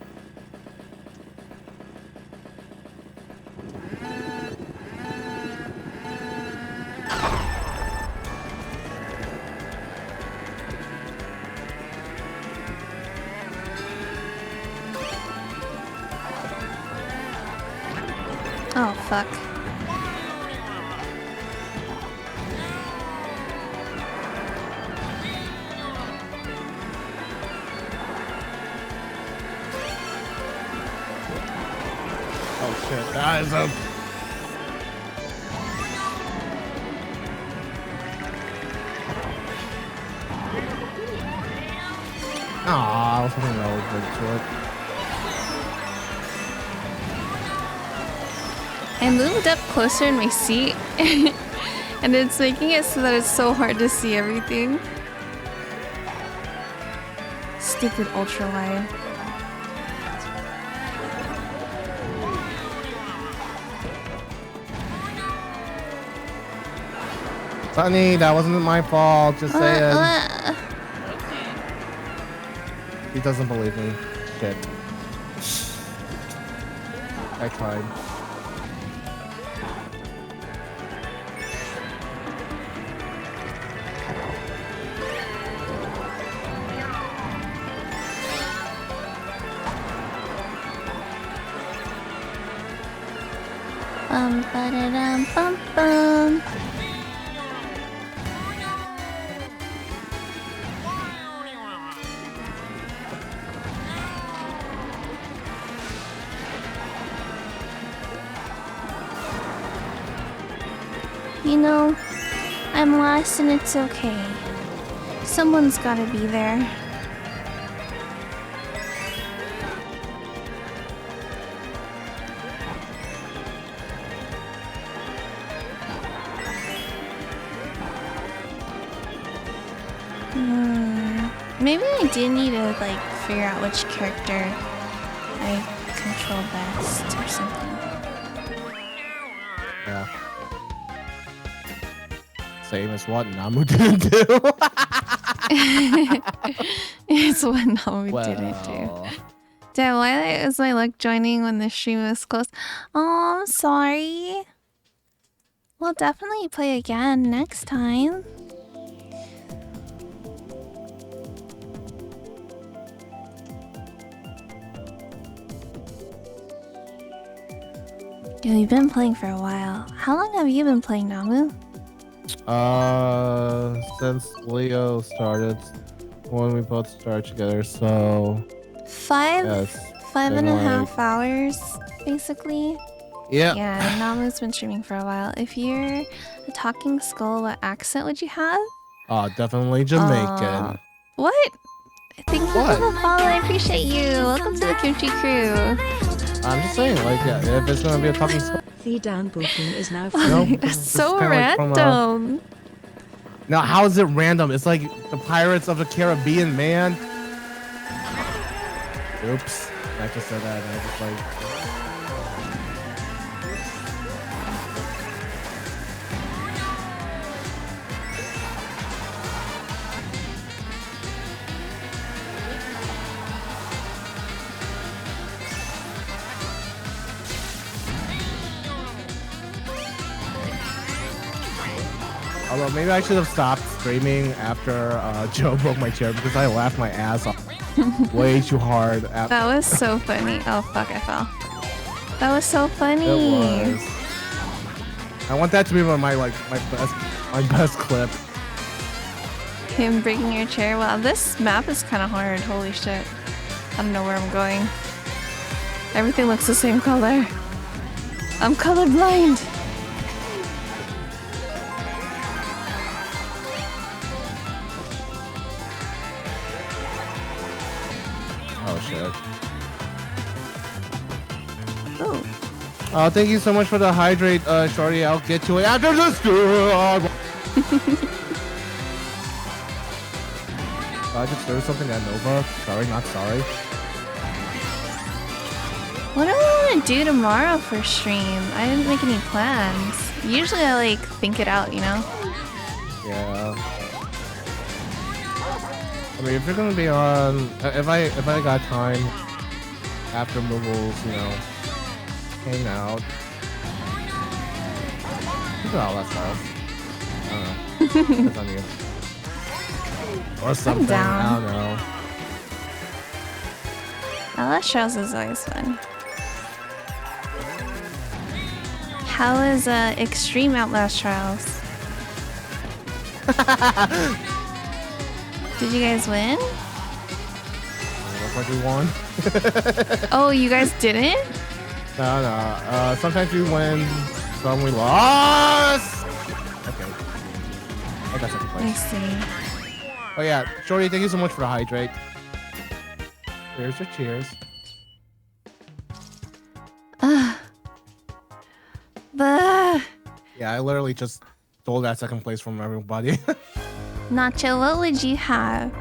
Oh, fuck. Oh shit, that is a... Aw, I was hoping that would break to it. I moved up closer in my seat, and it's making it so that it's so hard to see everything. Stupid ultra wide. Sunny, that wasn't my fault, just saying. He doesn't believe me. Shit. I tried. Ba-da-dum, bum bum. You know, I'm lost and it's okay. Someone's gotta be there. Maybe I do need to like figure out which character I control best or something. Yeah. Same as what Namu didn't do. It's what Namu didn't do. Damn, why is my luck joining when the stream is closed? Oh, I'm sorry. We'll definitely play again next time. Yeah, we've been playing for a while. How long have you been playing, Namu? Since Leo started, when we both started together, so... 5? Yes, 5.5 hours, basically. Yeah. Yeah, Namu's been streaming for a while. If you're a talking skull, what accent would you have? Oh, definitely Jamaican. What? Thank you What? for the follow. I appreciate you. Welcome to the Kimchi Crew. I'm just saying, like, yeah, if it's gonna be a talking skull. The down booking is now Nope, That's it's so kinda like from, random. Now, how is it random? It's like the Pirates of the Caribbean, man. Oops. I just said that, and I just like... Although maybe I should have stopped streaming after Joe broke my chair because I laughed my ass off way too hard. That was so funny. Oh fuck, I fell. That was so funny. It was. I want that to be my best clip. Him breaking your chair. Wow, this map is kind of hard. Holy shit. I don't know where I'm going. Everything looks the same color. I'm colorblind. shit. Oh. Thank you so much for the hydrate, Shorty. I'll get to it after this. I just threw something at Nova. Sorry, not sorry. What do I want to do tomorrow for stream? I didn't make any plans. Usually I like think it out, you know? Yeah. I mean, if you're gonna be on, if I got time after moves, you know, hang out. Look at all that stuff. I don't know. Depends on you. Or something. down. I don't know. Last Trials is always fun. How is Extreme Outlast Trials? Did you guys win? Looks like we won. Oh, you guys didn't? No. Sometimes we win, some we lost. Okay. I got second I place. see. Oh yeah, Shorty, thank you so much for the hydrate. Cheers or cheers. Yeah, I literally just stole that second place from everybody. Nacho, what would you have?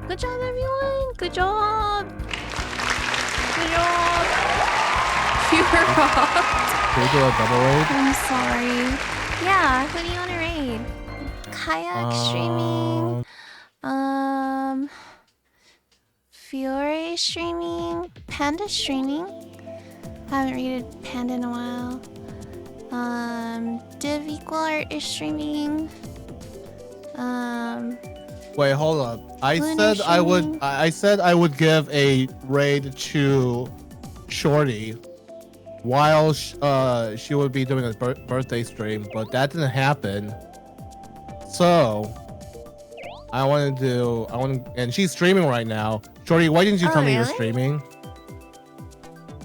Good job, everyone. Good job. Good job. You were robbed. Can we do a double raid? I'm sorry. Yeah, who do you want to raid? Kayak streaming. Fiore streaming. Panda streaming. Haven't raided Panda in a while. Div Equal Art is streaming. Wait, hold up. I Lunar said I would. streaming. I said I would give a raid to Shorty while she would be doing a birthday stream, but that didn't happen. So I want to, and she's streaming right now. Shorty, why didn't you Oh, tell me you're really? streaming?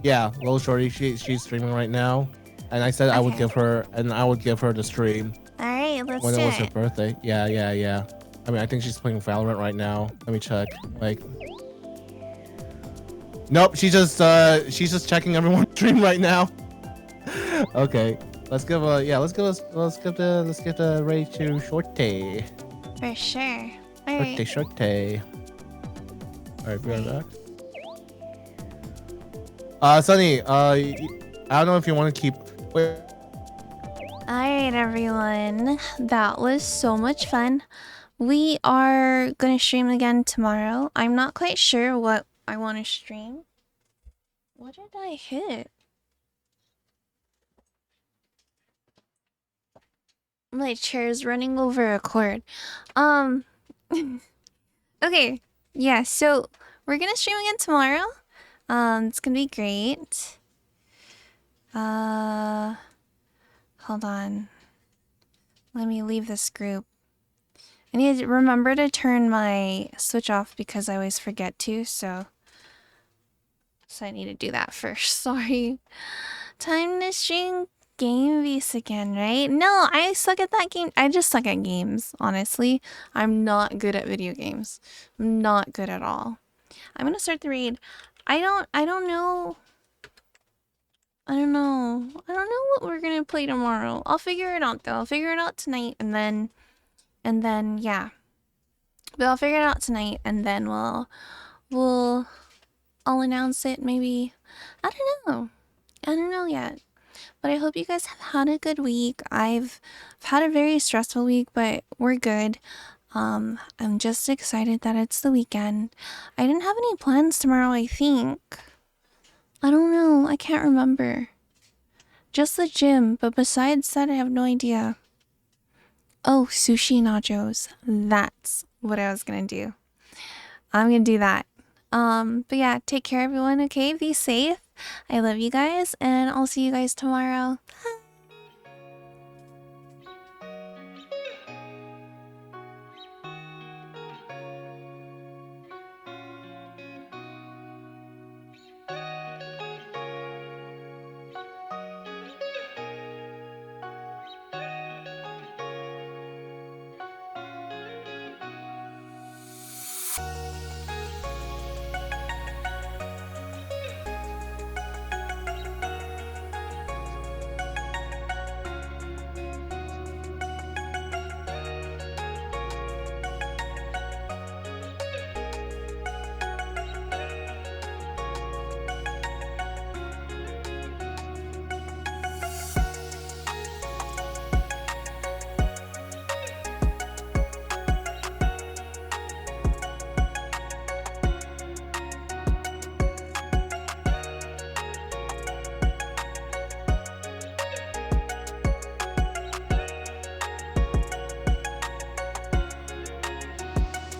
Yeah, little Shorty, she's streaming right now, and I said I would give her, the stream Alright, let's when do it was her it. birthday. Yeah. I mean, I think she's playing Valorant right now. Let me check. Like, nope, she's just checking everyone's stream right now. Okay, let's give the raid to Shorty. For sure. Shorty, Alright. Shorty. Alright, be right back. Sunny, I don't know if you want to keep. Wait. Alright, everyone. That was so much fun. We are gonna stream again tomorrow. I'm not quite sure what I want to stream. What did I hit? My chair's running over a cord. Okay. Yeah, so we're gonna stream again tomorrow. It's gonna be great. Hold on. Let me leave this group. I need to remember to turn my Switch off because I always forget to, so I need to do that first. Sorry. Time to stream Game Beast again, right? No, I suck at that game. I just suck at games, honestly. I'm not good at video games. I'm not good at all. I'm gonna start the raid. I don't know. I don't know what we're gonna play tomorrow. I'll figure it out though. I'll figure it out tonight and then yeah. But I'll figure it out tonight and then I'll announce it maybe. I don't know yet. But I hope you guys have had a good week. I've had a very stressful week, but we're good. I'm just excited that it's the weekend. I didn't have any plans tomorrow, I think. I don't know. I can't remember. Just the gym, but besides that, I have no idea. Oh, sushi nachos. That's what I was gonna do. I'm gonna do that. But yeah, take care everyone, okay? Be safe. I love you guys, and I'll see you guys tomorrow. Bye.